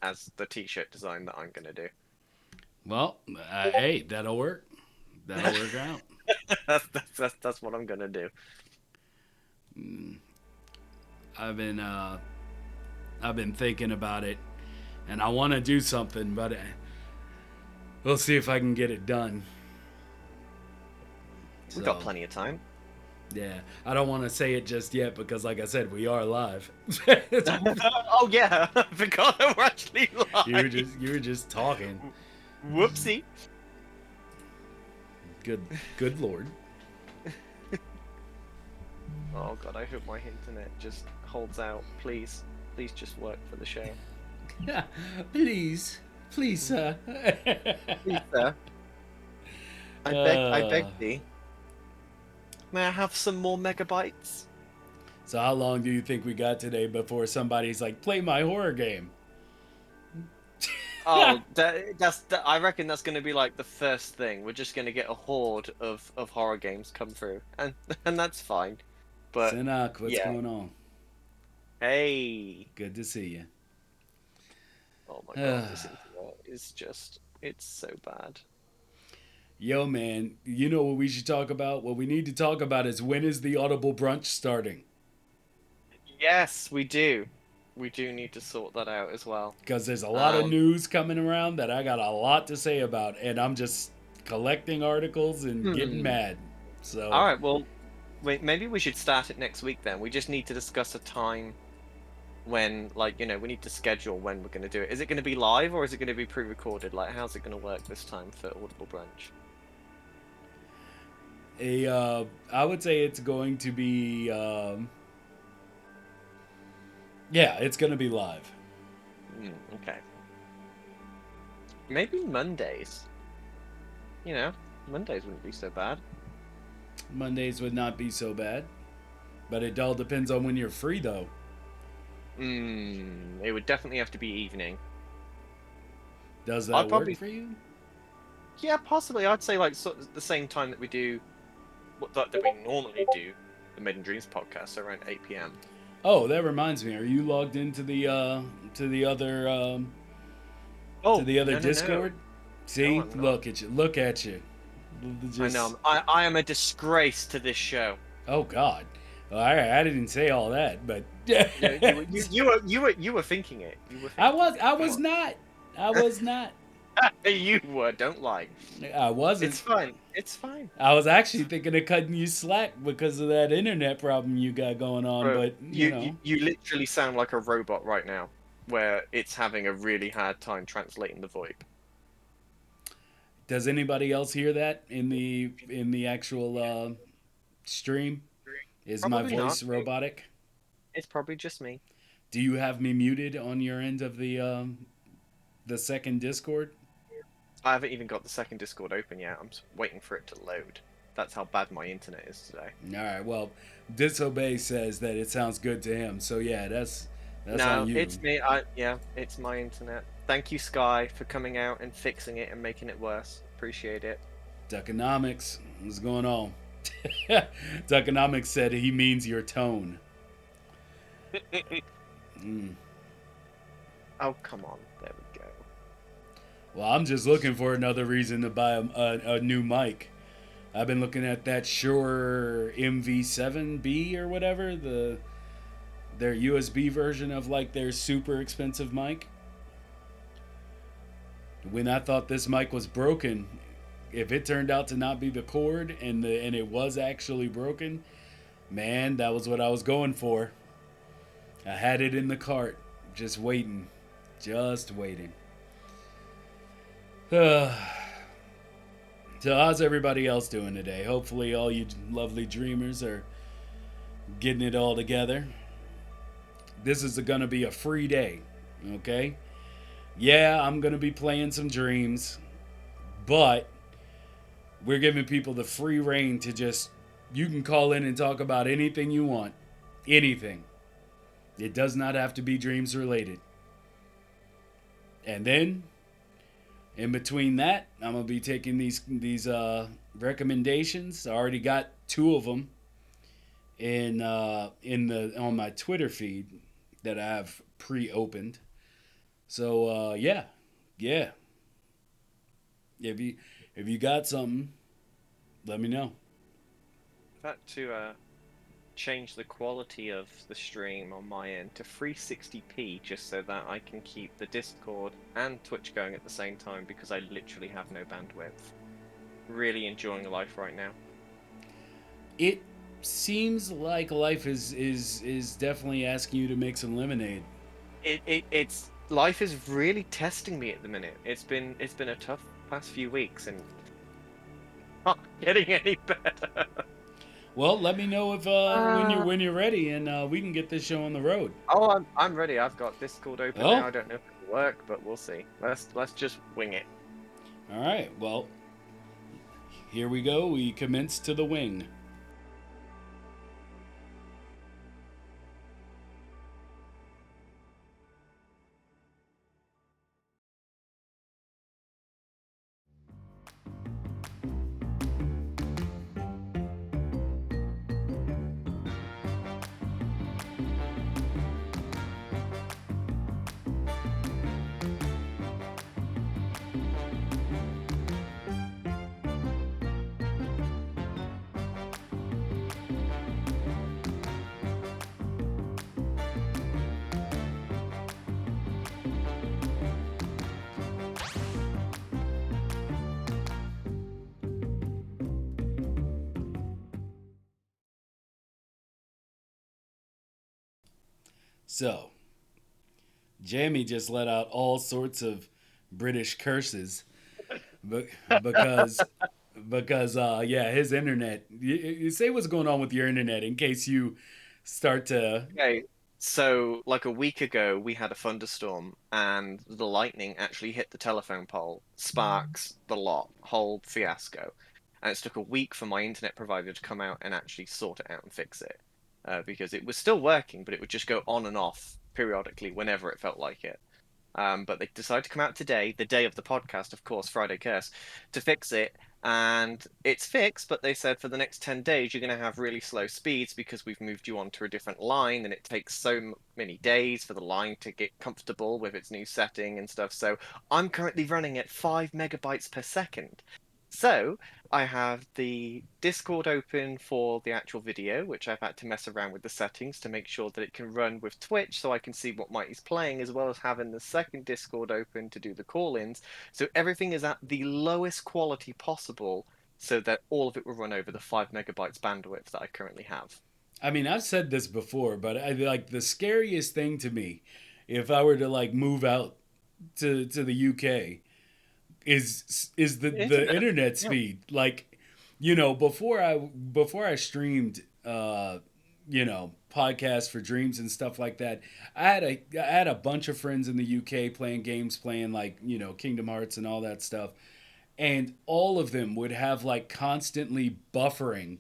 as the t-shirt design that I'm gonna do. Well, hey, that'll work. That'll work out. That's what I'm gonna do. Mm, I've been I've been thinking about it, and I want to do something, but we'll see if I can get it done. We got So plenty of time. yeah, I don't want to say it just yet because, like I said, we are live. Oh yeah, I forgot that we're actually live. You were just talking. Whoopsie. Good good lord. Oh god, I hope my internet just holds out. Please, please just work for the show. Please, please, sir. Please, sir. I beg uh, thee. May I have some more megabytes? so how long do you think we got today before somebody's like, play my horror game? Oh, I reckon that's going to be like the first thing. We're just going to get a horde of horror games come through, and and that's fine. But Sinak, what's yeah, going on? hey, Good to see oh my god, you. this internet is just it's so bad. Yo, man, you know what we should talk about? What we need to talk about is when is the Audible brunch starting? Yes, we do. We do need to sort that out as well. Because there's a lot of Um, news coming around that I got a lot to say about, and I'm just collecting articles and getting hmm. mad. So All right, well, wait, maybe we should start it next week then. We just need to discuss a time when, like, we need to schedule when we're going to do it. Is it going to be live or is it going to be pre-recorded? Like, how's it going to work this time for Audible Brunch? I would say it's going to be, yeah, it's going to be live. Okay. Maybe Mondays. You know, Mondays wouldn't be so bad. Mondays would not be so bad, but it all depends on when you're free, though. It would definitely have to be evening. Does that I'd work probably, for you? yeah, possibly. I'd say like sort of the same time that we do that we normally do the Made in Dreams podcast, so around 8 p.m. Oh, that reminds me. Are you logged into to the other to Oh, the other no, no, no. Discord? No, See, I'm not. look at you. Look at you. I know. Just I am a disgrace to this show. oh God. Well, I didn't say all that, but Yeah, you were thinking it. You were thinking it. I Come was on. not. I was not. You were. Don't lie. I wasn't. It's fine. It's fine. I was It's actually thinking of cutting you slack because of that internet problem you got going on, bro. but You literally sound like a robot right now, where it's having a really hard time translating the VoIP. does anybody else hear that in the actual stream? Is my Probably not. voice robotic? It's probably just me. Do you have me muted on your end of the second Discord? I haven't even got the second Discord open yet. I'm just waiting for it to load. That's how bad my internet is today. All right. Well, Dissobey says that it sounds good to him. So yeah, that's on No, you. it's me. Yeah, it's my internet. Thank you, Sky, for coming out and fixing it and making it worse. Appreciate it. Duckonomics, what's going on? Duckonomics said he means your tone. Mm. Oh, come on. There we go. Well, I'm just looking for another reason to buy a new mic. I've been looking at that Shure MV7B or whatever, their USB version of like their super expensive mic. When I thought this mic was broken, if it turned out to not be the cord and it was actually broken, man, that was what I was going for. I had it in the cart, just waiting, just waiting. So how's everybody else doing today? Hopefully all you lovely dreamers are getting it all together. This is gonna be a free day, okay? Yeah, I'm gonna be playing some dreams, but we're giving people the free reign to just you can call in and talk about anything you want. Anything. It does not have to be dreams related. And then in between that, I'm gonna be taking these recommendations. I already got two of them in the on my Twitter feed that I have pre-opened. So yeah, yeah. If you if you got something, let me know. I've had to change the quality of the stream on my end to 360p just so that I can keep the Discord and Twitch going at the same time because I literally have no bandwidth. Really enjoying life right now. It seems like life is definitely asking you to make some lemonade. It's life is really testing me at the minute. It's been a tough past few weeks and not getting any better. Well, let me know if when you're Uh, when you're ready, and we can get this show on the road. oh, I'm ready. I've got Discord open now. Oh, I don't know if it'll work, but we'll see. Let's just wing it. all right. Well, here we go. We commence to the wing. So, Jammy just let out all sorts of British curses, but because yeah, his internet. You say what's going on with your internet in case you start to. Okay, so like a week ago, we had a thunderstorm, and the lightning actually hit the telephone pole, sparks, the lot, whole fiasco. And it's took a week for my internet provider to come out and actually sort it out and fix it, because it was still working, but it would just go on and off periodically whenever it felt like it. But they decided to come out today, the day of the podcast, of course, Friday Curse, to fix it. And it's fixed, but they said for the next 10 days, you're going to have really slow speeds because we've moved you onto a different line and it takes so many days for the line to get comfortable with its new setting and stuff. So I'm currently running at 5 megabytes per second. So I have the Discord open for the actual video, which I've had to mess around with the settings to make sure that it can run with Twitch so I can see what Mighty's playing, as well as having the second Discord open to do the call-ins. So everything is at the lowest quality possible so that all of it will run over the 5 megabytes bandwidth that I currently have. I mean, I've said this before, but I like the scariest thing to me, if I were to like move out to the UK, is The the internet. internet Yeah. speed. Like, before I streamed, podcasts for Dreams and stuff like that. I had a bunch of friends in the UK playing games, playing like Kingdom Hearts and all that stuff, and all of them would have like constantly buffering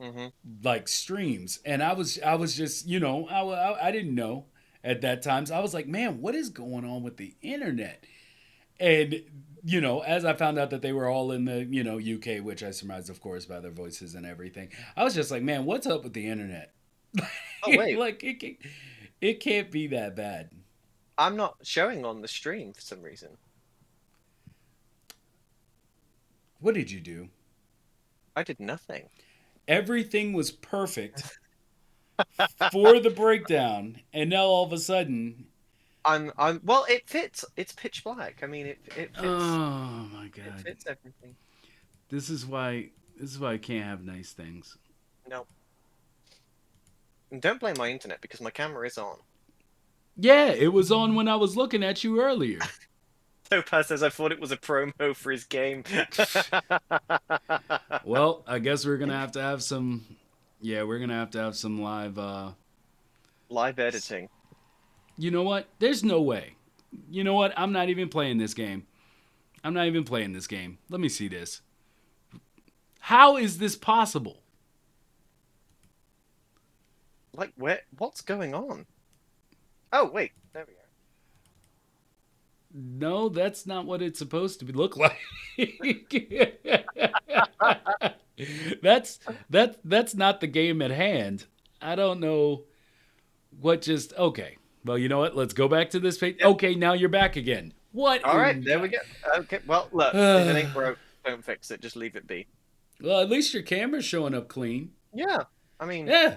Hmm. like streams, and I was just I didn't know at that time, so I was like, man, what is going on with the internet? And as I found out that they were all in the UK, which I surmised, of course, by their voices and everything, I was just like, man, what's up with the internet? Oh, wait. Like it can't be that bad. I'm not showing on the stream for some reason. What did you do? I did nothing. Everything was perfect for the breakdown, and now all of a sudden, Well, it fits. It's pitch black. I mean, it fits. oh my It god, fits everything. this is why I can't have nice things. No. And don't blame my internet because my camera is on. Yeah, it was on when I was looking at you earlier. Topaz says I thought it was a promo for his game. Well, I guess we're gonna have to have some. Yeah, we're gonna have to have some live. Live editing. You know what? There's no way. You know what? I'm not even playing this game. I'm not even playing this game. Let me see this. How is this possible? Like, what's going on? Oh, wait. There we go. No, that's not what it's supposed to look like. that's that's not the game at hand. I don't know what just okay. Well, you know what? Let's go back to this page. Yep. Okay, now you're back again. What? All right, there we go. Okay, well, look, if it ain't broke, don't fix it. Just leave it be. Well, at least your camera's showing up clean. Yeah, I mean, Yeah.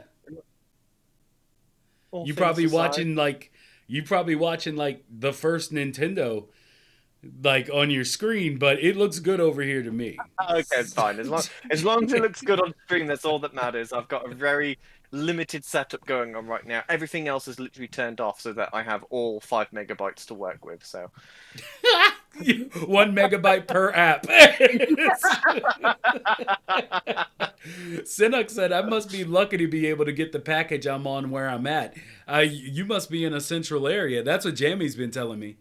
all You things probably aside. watching like the first Nintendo like on your screen, but it looks good over here to me. Okay, fine. As long as it looks good on screen, that's all that matters. I've got a very limited setup going on right now. Everything else is literally turned off so that I have all 5 MB to work with. So 1 MB per app. Sinnock said, I must be lucky to be able to get the package I'm on where I'm at. You must be in a central area. That's what Jammy's been telling me.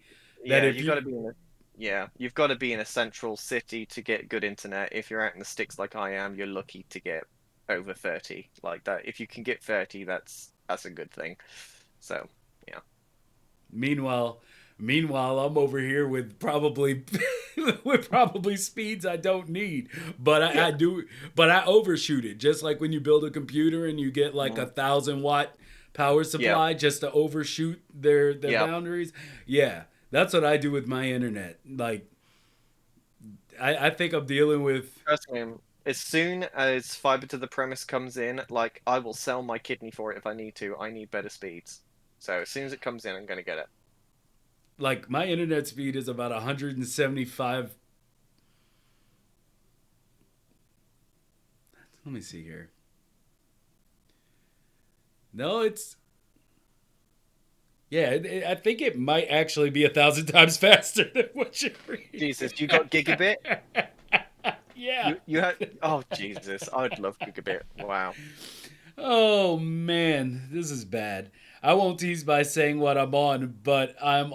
That yeah, if you got you to be in a yeah, you've got to be in a central city to get good internet. If you're out in the sticks like I am, you're lucky to get over 30 like that. If you can get 30, that's a good thing. So, yeah. Meanwhile, I'm over here with probably with probably speeds I don't need, but Yeah. I do, but I overshoot it. Just like when you build a computer and you get like Mm. 1,000 watt power Yep. supply just to overshoot their Yep. boundaries. Yeah, that's what I do with my internet. Like I think I'm dealing with Trust me, as soon as fiber to the premise comes in, like I will sell my kidney for it if I need to. I need better speeds. So as soon as it comes in, I'm gonna get it. like my internet speed is about 175. Let me see here. No, it's yeah. I think it might actually be 1,000 times faster than what you're reading. Jesus, you got gigabit? Yeah. You had oh Jesus, I'd love gigabit. Wow. Oh man, this is bad. I won't tease by saying what I'm on, but I'm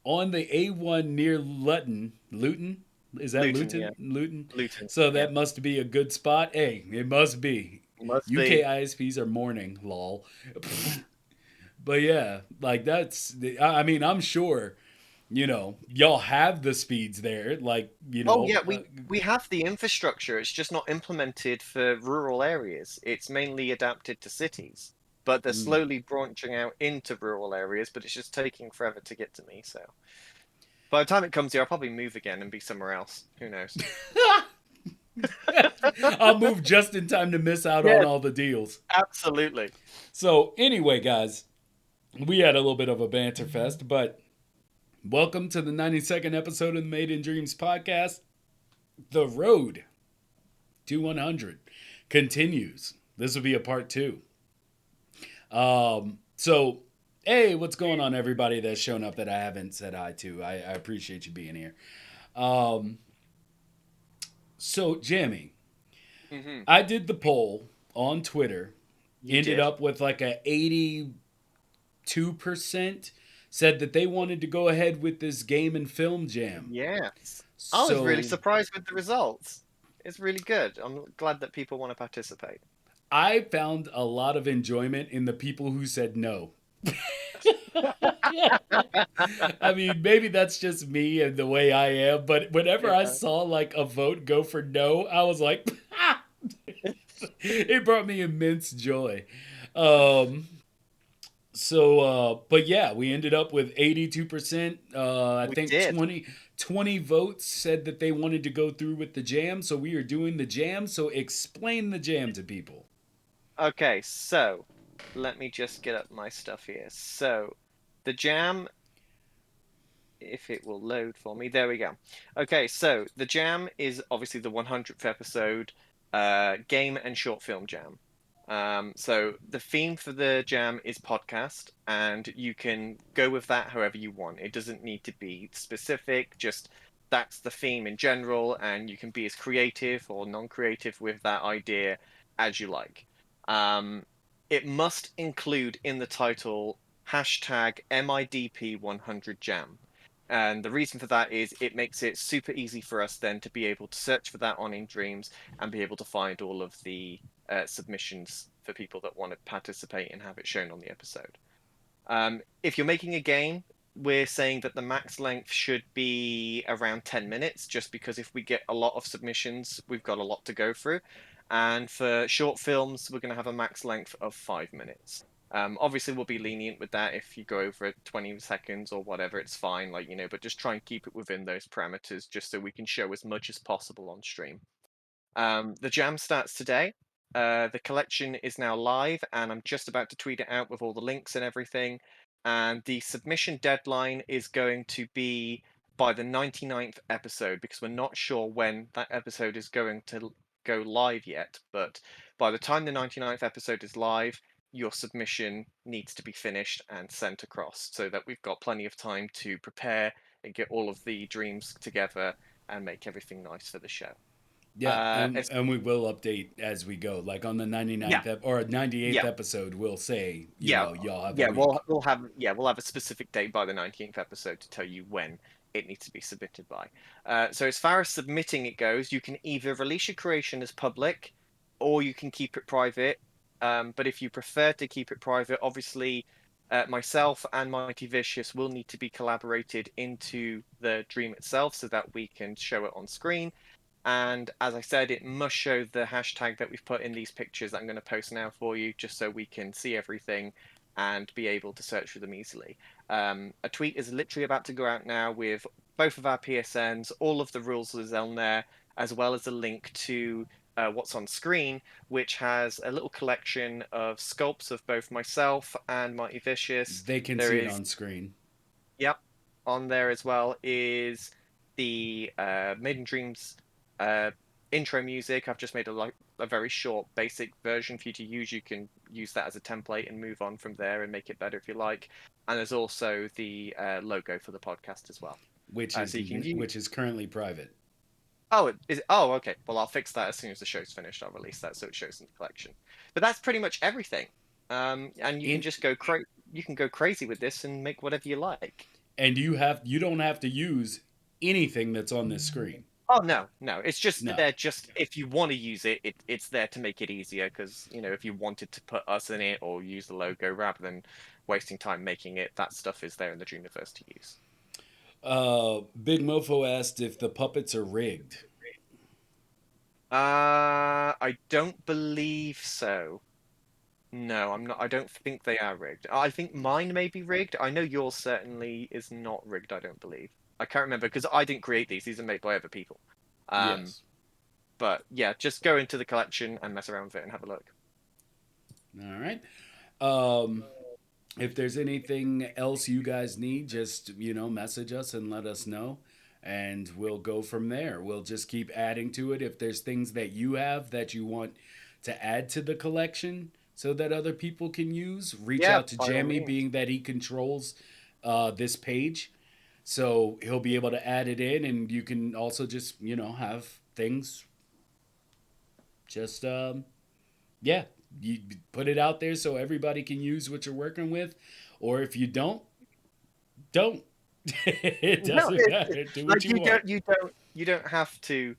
on the A1 near Luton. Luton? Is that Luton, yeah. Luton? Luton. Luton, So yeah. that must be a good spot. Hey, it must be. Must UK be. ISPs are mourning, lol. But yeah, like that's. I mean, I'm sure. Y'all have the speeds there. Like, Oh yeah, we have the infrastructure. It's just not implemented for rural areas. It's mainly adapted to cities. But they're mm. slowly branching out into rural areas, but it's just taking forever to get to me, so by the time it comes here, I'll probably move again and be somewhere else. Who knows? I'll move just in time to miss out on Yeah, all the deals. absolutely. So, anyway, guys, we had a little bit of a banter fest, but welcome to the 92nd episode of the Made in Dreams podcast. The road to 100 continues. This will be a part 2. So, hey, what's going on, everybody that's shown up that I haven't said hi to? I appreciate you being here. So, Jammy, Hmm. I did the poll on Twitter. You Ended did. up with like a 82% said that they wanted to go ahead with this game and film jam. Yes. I was really So surprised with the results. It's really good. I'm glad that people want to participate. I found a lot of enjoyment in the people who said no. I mean, maybe that's just me and the way I am, but whenever I Yeah. saw like a vote go for no, I was like, it brought me immense joy. Um, but yeah, we ended up with 82%. I We think did. 20 votes said that they wanted to go through with the jam. So we are doing the jam. So explain the jam to people. Okay, so let me just get up my stuff here. So the jam, if it will load for me, there we go. Okay, so the jam is obviously the 100th episode game and short film jam. So the theme for the jam is podcast, and you can go with that however you want. It doesn't need to be specific, just that's the theme in general, and you can be as creative or non-creative with that idea as you like. Um, it must include in the title hashtag MIDP100jam. And the reason for that is it makes it super easy for us then to be able to search for that on In Dreams and be able to find all of the submissions for people that want to participate and have it shown on the episode. If you're making a game, we're saying that the max length should be around 10 minutes, just because if we get a lot of submissions, we've got a lot to go through. And for short films, we're going to have a max length of 5 minutes. Obviously, we'll be lenient with that. If you go over 20 seconds or whatever, it's fine. Like, but just try and keep it within those parameters, just so we can show as much as possible on stream. The jam starts today. The collection is now live, and I'm just about to tweet it out with all the links and everything. And the submission deadline is going to be by the 99th episode, because we're not sure when that episode is going to go live yet. But by the time the 99th episode is live, your submission needs to be finished and sent across, so that we've got plenty of time to prepare and get all of the dreams together and make everything nice for the show. Yeah, It's and we will update as we go. Like on the Yeah, 99th or 98th yeah, episode, we'll say, yeah, y'all have a yeah. week. We'll have a specific date by the 19th episode to tell you when it needs to be submitted by. So as far as submitting it goes, you can either release your creation as public, or you can keep it private. But if you prefer to keep it private, obviously, myself and Mighty Vicious will need to be collaborated into the dream itself, so that we can show it on screen. And as I said, it must show the hashtag that we've put in these pictures that I'm going to post now for you, just so we can see everything and be able to search for them easily. A tweet is literally about to go out now with both of our PSNs, all of the rules is on there, as well as a link to what's on screen, which has a little collection of sculpts of both myself and Mighty Vicious. They can There see it is on screen. Yep. On there as well is the Maiden Dreams uh, intro music. I've just made a very short, basic version for you to use. You can use that as a template and move on from there and make it better if you like. And there's also the logo for the podcast as well. So you can use. Which is currently private. Oh, is it? Oh, okay. Well, I'll fix that as soon as the show's finished. I'll release that so it shows in the collection. But that's pretty much everything. And you can In just you can go crazy with this and make whatever you like. and you don't have to use anything that's on this screen. Oh no, no. It's just No. there. Just if you want to use it, it's there to make it easier. Because if you wanted to put us in it or use the logo rather than wasting time making it, that stuff is there in the Dreamverse to use. Big Mofo asked if the puppets are rigged. I don't believe so. No, I'm not. I don't think they are rigged. I think mine may be rigged. I know yours certainly is not rigged. I don't believe. I can't remember because I didn't create these. These are made by other people. Um, Yes. but yeah, just go into the collection and mess around with it and have a look. All right. Um, if there's anything else you guys need, just message us and let us know, and we'll go from there. We'll just keep adding to it. If there's things that you have that you want to add to the collection so that other people can use, reach Yeah, out to by all Jammy, means. being that he controls this page, so he'll be able to add it in, and you can also just have things just yeah, you put it out there so everybody can use what you're working with, or if you don't. It No, doesn't matter. Do what like you want. you don't have to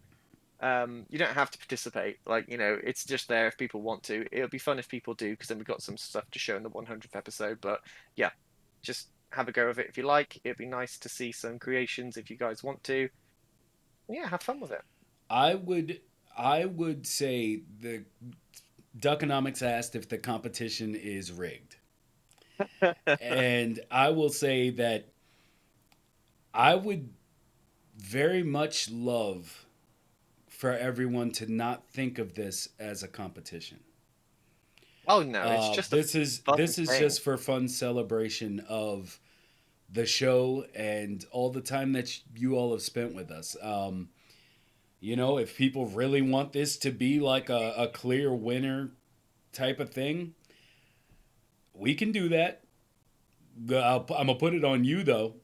you don't have to participate. Like, it's just there if people want to. It'll be fun if people do, because then we've got some stuff to show in the 100th episode. But yeah, just have a go of it if you like. It'd be nice to see some creations if you guys want to. Yeah, have fun with it. I would I would say the Duckonomics asked if the competition is rigged. And I will say that I would very much love for everyone to not think of this as a competition. Oh no, it's just a fun This is thing. just for fun celebration of the show and all the time that you all have spent with us. If people really want this to be like a clear winner type of thing, we can do that. I'm gonna put it on you though.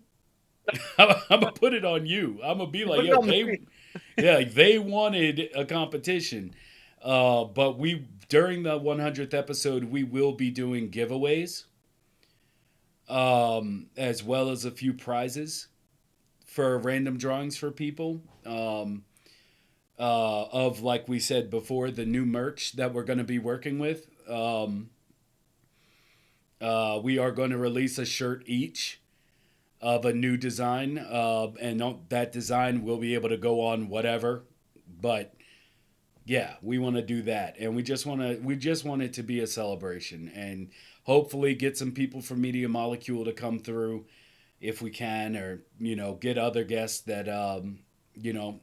I'm gonna put it on you. I'm gonna be like, Put it yo, on the they wanted a competition, but we during the 100th episode we will be doing giveaways, as well as a few prizes for random drawings for people. Of like we said before, the new merch that we're going to be working with. We are going to release a shirt each of a new design, and that design will be able to go on whatever. But yeah, we want to do that, and we just want it to be a celebration, and hopefully get some people from Media Molecule to come through if we can, or get other guests that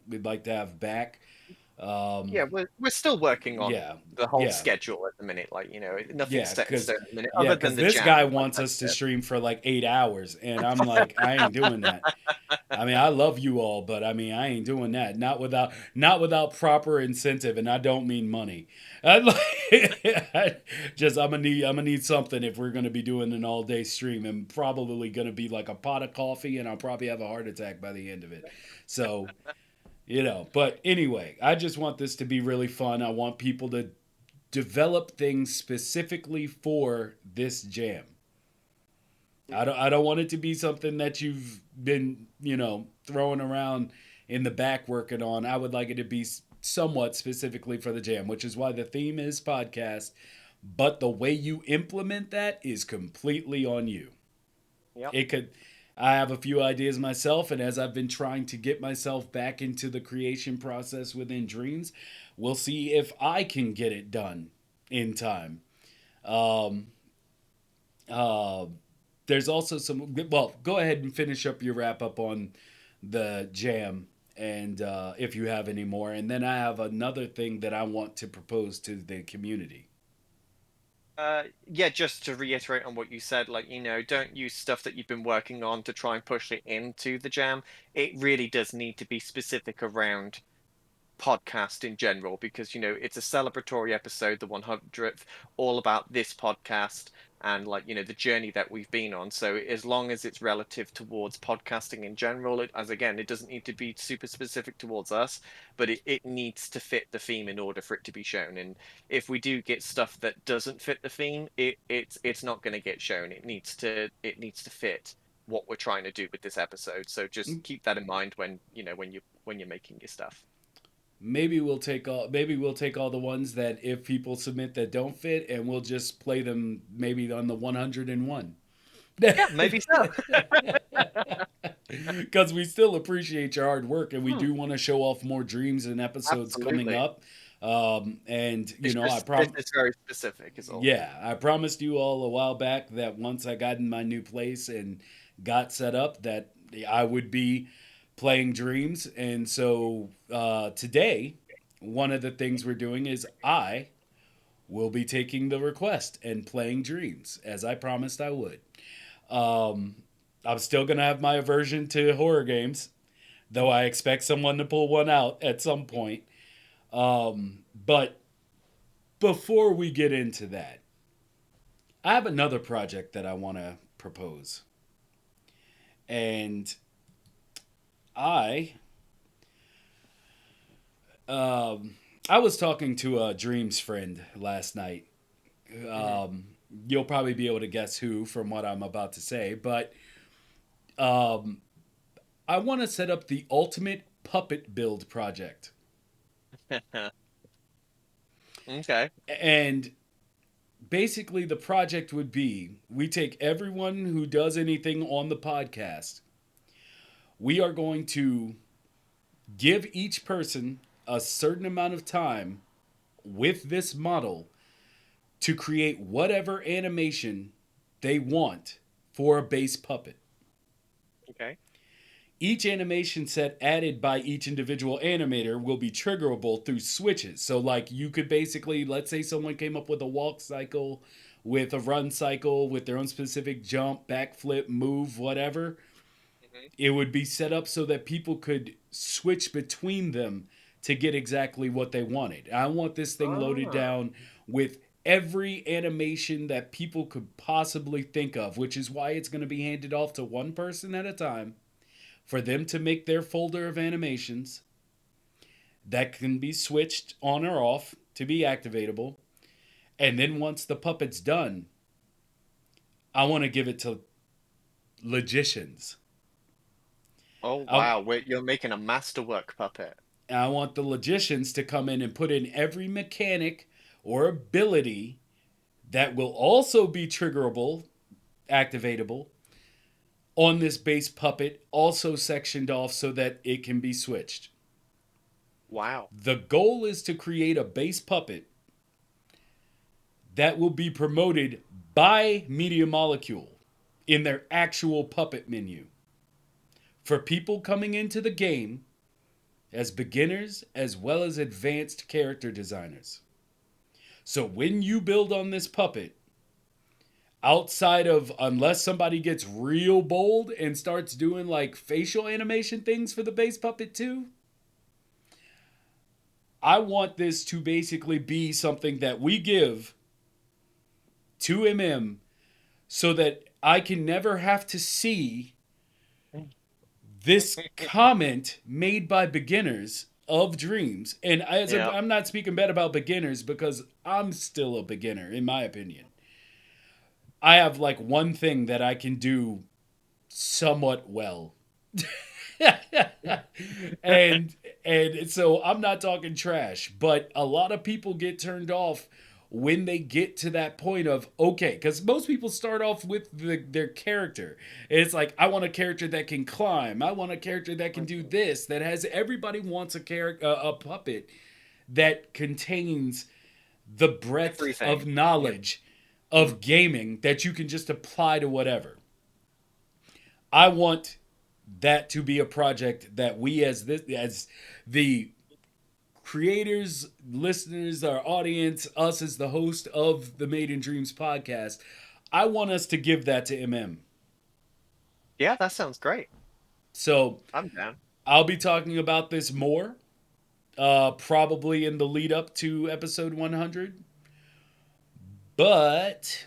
we'd like to have back. Yeah, we're still working on Yeah, the whole yeah, schedule at the minute. Like, nothing's yeah, set in because stone at the minute, yeah, other than because the this jam. guy Like wants I us to said. stream for like 8 hours, and I'm like, I ain't doing that. I mean, I love you all, but I mean, I ain't doing that. Not without proper incentive, and I don't mean money. I'd I'm gonna need something if we're gonna be doing an all day stream, and probably gonna be like a pot of coffee, and I'll probably have a heart attack by the end of it. So but anyway, I just want this to be really fun. I want people to develop things specifically for this jam. I don't want it to be something that you've been, throwing around in the back working on. I would like it to be somewhat specifically for the jam, which is why the theme is podcast, but the way you implement that is completely on you. Yep. It could I have a few ideas myself, and as I've been trying to get myself back into the creation process within Dreams, we'll see if I can get it done in time. Um, uh, there's also some. Well, go ahead and finish up your wrap up on the jam, and if you have any more, and then I have another thing that I want to propose to the community. Yeah, just to reiterate on what you said, like, don't use stuff that you've been working on to try and push it into the jam. It really does need to be specific around podcast in general, because it's a celebratory episode, the 100th, all about this podcast and, like, the journey that we've been on. So as long as it's relative towards podcasting in general, it doesn't need to be super specific towards us, but it needs to fit the theme in order for it to be shown. And if we do get stuff that doesn't fit the theme, it's not going to get shown. It needs to fit what we're trying to do with this episode. So just keep that in mind when you're making your stuff. Maybe we'll take all the ones that if people submit that don't fit, and we'll just play them maybe on the 101. Yeah, maybe so. Because we still appreciate your hard work, and we Hmm, do want to show off more dreams and episodes coming absolutely. up. And It's I just this prom is very specific, is all. yeah, I promised you all a while back that once I got in my new place and got set up, that I would be playing dreams. And so today, one of the things we're doing is I will be taking the request and playing dreams, as I promised I would. Um, I'm still gonna have my aversion to horror games, though I expect someone to pull one out at some point. But before we get into that, I have another project that I want to propose. And I um, I was talking to a dreams friend last night. Hmm. Um, you'll probably be able to guess who from what I'm about to say, but um, I want to set up the ultimate puppet build project. Okay. And basically, the project would be we take everyone who does anything on the podcast. We are going to give each person a certain amount of time with this model to create whatever animation they want for a base puppet. Okay. Each animation set added by each individual animator will be triggerable through switches. So, like, you could basically, let's say someone came up with a walk cycle, with a run cycle, with their own specific jump, backflip, move, whatever. Hmm. It would be set up so that people could switch between them to get exactly what they wanted. I want this thing loaded Ah. down with every animation that people could possibly think of, which is why it's going to be handed off to one person at a time for them to make their folder of animations that can be switched on or off to be activatable. And then once the puppet's done, I want to give it to logicians. Oh I, wow, you're making a masterwork puppet. I want the logicians to come in and put in every mechanic or ability that will also be triggerable, activatable on this base puppet, also sectioned off so that it can be switched. Wow. The goal is to create a base puppet that will be promoted by Media Molecule in their actual puppet menu for people coming into the game as beginners as well as advanced character designers. So when you build on this puppet, outside of, unless somebody gets real bold and starts doing like facial animation things for the base puppet too, I want this to basically be something that we give to so that I can never have to see this comment made by beginners of Dreams. And Yeah. I'm not speaking bad about beginners because I'm still a beginner, in my opinion. I have like one thing that I can do somewhat well. and and so I'm not talking trash, but a lot of people get turned off when they get to that point of okay, because most people start off with their character. It's like I want a character that can climb. I want a character that can do this. That has everybody wants a character, a puppet that contains the breadth Everything. of knowledge of gaming that you can just apply to whatever. I want that to be a project that we as the creators, listeners, our audience, us as the host of the Made in Dreams podcast, I want us to give that to Yeah, that sounds great. So I'm down. I'll be talking about this more, probably in the lead up to episode 100. But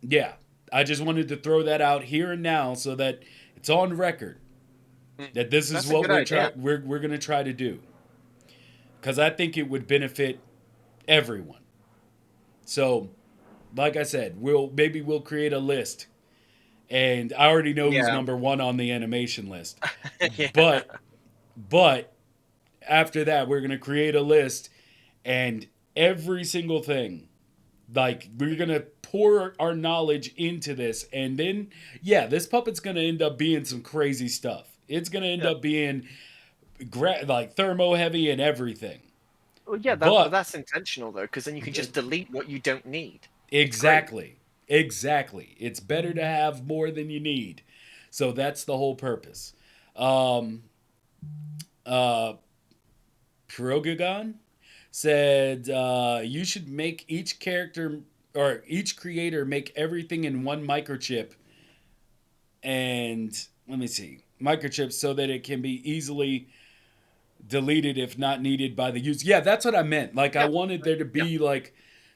yeah, I just wanted to throw that out here and now so that it's on record that this is That's a what good idea. we're going to try to do, because I think it would benefit everyone. So, like I said, we'll create a list, and I already know who's Yeah. number one on the animation list. Yeah. But after that, we're gonna create a list, and every single thing, like we're gonna pour our knowledge into this, and then yeah, this puppet's gonna end up being some crazy stuff. It's gonna end up being like thermo heavy and everything. Well, yeah, But that's intentional though, because then you can just delete what you don't need. It's great. exactly, it's better to have more than you need. So that's the whole purpose. Um, uh, Pirogagon said you should make each character or each creator make everything in one microchip, and let me see, microchip so that it can be easily deleted if not needed by the user. Yeah, that's what I meant. Like I Yeah. wanted there to Yeah. be like,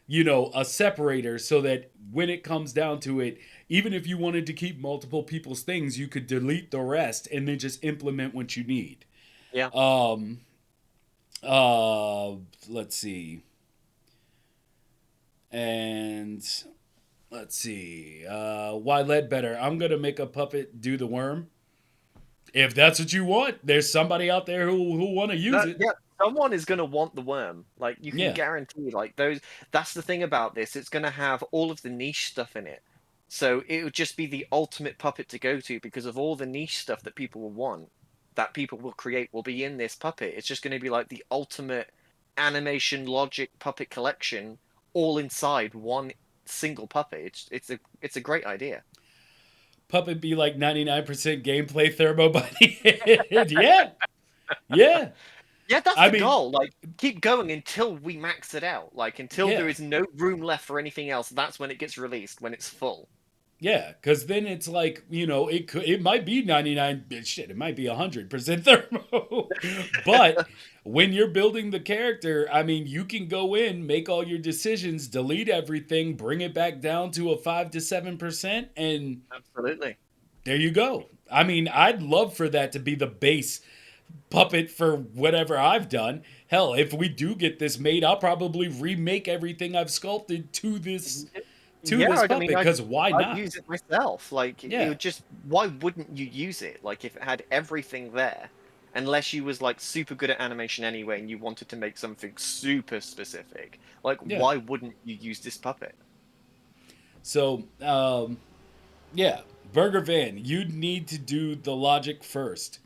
you know, a separator so that when it comes down to it, even if you wanted to keep multiple people's things, you could delete the rest and then just implement what you need. Yeah. Um let's see. And let's see. Why Ledbetter? I'm gonna make a puppet do the worm. If that's what you want, there's somebody out there who want to use it. Yeah, someone is going to want the worm. Like you can Yeah. guarantee, like those. That's the thing about this. It's going to have all of the niche stuff in it. So it would just be the ultimate puppet to go to because of all the niche stuff that people will want, that people will create, will be in this puppet. It's just going to be like the ultimate animation logic puppet collection, all inside one single puppet. It's a great idea. Puppet be like 99% gameplay thermo by the end. Yeah. Yeah. Yeah, that's I the mean, goal. Like, keep going until we max it out. Like, until there yeah. is no room left for anything else. That's when it gets released, when it's full. Yeah, because then it's like, you know, it might be 99, shit, it might be 100% thermo. But when you're building the character, I mean, you can go in, make all your decisions, delete everything, bring it back down to a 5 to 7%, and Absolutely. there you go. I mean, I'd love for that to be the base puppet for whatever I've done. Hell, if we do get this made, I'll probably remake everything I've sculpted to this Yeah, I puppet, mean, because why I'd not? use it myself. Like, it Yeah. would just, why wouldn't you use it? Like, if it had everything there, unless you was like super good at animation anyway and you wanted to make something super specific, like, Yeah. why wouldn't you use this puppet? So, yeah, Burger Van, you'd need to do the logic first.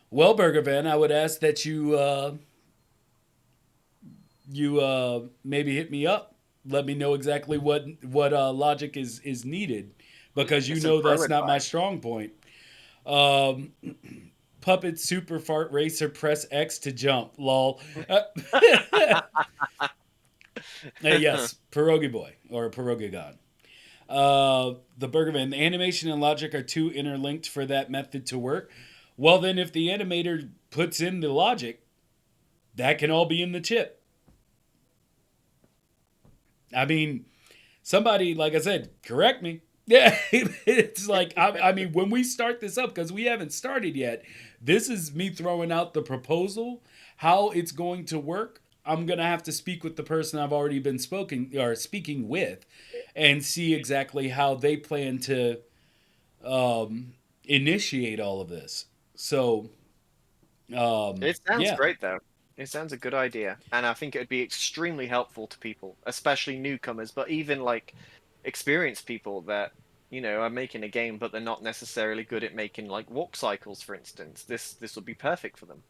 Well, Burger Van, I would ask that you you maybe hit me up. Let me know exactly what logic is needed, because you Get some know pro that's not my advice. strong point. Um, Puppet Super Fart Racer press X to jump. Lol. Yes, Pierogi Boy or Pierogi God. The Burgerman, the animation and logic are too interlinked for that method to work. Well, then, if the animator puts in the logic, that can all be in the chip. I mean, somebody, like I said, correct me. Yeah, it's like, I mean, when we start this up, because we haven't started yet, this is me throwing out the proposal. How it's going to work, I'm going to have to speak with the person I've already been speaking with, and see exactly how they plan to initiate all of this. So, It sounds yeah. great, though. It sounds a good idea, and I think it would be extremely helpful to people, especially newcomers, but even like experienced people that, are making a game, but they're not necessarily good at making like walk cycles, for instance. This would be perfect for them.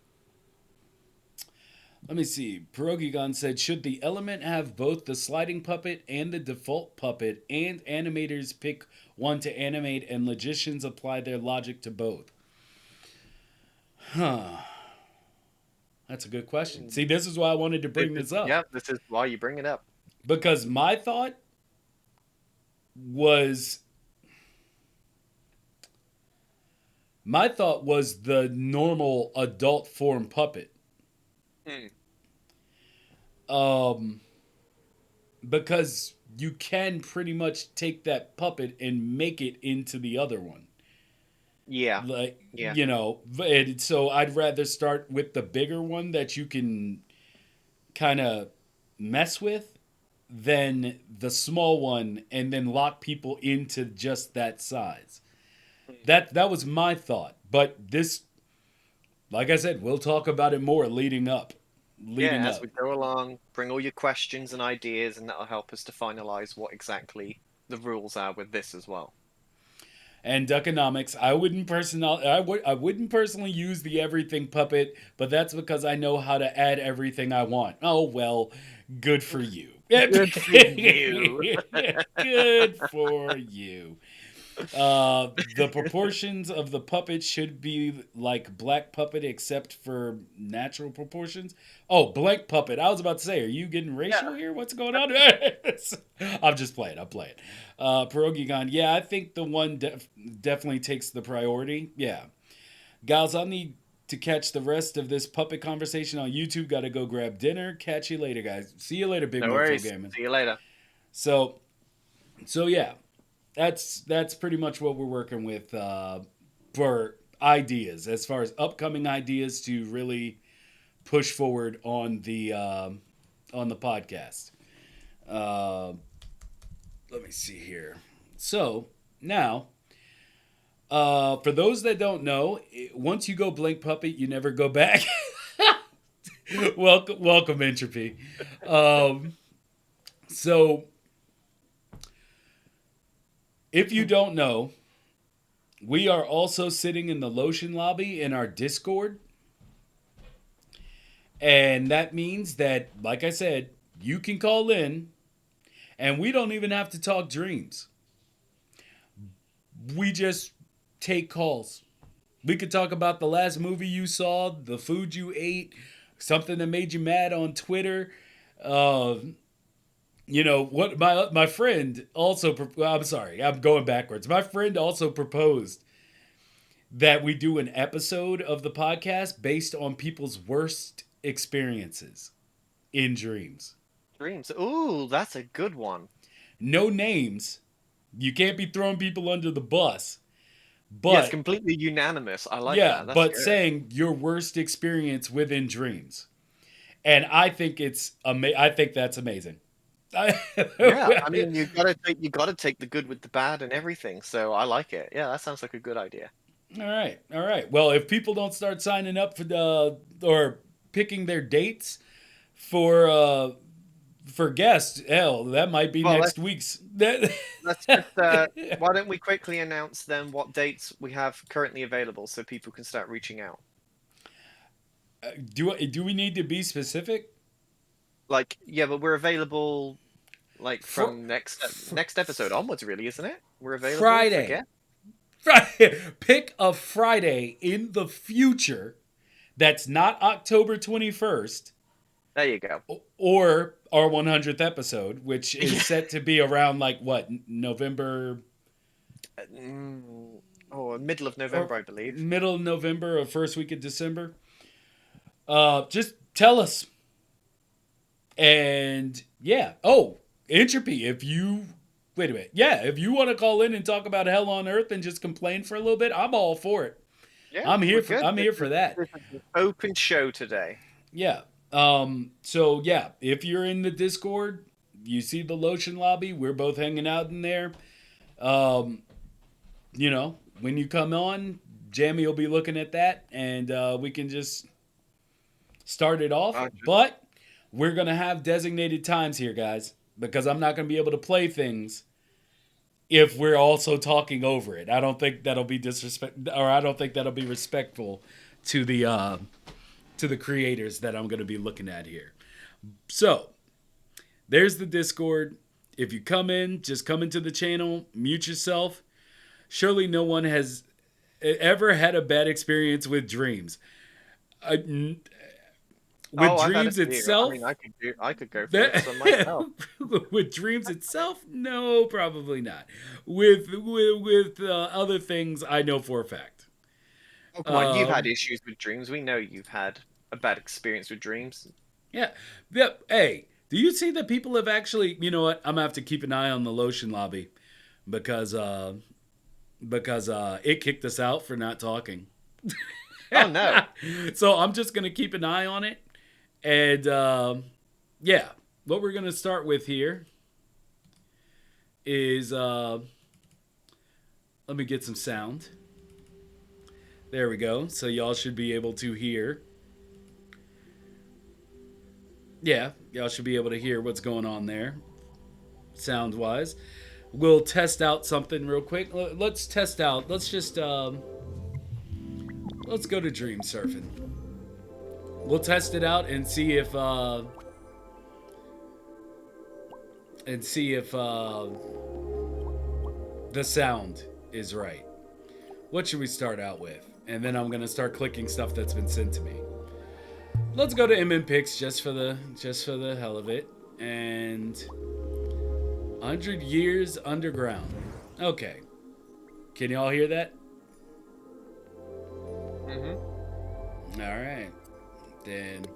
Let me see. Pierogigon said, should the element have both the sliding puppet and the default puppet, and animators pick one to animate and logicians apply their logic to both? Huh. That's a good question. Mm. See, this is why I wanted to bring this up. Yeah, this is why you bring it up. Because was my thought was the normal adult form puppet. Mm. Um because you can pretty much take that puppet and make it into the other one. Yeah, Like, yeah. and so I'd rather start with the bigger one that you can kind of mess with than the small one and then lock people into just that size. Mm. That was my thought. But this, like I said, we'll talk about it more leading up. Leading Yeah, as up. we go along, bring all your questions and ideas, and that'll help us to finalize what exactly the rules are with this as well. And Duckonomics, I wouldn't personally use the everything puppet, but that's because I know how to add everything I want. Oh well, good for you. Good for you. Good for you. The proportions of the puppet should be like black puppet, except for natural proportions. Oh, blank puppet. I was about to say, are you getting Yeah. racial here? What's going on? I'm just playing. I'm playing. Pierogigon. Yeah, I think the one definitely takes the priority. Yeah. Gals, I need to catch the rest of this puppet conversation on YouTube. Got to go grab dinner. Catch you later, guys. See you later, Big No Mofo worries. Gaming. See you later. So, so yeah, that's pretty much what we're working with for ideas, as far as upcoming ideas to really push forward on the podcast. Uh, Let me see here. So now, for those that don't know, once you go blank puppet, you never go back. Welcome, Entropy. So if you don't know, we are also sitting in the Lotion lobby in our Discord. And that means that, like I said, you can call in and we don't even have to talk dreams. We just take calls. We could talk about the last movie you saw, the food you ate, something that made you mad on Twitter. Uh, what my friend also. I'm sorry, I'm going backwards. My friend also proposed that we do an episode of the podcast based on people's worst experiences in dreams. Dreams. Ooh, that's a good one. No names. You can't be throwing people under the bus. Yes, But completely unanimous. I like yeah, that. That's but good. saying your worst experience within dreams. And I think I think that's amazing. Yeah, I mean, you gotta take the good with the bad and everything. So I like it. Yeah, that sounds like a good idea. All right, all right. Well, if people don't start signing up for the or picking their dates for guests, hell, that might be Well, next week's. let's just why don't we quickly announce then what dates we have currently available so people can start reaching out. Do we need to be specific? Like, yeah, but we're available like Fr- from next episode onwards, really, isn't it? We're available for Friday. guests. Pick a Friday in the future that's not October 21st There you go. or our 100th episode, which Yeah. is set to be around like what, November Or middle of November, or I believe. middle of November or first week of December. Just tell us. And yeah. Oh, Entropy, if you wait a minute. Yeah, if you want to call in and talk about hell on earth and just complain for a little bit, I'm all for it. Yeah, I'm here we're for good. I'm here for that. This is an open show today. Yeah. So yeah, if you're in the Discord, you see the lotion lobby, we're both hanging out in there. You know, when you come on, Jammy will be looking at that and we can just start it off. But we're going to have designated times here, guys, because I'm not going to be able to play things if we're also talking over it. I don't think that'll be I don't think that'll be respectful to the creators that I'm going to be looking at here. So, there's the Discord. If you come in, just come into the channel, mute yourself. Surely no one has ever had a bad experience with Dreams. Dreams itself, I mean, I could go for it myself. With Dreams itself, no, probably not. With other things, I know for a fact. Oh, come on, you've had issues with Dreams. We know you've had a bad experience with Dreams. Yeah. Yep. Hey, do you see that people have actually? You know what? I'm gonna have to keep an eye on the lotion lobby because it kicked us out for not talking. Oh no! So I'm just gonna keep an eye on it. And yeah, what we're going to start with here is, let me get some sound. There we go. So y'all should be able to hear. Yeah, y'all should be able to hear what's going on there, sound-wise. We'll test out something real quick. Let's test out. Let's just, let's go to Dream Surfing. We'll test it out and see if the sound is right. What should we start out with? And then I'm gonna start clicking stuff that's been sent to me. Let's go to MMPix just for the hell of it. And 100 Years Underground. Okay. Can y'all hear that? Mm-hmm. All right. Then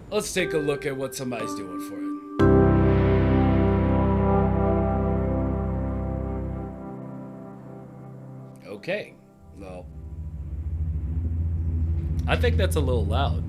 let's take a look at what somebody's doing for it. Okay, well, I think that's a little loud.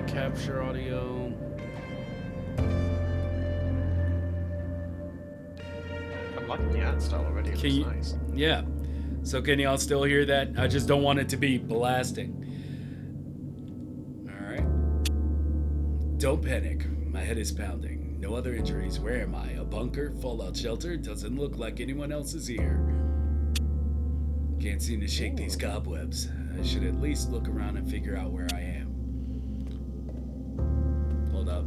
Capture audio. I'm liking the art style already. It looks nice. Yeah. So can y'all still hear that? I just don't want it to be blasting. All right. Don't panic. My head is pounding. No other injuries. Where am I? A bunker? Fallout shelter? Doesn't look like anyone else is here. Can't seem to shake these cobwebs. I should at least look around and figure out where I am. Hold up.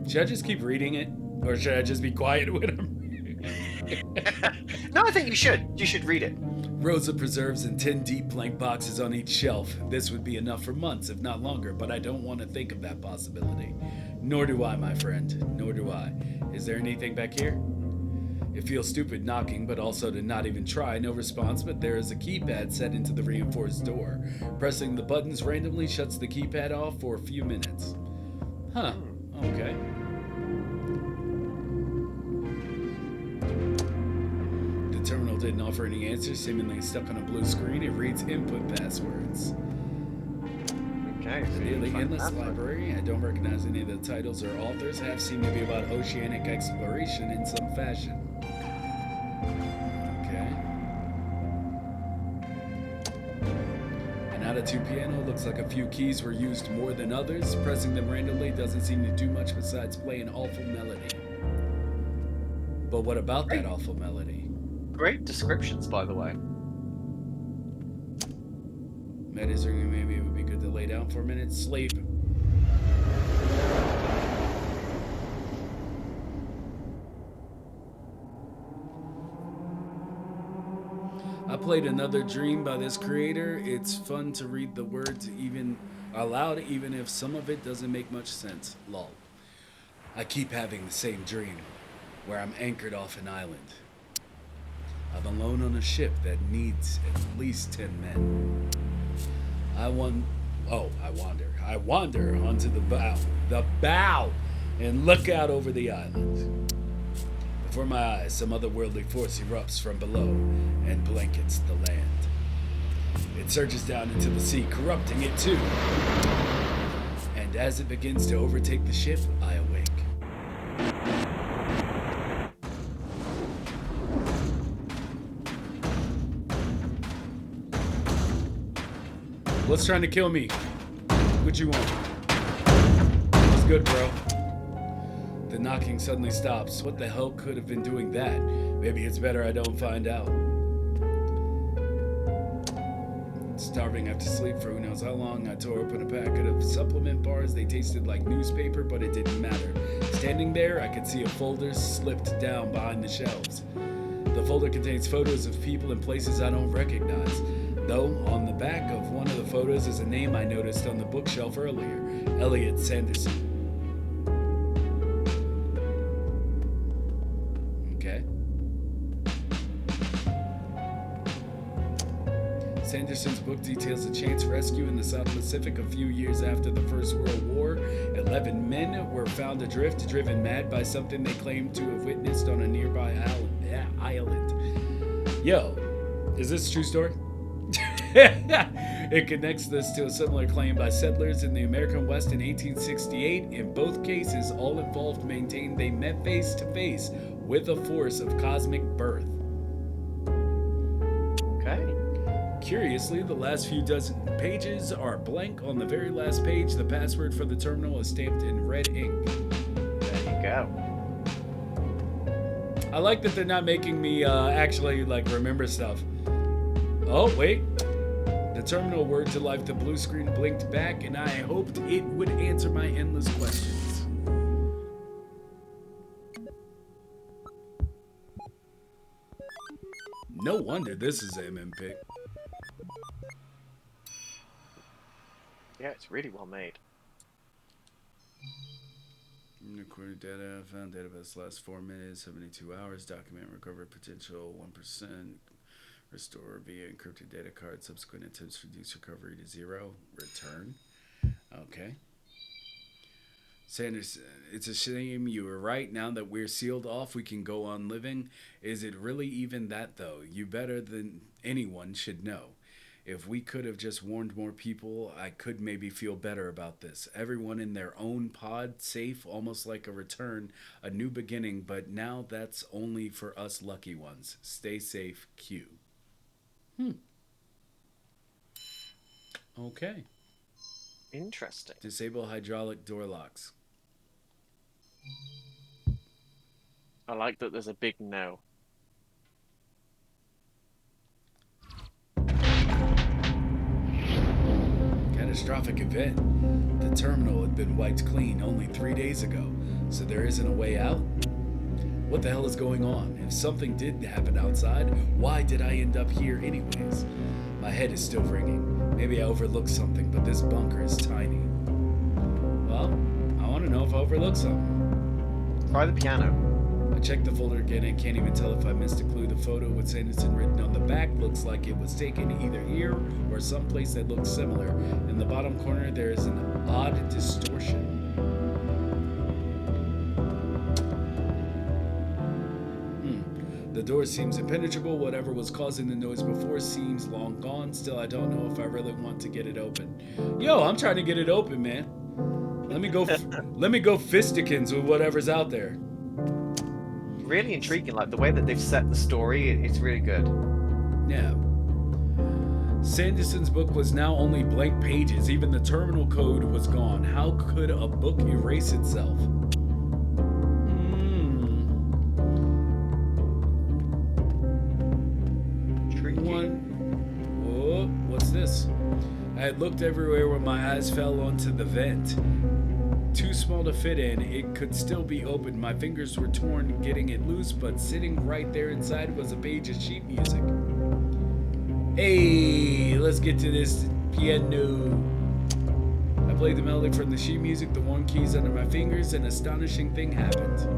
Should I just keep reading it? Or should I just be quiet when I'm reading it? No, I think you should. You should read it. Rows of preserves and 10 deep blank boxes on each shelf. This would be enough for months, if not longer, but I don't want to think of that possibility. Nor do I, my friend. Nor do I. Is there anything back here? It feels stupid knocking, but also to not even try. No response, but there is a keypad set into the reinforced door. Pressing the buttons randomly shuts the keypad off for a few minutes. Huh. Okay. didn't offer any answers, seemingly stuck on a blue screen. It reads input passwords. Okay. The nearly endless library. I don't recognize any of the titles or authors. Half seem to be about oceanic exploration in some fashion. Okay. Out of 2 piano, looks like a few keys were used more than others. Pressing them randomly doesn't seem to do much besides play an awful melody. But what about that awful melody? Great descriptions, by the way. Maybe it would be good to lay down for a minute. Sleep. I played Another Dream by this creator. It's fun to read the words even aloud, even if some of it doesn't make much sense. Lol. I keep having the same dream, where I'm anchored off an island. I'm alone on a ship that needs at least 10 men. I wander onto the bow, and look out over the island. Before my eyes, some otherworldly force erupts from below and blankets the land. It surges down into the sea, corrupting it too. And as it begins to overtake the ship, I awake. What's trying to kill me? What you want? What's good, bro? The knocking suddenly stops. What the hell could have been doing that? Maybe it's better I don't find out. Starving after sleep for who knows how long, I tore open a packet of supplement bars. They tasted like newspaper, but it didn't matter. Standing there, I could see a folder slipped down behind the shelves. The folder contains photos of people and places I don't recognize. Though, on the back of one of the photos is a name I noticed on the bookshelf earlier, Elliot Sanderson. Sanderson's book details a chance rescue in the South Pacific a few years after the First World War. 11 men were found adrift, driven mad by something they claimed to have witnessed on a nearby island. Yo, is this a true story? It connects this to a similar claim by settlers in the American West in 1868. In both cases, all involved maintained they met face to face with a force of cosmic birth. Okay. Curiously, the last few dozen pages are blank. On the very last page, the password for the terminal is stamped in red ink. There you go. I like that they're not making me actually remember stuff. Oh, wait. The terminal word to life, the blue screen blinked back, and I hoped it would answer my endless questions. No wonder this is MMP. Yeah, it's really well made. Recorded data, found database last 4 minutes, 72 hours, document recovered potential 1%, restore via encrypted data card, subsequent attempts reduce recovery to 0, return. Okay. Sanders, it's a shame you were right. Now that we're sealed off, we can go on living. Is it really even that, though? You better than anyone should know. If we could have just warned more people, I could maybe feel better about this. Everyone in their own pod, safe, almost like a return, a new beginning, but now that's only for us lucky ones. Stay safe, Q. Okay. Interesting. Disable hydraulic door locks. I like that there's a big no. Catastrophic event. The terminal had been wiped clean only 3 days ago, so there isn't a way out? What the hell is going on? If something did happen outside, why did I end up here anyways? My head is still ringing. Maybe I overlooked something, but this bunker is tiny. Well, I want to know if I overlooked something. Try the piano. I checked the folder again and can't even tell if I missed a clue. The photo with Sanderson written on the back looks like it was taken either here or someplace that looks similar. In the bottom corner, there is an odd distortion. The door seems impenetrable. Whatever was causing the noise before seems long gone. Still, I don't know if I really want to get it open. Yo, I'm trying to get it open, man. Let me go. Let me go fistikins with whatever's out there. Really intriguing, like the way that they've set the story. It's really good. Yeah. Sanderson's book was now only blank pages. Even the terminal code was gone. How could a book erase itself? Oh, what's this? I had looked everywhere when my eyes fell onto the vent. Too small to fit in, it could still be open. My fingers were torn getting it loose, but sitting right there inside was a page of sheet music. Hey, let's get to this piano. I played the melody from the sheet music, the warm keys under my fingers, an astonishing thing happened.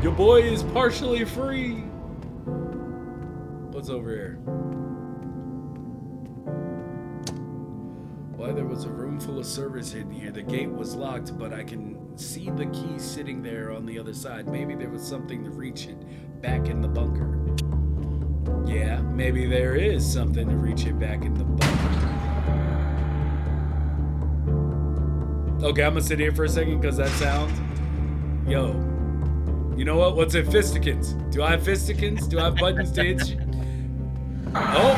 Your boy is partially free. What's over here? Why, there was a room full of servers in here. The gate was locked, but I can see the key sitting there on the other side. Maybe there was something to reach it back in the bunker. Yeah, maybe there is something to reach it back in the bunker. Okay, I'm gonna sit here for a second because that sound. Yo. You know what? What's in fistikins? Do I have fistikins? Do I have buttons to hit? Oh!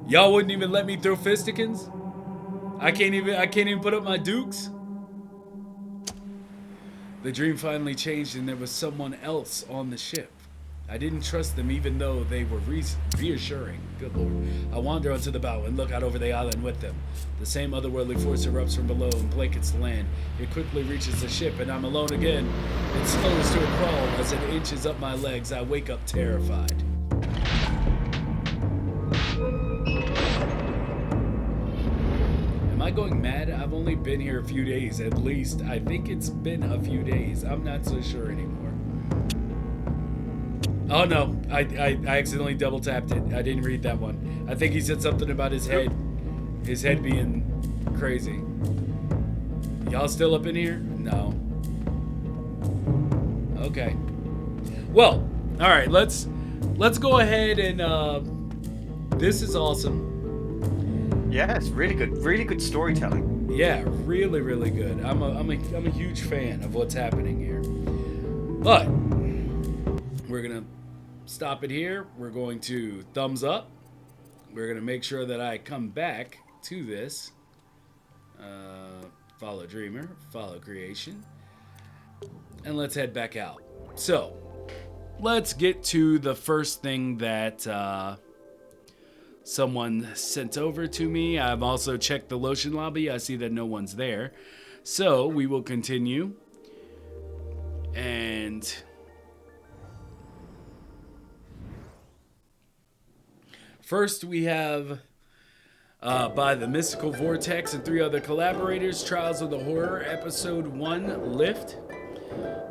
Y'all wouldn't even let me throw fistikins? I can't even put up my dukes? The dream finally changed and there was someone else on the ship. I didn't trust them even though they were reassuring. Good lord. I wander onto the bow and look out over the island with them. The same otherworldly force erupts from below and blankets the land. It quickly reaches the ship and I'm alone again. It slows to a crawl as it inches up my legs. I wake up terrified. Am I going mad? I've only been here a few days at least. I think it's been a few days. I'm not so sure anymore. Oh no, I accidentally double tapped it. I didn't read that one. I think he said something about his head being crazy. Y'all still up in here? No. Okay. Well, all right, let's go ahead and this is awesome. Yeah, it's really good storytelling. Yeah, really, really good. I'm a huge fan of what's happening here. But we're gonna stop it here. We're going to thumbs up. We're gonna make sure that I come back to this. Follow Dreamer, follow Creation, and let's head back out. So let's get to the first thing that someone sent over to me. I've also checked the lotion lobby. I see that no one's there. So we will continue. And first we have by the Mystical Vortex and 3 other collaborators, Trials of the Horror, Episode 1, Lift,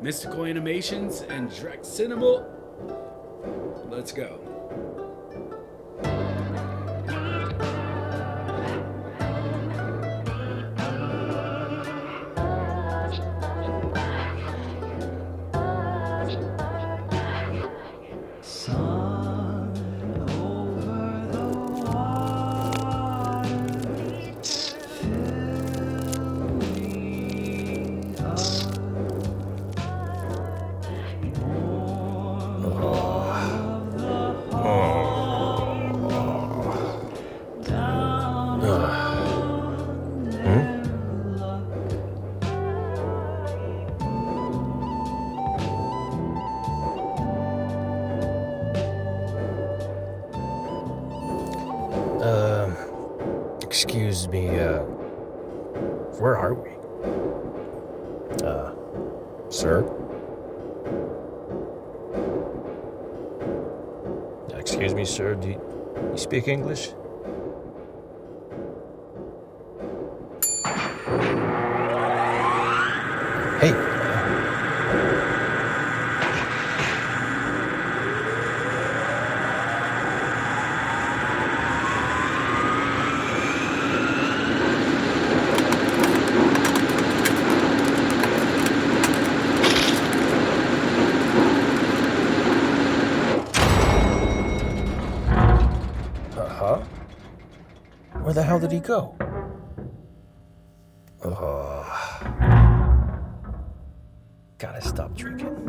Mystical Animations, and Drex Cinema. Let's go. Excuse me, where are we? Sir? Excuse me, sir, do you speak English? Hey. Where the hell did he go? Gotta stop drinking.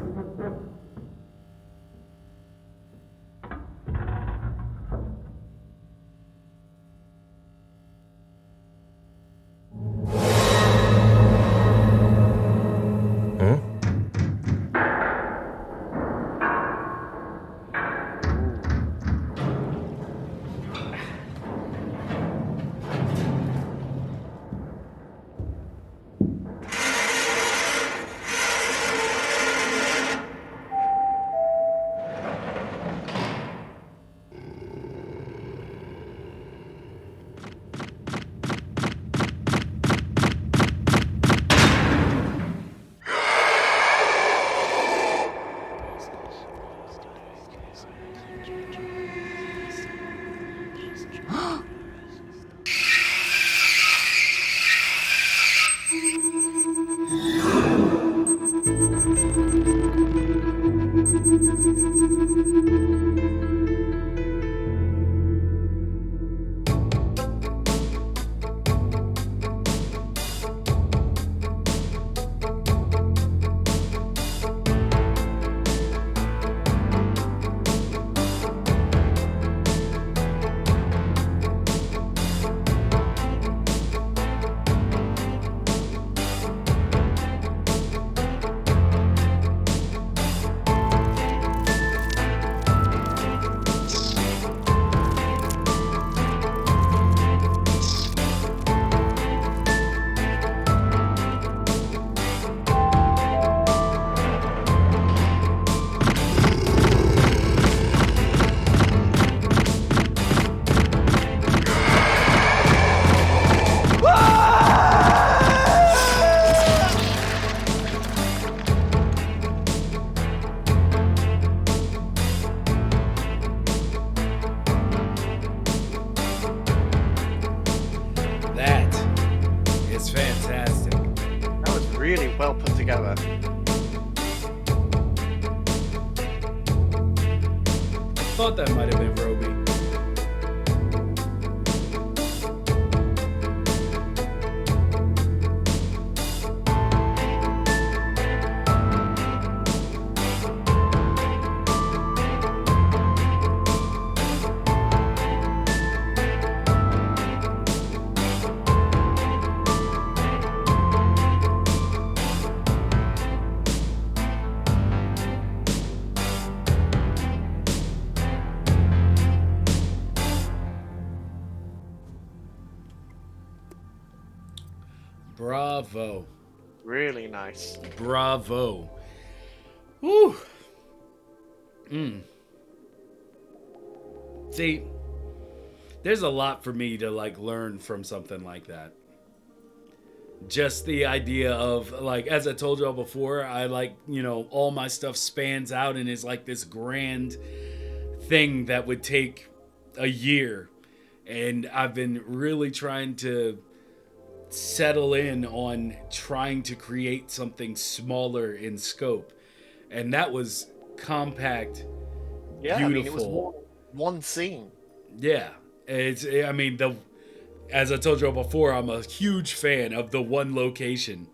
Really well put together. I thought that might have been Roby. Bravo. Really nice. Bravo. Woo. See, there's a lot for me to like learn from something like that. Just the idea of like, as I told y'all before, I like, you know, all my stuff spans out and is like this grand thing that would take a year. And I've been really trying to settle in on trying to create something smaller in scope, and that was compact, Yeah, beautiful. I mean, it was one scene. Yeah, it's. I mean, as I told you before, I'm a huge fan of the one location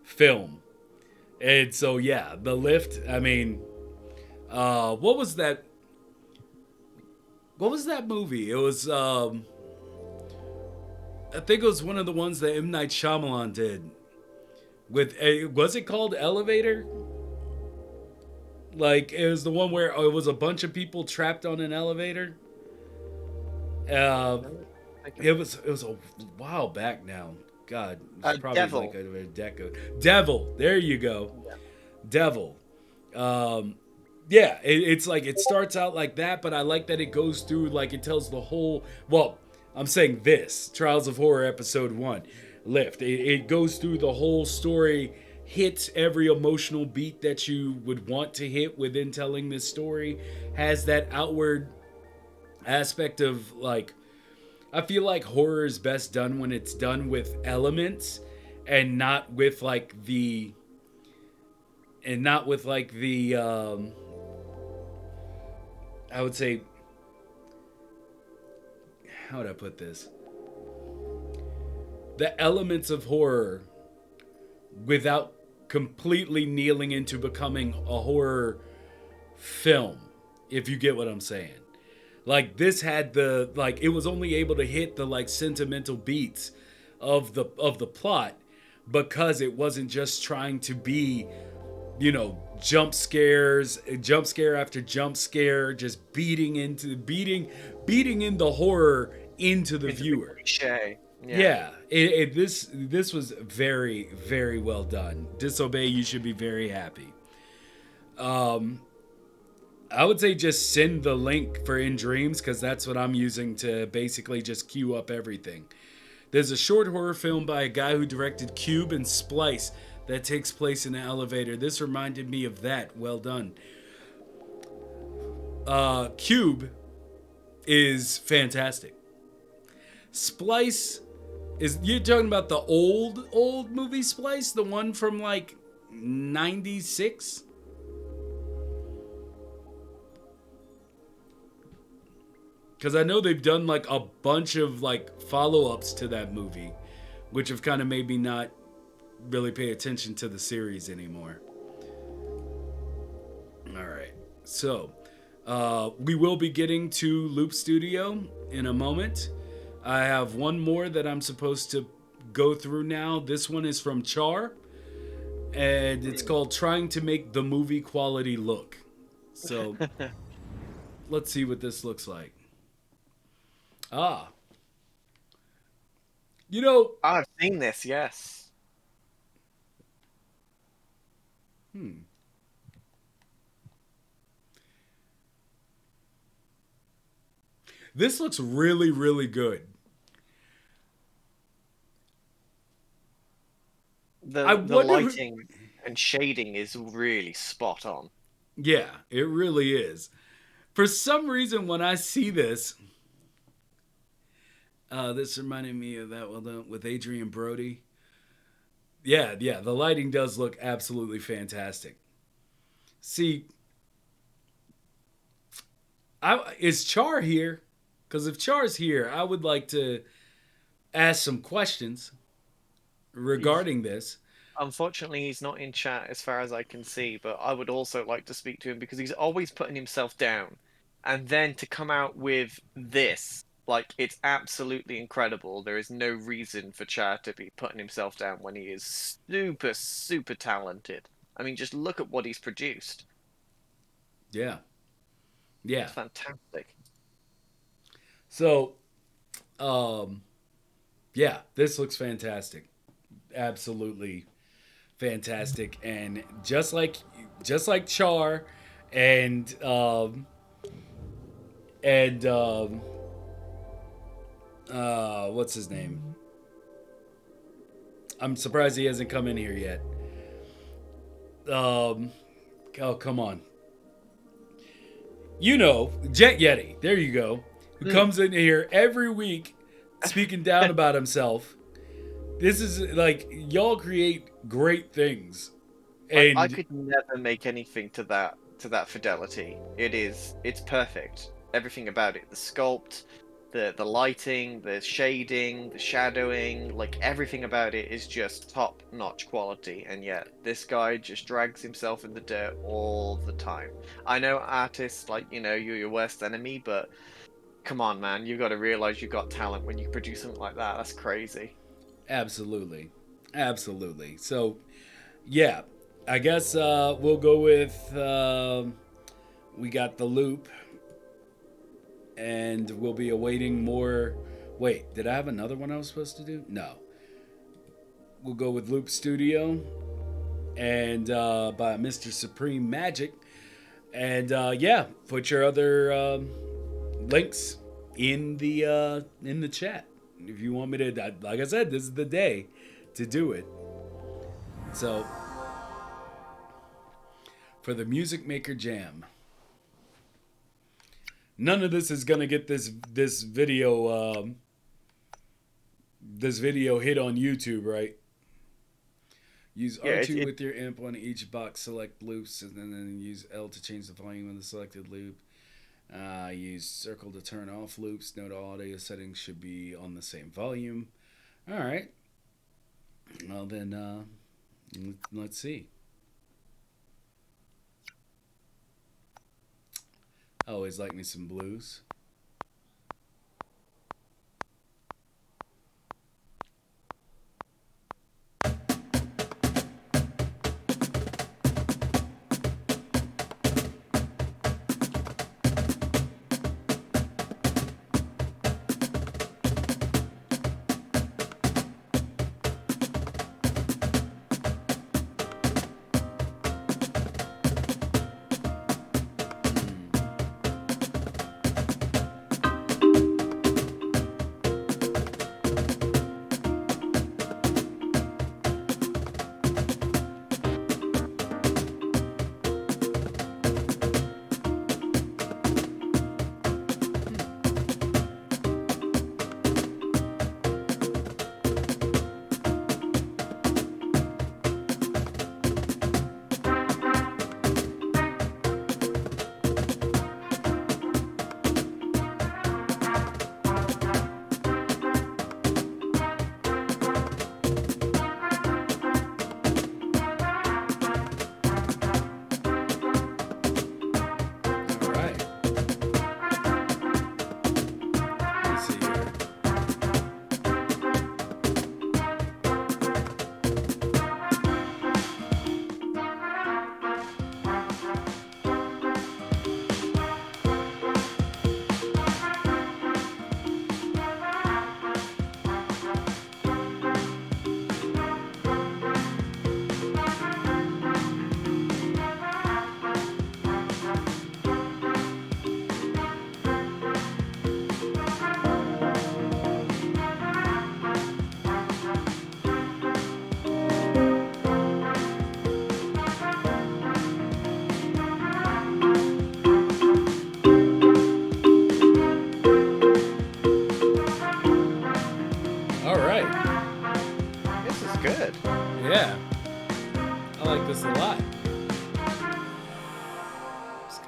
film, and so yeah, the lift. I mean, what was that? What was that movie? It was. I think it was one of the ones that M. Night Shyamalan did. Was it called Elevator? Like, it was the one where it was a bunch of people trapped on an elevator. It was a while back now. God, it's probably Devil. like a decade. Devil, there you go. Yeah. Devil. Yeah, it's like it starts out like that, but I like that it goes through, like it tells the whole. Well, I'm saying this Trials of Horror episode 1 lift. It goes through the whole story, hits every emotional beat that you would want to hit within telling this story, has that outward aspect of like, I feel like horror is best done when it's done with elements and not with like the I would say, how would I put this? the elements of horror without completely kneeling into becoming a horror film, if you get what I'm saying. Like, this had the, like, it was only able to hit the, like, sentimental beats of the plot because it wasn't just trying to be, you know, jump scare after jump scare, just beating in the horror into the viewer. Cliche. Yeah, this was very, very well done. Disobey, you should be very happy. I would say just send the link for In Dreams, because that's what I'm using to basically just queue up everything. There's a short horror film by a guy who directed Cube and Splice that takes place in an elevator. This reminded me of that. Well done. Cube is fantastic. Splice is, you're talking about the old movie Splice, the one from like 96? Because I know they've done like a bunch of like follow-ups to that movie, which have kind of made me not really pay attention to the series anymore. All right, so we will be getting to Loop Studio in a moment. I have one more that I'm supposed to go through now. This one is from Char, and it's called Trying to Make the Movie Quality Look. So let's see what this looks like. You know, I've seen this, yes. This looks really, really good. The lighting and shading is really spot on. Yeah, it really is. For some reason, when I see this, this reminded me of that one with Adrian Brody. Yeah, the lighting does look absolutely fantastic. See, is Char here? Because if Char's here, I would like to ask some questions regarding this. Unfortunately, he's not in chat as far as I can see, but I would also like to speak to him because he's always putting himself down. And then to come out with this, like, it's absolutely incredible. There is no reason for Chad to be putting himself down when he is super, super talented. I mean, just look at what he's produced. Yeah. It's fantastic. So, yeah, this looks fantastic. Absolutely fantastic. And just like Char and what's his name? I'm surprised he hasn't come in here yet. Oh, come on. You know, Jet Yeti. There you go. Who comes in here every week speaking down about himself. This is like, y'all create great things. And I could never make anything to that fidelity. It's perfect. Everything about it. The sculpt, the lighting, the shading, the shadowing, like everything about it is just top-notch quality, and yet this guy just drags himself in the dirt all the time. I know artists, like, you know, you're your worst enemy, but come on, man, you got to realize you got talent when you produce something like that. That's crazy. Absolutely. So, yeah, I guess we'll go with we got the Loop, and we'll be awaiting more. Wait, did I have another one I was supposed to do? No. We'll go with Loop Studio and by Mr. Supreme Magic. And yeah, put your other links in the chat if you want me to. Like I said, this is the day to do it. So for the Music Maker Jam, none of this is gonna get this video hit on YouTube, right? Use R2 with your amp on each box, select loops, and then use L to change the volume of the selected loop. Use circle to turn off loops. Note all audio settings should be on the same volume. All right. Well, then, let's see. I always like me some blues.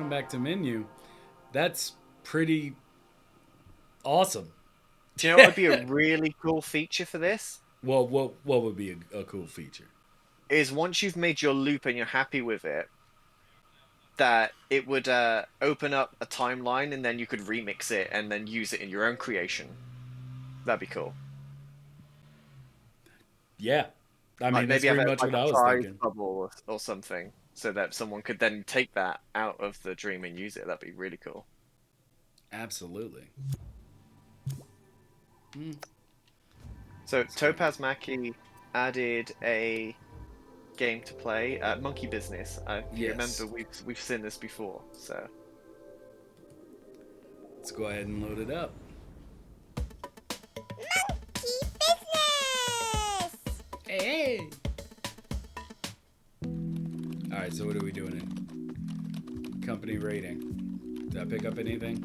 Back to menu. That's pretty awesome. Do you know what would be a really cool feature for this? Well, what would be a cool feature? Is once you've made your loop and you're happy with it, that it would open up a timeline and then you could remix it and then use it in your own creation. That'd be cool. Yeah. I mean, that's pretty much what I was thinking. Bubble or something, so that someone could then take that out of the dream and use it. That'd be really cool. Absolutely. So TopazMacky added a game to play, Monkey Business. You remember we've seen this before, so let's go ahead and load it up. Hey! Alright, so what are we doing in company rating? Did I pick up anything?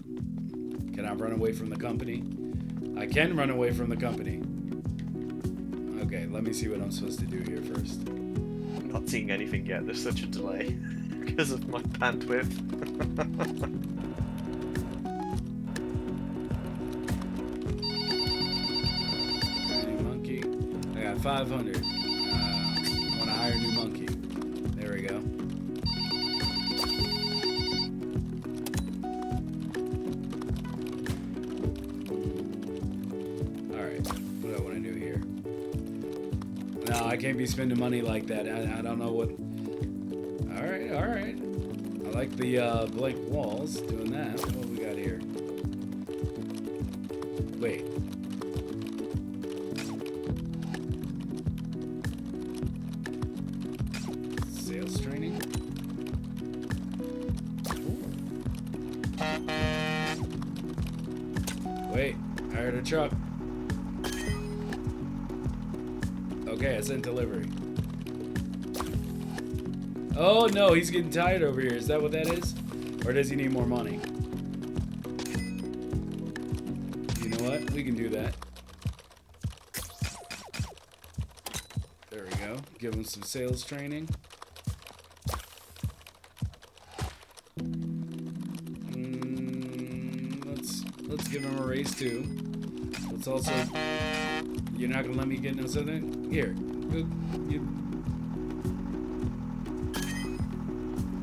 Can I run away from the company? I can run away from the company. Okay, let me see what I'm supposed to do here first. I'm not seeing anything yet. There's such a delay because of my bandwidth. I got 500. I want to hire a new monkey. There we go. Alright, what do I want to do here? No, I can't be spending money like that. I don't know what... Alright. I like the blank walls, doing that. What do we got here? Wait. Wait, I heard a truck. Okay, I sent delivery. Oh no, he's getting tired over here. Is that what that is? Or does he need more money? You know what? We can do that. There we go. Give him some sales training. Let's give him a raise too. Let's also... You're not gonna let me get no something? Here.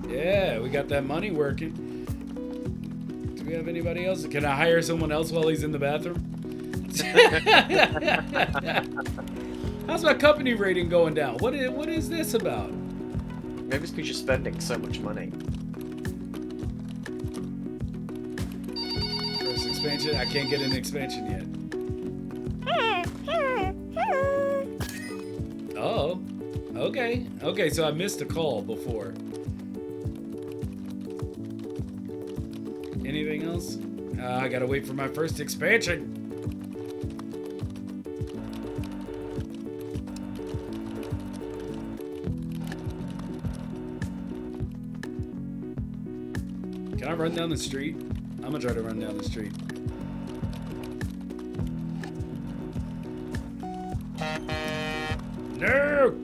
Yeah, we got that money working. Do we have anybody else? Can I hire someone else while he's in the bathroom? How's my company rating going down? What is this about? Maybe it's because you're spending so much money. First expansion? I can't get an expansion yet. Oh, okay. Okay, so I missed a call before. Anything else? I gotta wait for my first expansion. Can I run down the street? I'm gonna try to run down the street. No!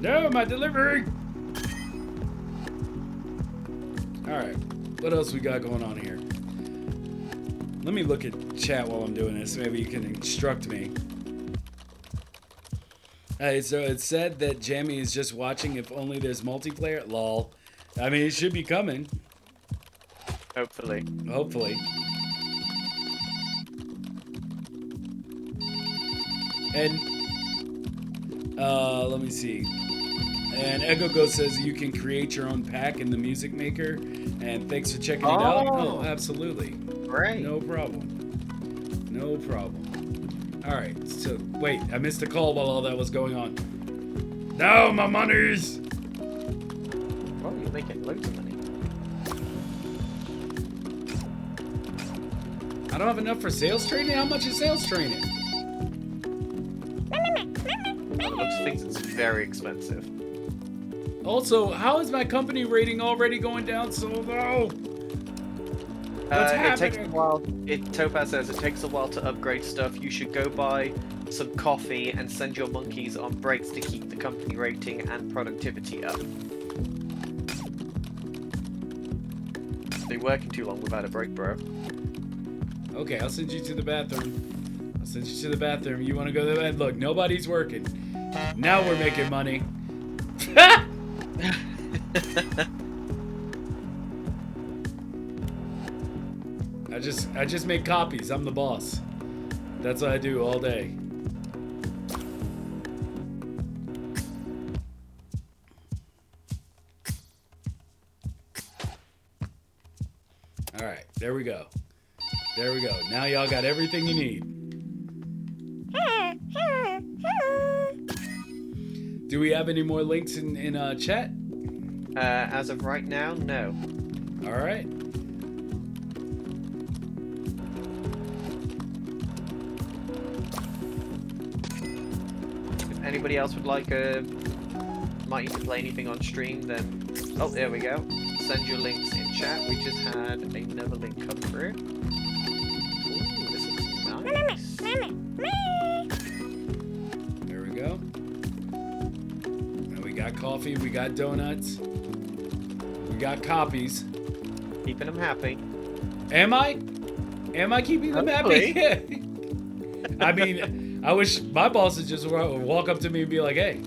No, my delivery! Alright, what else we got going on here? Let me look at chat while I'm doing this. Maybe you can instruct me. Alright, so it said that Jammy is just watching if only there's multiplayer. Lol. I mean, it should be coming. Hopefully. Hopefully. And, let me see. And Echo Ghost says you can create your own pack in the Music Maker. And thanks for checking it out. Oh, absolutely. Great. No problem. No problem. Alright, so, wait, I missed a call while all that was going on. No, my monies! Well, you're making loads of money. I don't have enough for sales training? How much is sales training? By the looks of things, it's very expensive. Also, how is my company rating already going down so low? What's happening? It takes a while. Topaz says it takes a while to upgrade stuff. You should go buy some coffee and send your monkeys on breaks to keep the company rating and productivity up. They're working too long without a break, bro. Okay, I'll send you to the bathroom. I'll send you to the bathroom. You want to go to the bed? Look, nobody's working. Now we're making money. I just make copies. I'm the boss. That's what I do all day. All right, there we go. There we go. Now y'all got everything you need. Do we have any more links in chat? As of right now, no. All right. If anybody else would like might need to play anything on stream, then oh, there we go. Send your links in chat. We just had another link come through. Ooh, this looks nice. There we go. Now we got coffee, we got donuts, we got copies. Keeping them happy. Am I? Am I keeping them happy? I mean, I wish my boss would just walk up to me and be like, hey.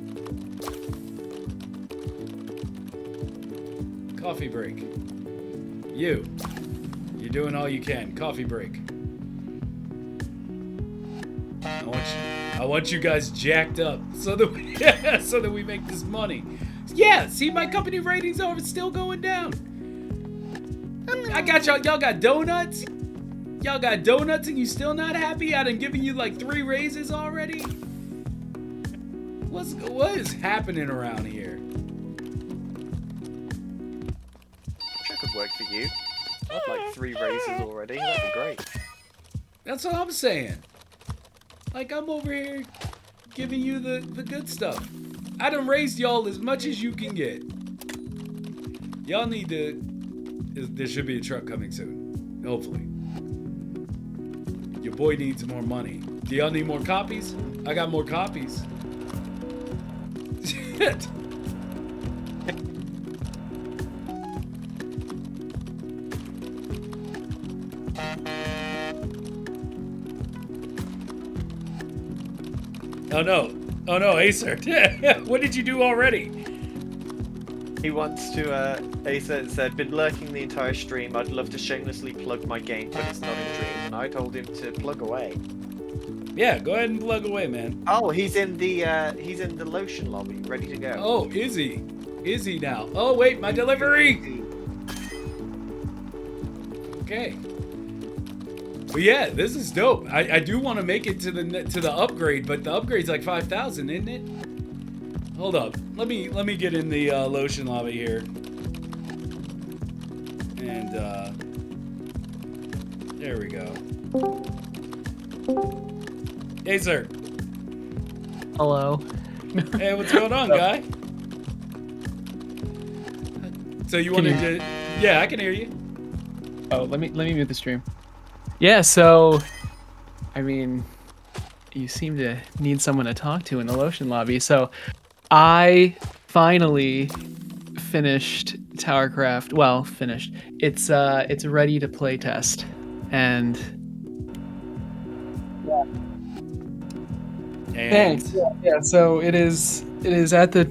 Coffee break. You're doing all you can. Coffee break. I want you guys jacked up so that we, so that we make this money. Yeah, see, my company ratings are still going down. I got y'all got donuts. Y'all got donuts and you still not happy? I done given you like 3 raises already. What is happening around here? That could work for you. I'd like 3 raises already. That'd be great. That's what I'm saying. Like, I'm over here giving you the good stuff. I done raised y'all as much as you can get. Y'all need to... There should be a truck coming soon. Hopefully. Your boy needs more money. Do y'all need more copies? I got more copies. Oh no, Aecert. What did you do already? He wants to, Aecert said, been lurking the entire stream. I'd love to shamelessly plug my game, but it's not in Dreams. And I told him to plug away. Yeah, go ahead and plug away, man. Oh, he's in the lotion lobby, ready to go. Oh, is he? Is he now? Oh, wait, my delivery! Okay. But yeah, this is dope. I do want to make it to the upgrade, but the upgrade's like 5,000, isn't it? Hold up. Let me get in the lotion lobby here. And there we go. Hey, sir. Hello. Hey, what's going on, guy? So you wanted to? Yeah, I can hear you. Oh, let me mute the stream. Yeah, so I mean, you seem to need someone to talk to in the lotion lobby. So I finally finished Towercraft. Well, finished. It's ready to play test. And thanks. Yeah, so it is at the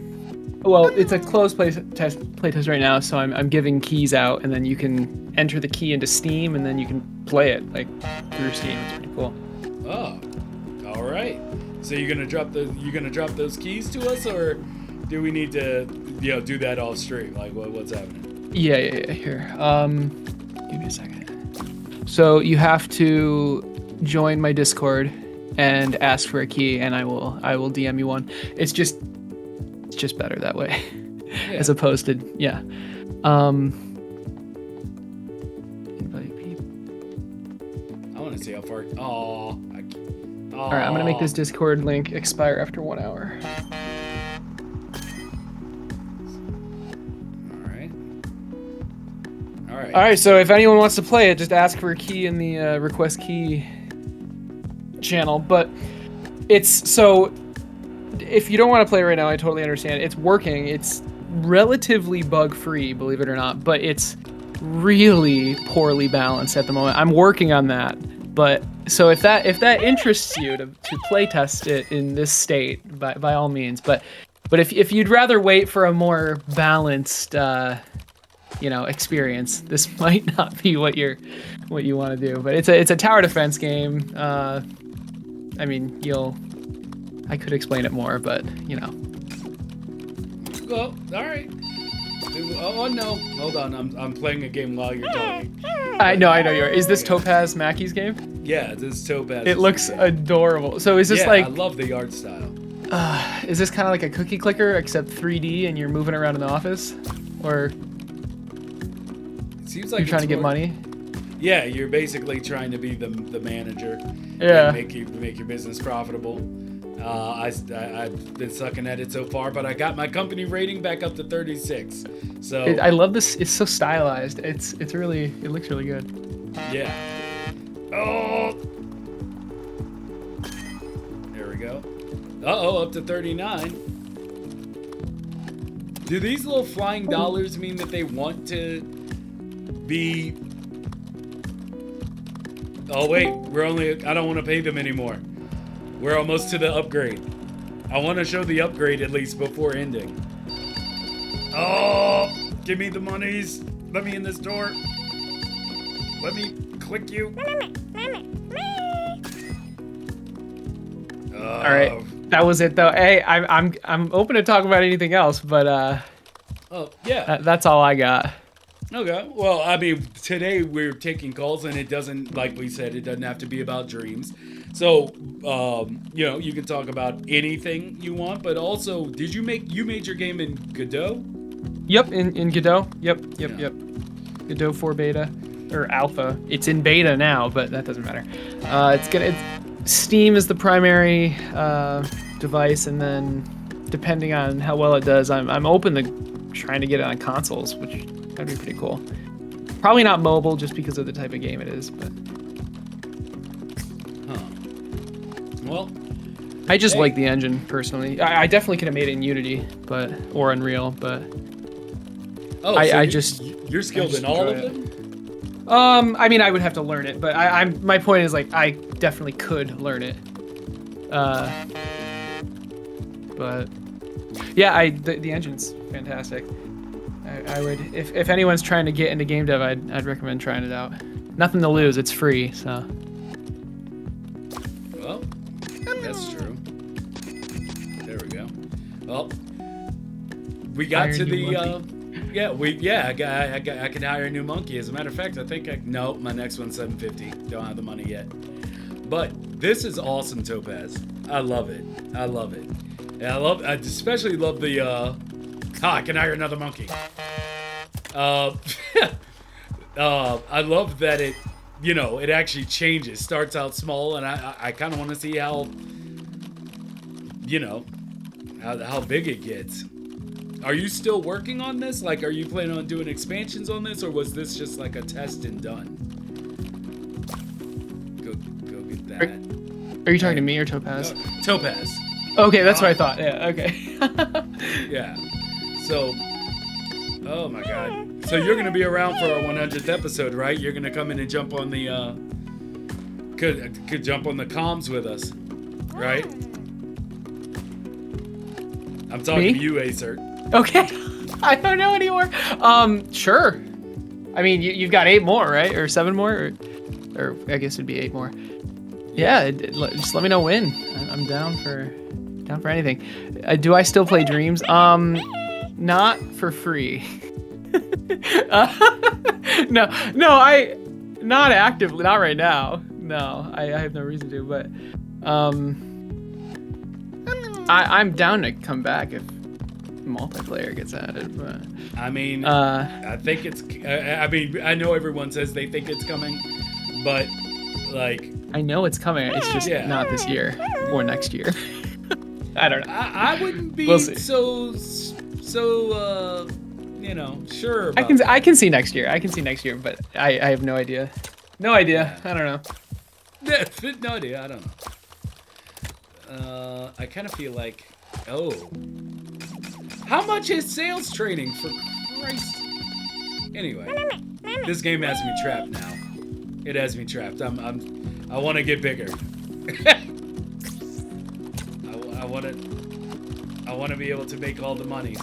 it's a closed playtest right now, so I'm giving keys out, and then you can enter the key into Steam, and then you can play it like through Steam. It's pretty cool. Oh, all right. So you're gonna drop those keys to us, or do we need to do that off stream? Like what's happening? Yeah. Here, give me a second. So you have to join my Discord and ask for a key, and I will DM you one. It's just better that way, as opposed to invite people. I want to see how far. All right, I'm gonna make this Discord link expire after 1 hour. All right. So if anyone wants to play it, just ask for a key in the request key channel. But it's so. If you don't want to play right now, I totally understand. It's working. It's relatively bug-free, believe it or not, but it's really poorly balanced at the moment. I'm working on that. But so if that interests you to play test it in this state, by all means. But if you'd rather wait for a more balanced experience, this might not be what you want to do. But it's a tower defense game. I mean, I could explain it more, but Well, all right. Oh no! Hold on, I'm playing a game while you're talking. I know you are. Is this TopazMacky's game? Yeah, this is Topaz. It looks adorable. So is this I love the art style. Is this kind of like a cookie clicker except 3D and you're moving around in the office, or it seems like you're trying to get money? Yeah, you're basically trying to be the manager. Yeah. And make your business profitable. I've been sucking at it so far, but I got my company rating back up to 36. So I love this. It's so stylized. It looks really good. Yeah. Oh. There we go. Up to 39. Do these little flying dollars mean that they want to be? Oh wait, I don't want to pay them anymore. We're almost to the upgrade. I want to show the upgrade at least before ending. Oh, give me the monies. Let me in this door. Let me click you. All right, that was it though. Hey, I'm open to talk about anything else, but oh yeah, that's all I got. Okay. Well, I mean, today we're taking calls, and it doesn't, like we said, it doesn't have to be about dreams. So, you can talk about anything you want, but also, you made your game in Godot? Yep, in Godot. Yep. Godot 4 beta or alpha. It's in beta now, but that doesn't matter. Steam is the primary device, and then depending on how well it does, I'm open to trying to get it on consoles, which that'd be pretty cool. Probably not mobile, just because of the type of game it is, but. Well, I just like the engine personally. I definitely could have made it in Unity, or Unreal, but you're skilled in all of them. I mean, I would have to learn it, but my point is like I definitely could learn it. But yeah, the engine's fantastic. I would, if anyone's trying to get into game dev, I'd recommend trying it out. Nothing to lose, it's free, so. Well, that's true. There we go. Well, we got Hire to a new the I can hire a new monkey. As a matter of fact, I think no, my next one's $750. Don't have the money yet. But this is awesome, Topaz. I love it. I love it. And I especially love the I can hire another monkey. I love that it, it actually changes. Starts out small, and I kind of want to see how, how big it gets. Are you still working on this? Like, are you planning on doing expansions on this, or was this just like a test and done? Go get that. Are you talking to me or Topaz? Topaz. Okay, that's what I thought. Yeah, okay. Yeah. So, oh my God. So you're gonna be around for our 100th episode, right? You're gonna come in and jump on the could jump on the comms with us, right? I'm talking to you, Aecert. Okay. I don't know anymore. Sure. I mean, you've got 8 more, right? Or 7 more? Or I guess it'd be 8 more. Yeah, just let me know when. I'm down for anything. Do I still play Dreams? Not for free. No, I not actively, not right now. No, I have no reason to, but I'm down to come back if multiplayer gets added. But I mean, I think it's. I mean, I know everyone says they think it's coming, but like, I know it's coming. It's just not this year or next year. I don't know. I wouldn't be We'll see. so sure about I can see next year. I can see next year, but I have no idea. No idea. I don't know. No idea. I don't know. I kind of feel like, how much is sales training, for Christ? Anyway, this game has me trapped now. It has me trapped. I want to get bigger. I want to be able to make all the money.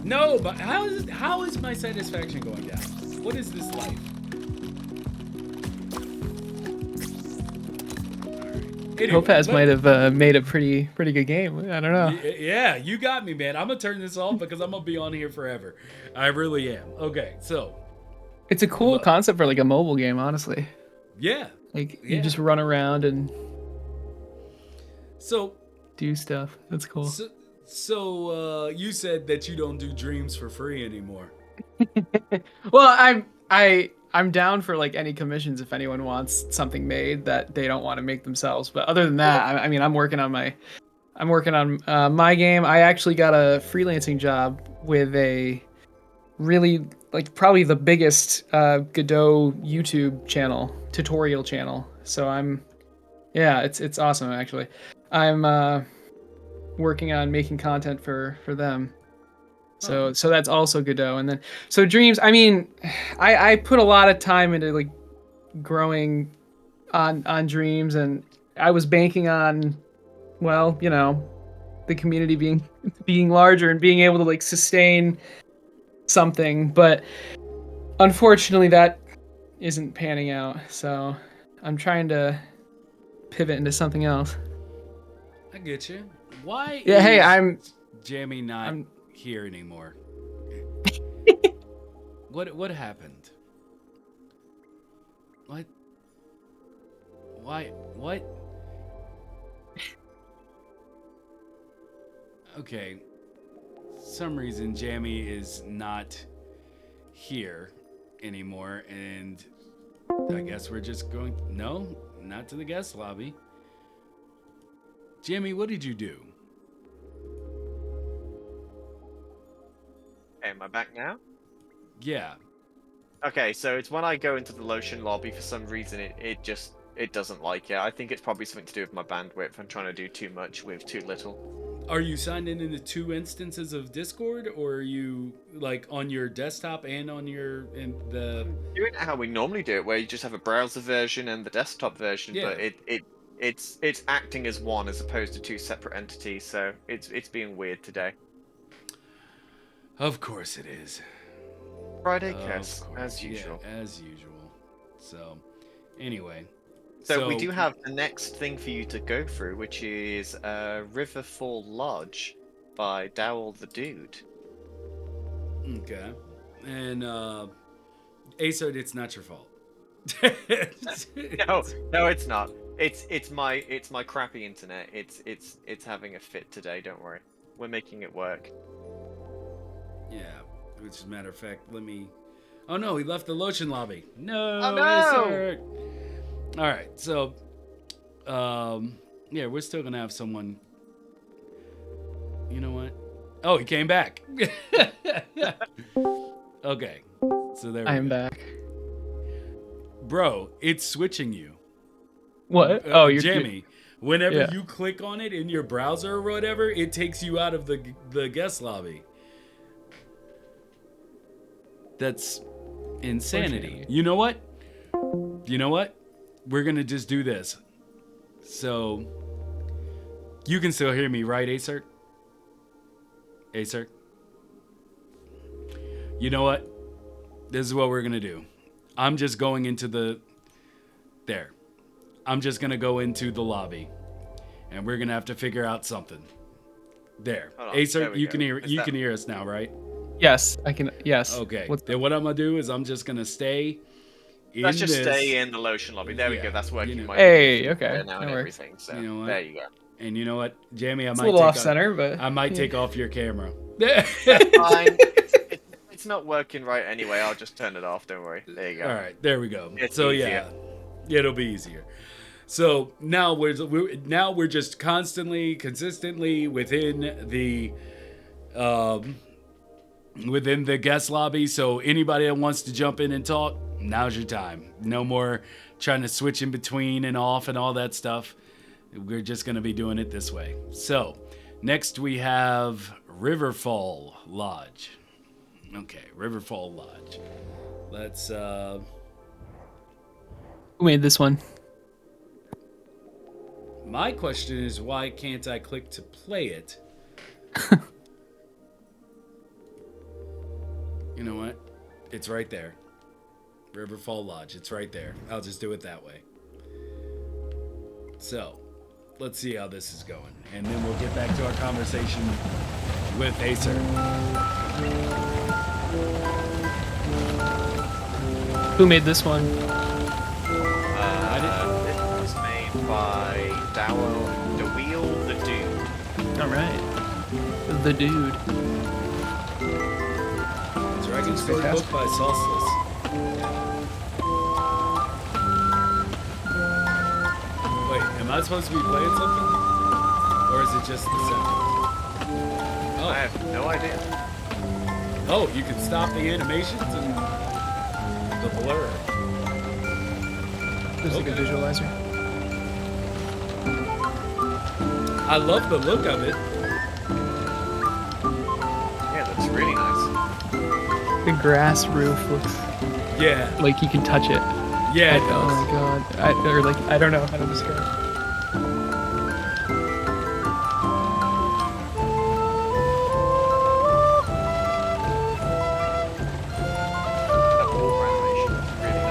No, but how is my satisfaction going down? What is this life? Anyway, Topaz might have made a pretty good game. I don't know. Yeah, you got me, man. I'm gonna turn this off because I'm gonna be on here forever. I really am. Okay, so It's a cool concept for like a mobile game, honestly. yeah, Like you just run around and so do stuff. That's cool. So you said that you don't do Dreams for free anymore. Well, I'm down for like any commissions if anyone wants something made that they don't want to make themselves. But other than that, I mean, I'm working on my game. I actually got a freelancing job with a really like probably the biggest Godot YouTube channel, tutorial channel. So it's awesome actually. I'm working on making content for them. So that's also Godot. And then so Dreams, I mean, I put a lot of time into like growing on Dreams, and I was banking on, well, the community being larger and being able to like sustain something, but unfortunately that isn't panning out. So I'm trying to pivot into something else. I get you. Why? Yeah, hey, I'm Jammy not here anymore. What happened? What? Why? What? Okay. Some reason Jammy is not here anymore, and I guess we're just going. No, not to the guest lobby. Jammy, what did you do? Okay, am I back now? Yeah. Okay, so it's when I go into the lotion lobby, for some reason it doesn't like it. I think it's probably something to do with my bandwidth. I'm trying to do too much with too little. Are you signed in into 2 instances of Discord, or are you like on your desktop and on the Doing it how we normally do it, where you just have a browser version and the desktop version, Yeah. but it's acting as one as opposed to two separate entities, so it's being weird today. Of course it is. Friday Of kiss, course. as usual. Yeah, as usual. So, anyway. So we do have the next thing for you to go through, which is Riverfall Lodge by Dowell the Dude. Okay. And Aecert, it's not your fault. No, it's not. It's my crappy internet. It's having a fit today. Don't worry, we're making it work. Yeah. Which, as a matter of fact, let me. Oh no, he left the lotion lobby. No. Oh, no! Aecert. All right. So, yeah, we're still gonna have someone. You know what? Oh, he came back. Okay. So there. I am back. Bro, it's switching you. What? Oh, you're Jammy. Whenever yeah. you click on it in your browser or whatever, it takes you out of the guest lobby. That's insanity. You know what? We're gonna just do this. So you can still hear me, right, Aecert? Aecert? You know what? This is what we're gonna do. I'm just going into the there. I'm just gonna go into the lobby, and we're gonna have to figure out something. There, Aecert, you can hear us now, right? Yes, I can. Yes. Okay. Then what I'm gonna do is I'm just gonna stay. Let's just stay in the lotion lobby. There we go. That's working. You know, hey, okay. Now and everything. So you know what? there you go. And you know what, Jammy, It's a little off center, but I might take off your camera. Fine. It's not working right anyway. I'll just turn it off. Don't worry. There you go. All right, there we go. It's so easier. yeah, it'll be easier. So now we're just consistently within the guest lobby. So anybody that wants to jump in and talk, now's your time. No more trying to switch in between and off and all that stuff. We're just gonna be doing it this way. So next we have Riverfall Lodge. Okay, Riverfall Lodge. Let's who made this one? My question is, why can't I click to play it? You know what? It's right there. Riverfall Lodge. It's right there. I'll just do it that way. So, let's see how this is going. And then we'll get back to our conversation with Aecert. Who made this one? It was made by Dowell the Dude. All right. The Dude. Dragon Storybook by Sauceless. Wait, am I supposed to be playing something? Or is it just the sound? Oh. I have no idea. Oh, you can stop the animations and the blur. There's like a visualizer. I love the look of it. Yeah, that's really nice. The grass roof looks like you can touch it. Yeah, it oh does. my god. I don't know how to describe it.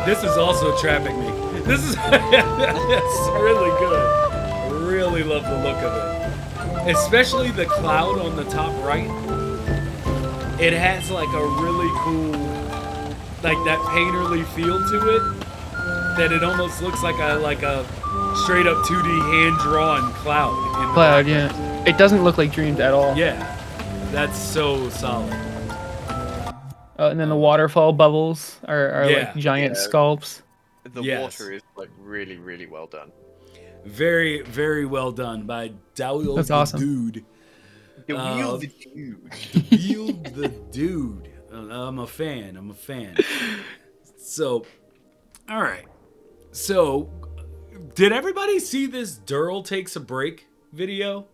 This is also trapping me. This is it's really good. Really love the look of it. Especially the cloud on the top right. It has like a really cool, like that painterly feel to it. That it almost looks like a straight up 2D hand drawn cloud. Cloud, yeah. It doesn't look like Dreamed at all. Yeah, that's so solid. And then the waterfall bubbles are like giant sculpts. The water is like really, really well done. Very, very well done by Dowell That's the awesome. Dude. Dowell the Dude. Dowell the Dude. I'm a fan. So, all right. So, did everybody see this Derl takes a break video?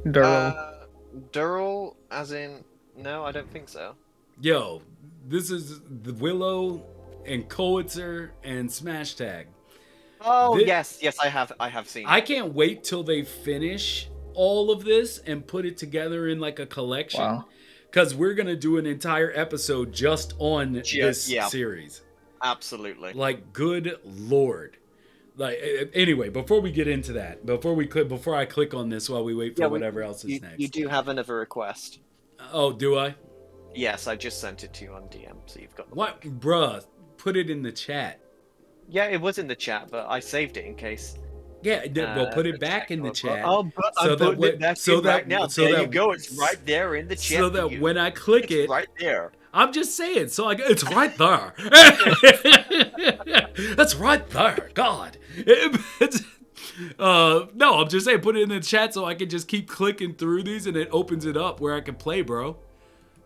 Derl, as in... No, I don't think so. Yo, this is the Willow and Coetzer and Smash Tag. Oh Thi- yes, I have seen. I can't wait till they finish all of this and put it together in like a collection. Wow. Because we're gonna do an entire episode just on this Yeah, series. absolutely. Like, good lord. Like, anyway, before we get into that, before I click on this while we wait for whatever else is next. You do have another request. Oh, do I? Yes, I just sent it to you on DM, so you've got the What, link. bruh? Put it in the chat. Yeah, it was in the chat, but I saved it in case. Yeah, well, put it the back in the chat chat. Oh, but so I'm that putting it back in right now. so There that you go. It's right there in the chat. So for that you. when I click It's it, right there. I'm just saying. So it's right there. That's right there. God. No, I'm just saying. Put it in the chat so I can just keep clicking through these and it opens it up where I can play, bro.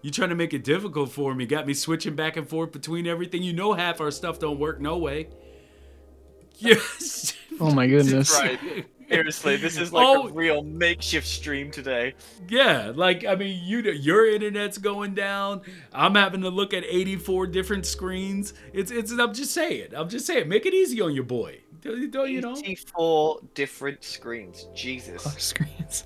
You trying to make it difficult for me? Got me switching back and forth between everything. You know, half our stuff don't work no way. Yes. Oh my goodness. Right. Seriously, this is like a real makeshift stream today. Yeah, like, I mean, your internet's going down. I'm having to look at 84 different screens. I'm just saying. Make it easy on your boy. Don't you know? 84 different screens. Jesus. Screens.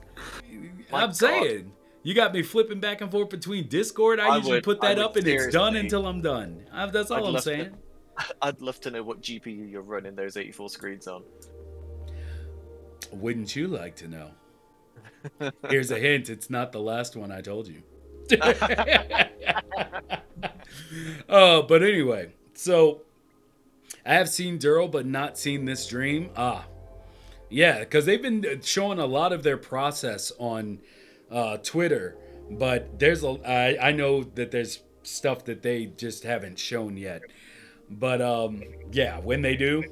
I'm saying. You got me flipping back and forth between Discord. I usually put that up and it's done until I'm done. That's all I'm saying. I'd love to know what GPU you're running those 84 screens on. Wouldn't you like to know? Here's a hint. It's not the last one I told you. But anyway. So, I have seen Derl, but not seen this dream. Yeah, because they've been showing a lot of their process on Twitter. But I know that there's stuff that they just haven't shown yet. But, yeah, when they do,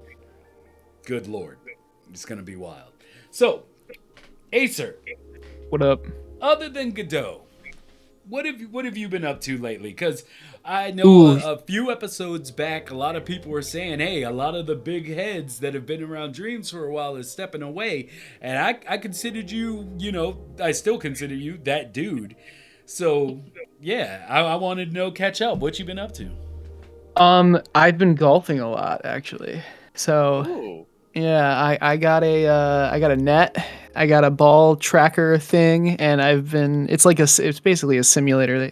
good lord. It's going to be wild. So, Aecert. What up? Other than Godot, what have you been up to lately? Because I know a few episodes back, a lot of people were saying, hey, a lot of the big heads that have been around Dreams for a while is stepping away. And I considered you, I still consider you that dude. So, yeah, I wanted to know, catch up. What you been up to? I've been golfing a lot, actually. So... Ooh. Yeah, I got a net, I got a ball tracker thing, and it's basically a simulator.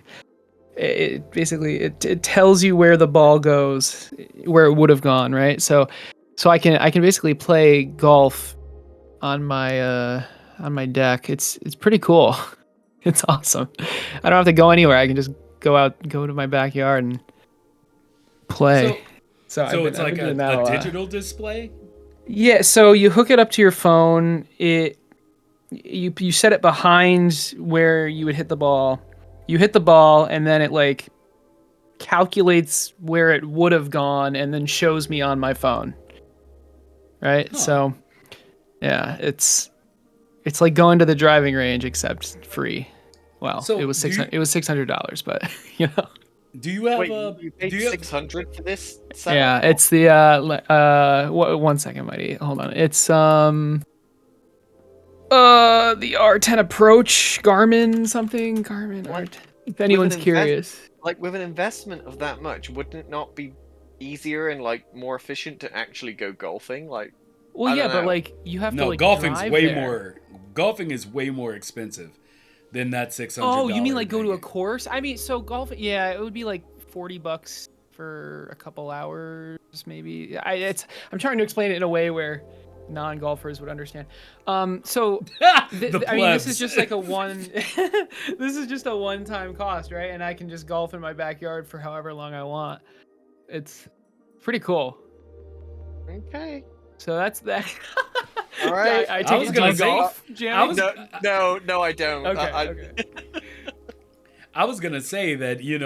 It tells you where the ball goes, where it would have gone, right? So I can basically play golf on my deck. It's pretty cool. It's awesome. I don't have to go anywhere. I can just go to my backyard and play. So it's like a digital display? Yeah, so you hook it up to your phone. You set it behind where you would hit the ball. You hit the ball, and then it like calculates where it would have gone, and then shows me on my phone. Right. Huh. So, yeah, it's like going to the driving range except free. Well, so it was $600, but you know. Do you have you paid $600 for this setup? Yeah, it's the 1 second, mighty. Hold on. It's the R10 Approach Garmin something. Art. If anyone's curious. Like with an investment of that much, wouldn't it not be easier and like more efficient to actually go golfing? Like, well, yeah, but like you have to like golfing's drive way there. more. Golfing is way more expensive than that $600. Oh, you mean like go to a course? I mean, so golf. Yeah, it would be like $40 for a couple hours, maybe. I'm trying to explain it in a way where non-golfers would understand. So I mean, this is just like this is just a one-time cost, right? And I can just golf in my backyard for however long I want. It's pretty cool. Okay. So that's that. All right. I was gonna golf. No, I don't. Okay. I was gonna say that you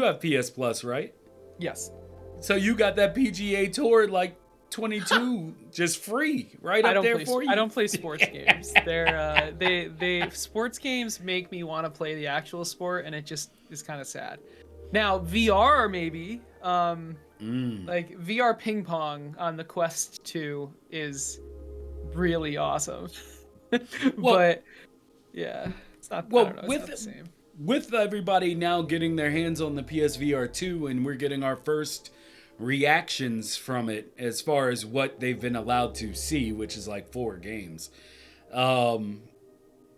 have PS Plus, right? Yes. So you got that PGA Tour like 22 just free right up there for you. I don't play sports games. They sports games make me want to play the actual sport, and it just is kind of sad. Now VR maybe. Like VR ping pong on the Quest 2 is really awesome. But yeah, it's not. Well, it's not the same. With everybody now getting their hands on the PSVR 2, and we're getting our first reactions from it as far as what they've been allowed to see, which is like 4 games. Are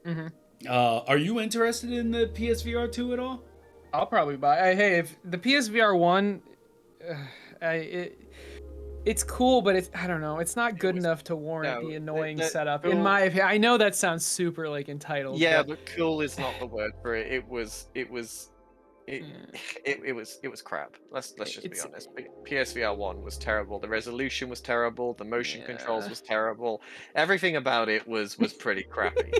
you interested in the PSVR 2 at all? I'll probably buy. Hey, if the PSVR 1, it's cool, but I don't know. It's not good enough to warrant the annoying setup. In my opinion, I know that sounds super like entitled. Yeah, but but cool is not the word for it. It was crap. Let's just be honest. PSVR 1 was terrible. The resolution was terrible. The motion controls was terrible. Everything about it was pretty crappy.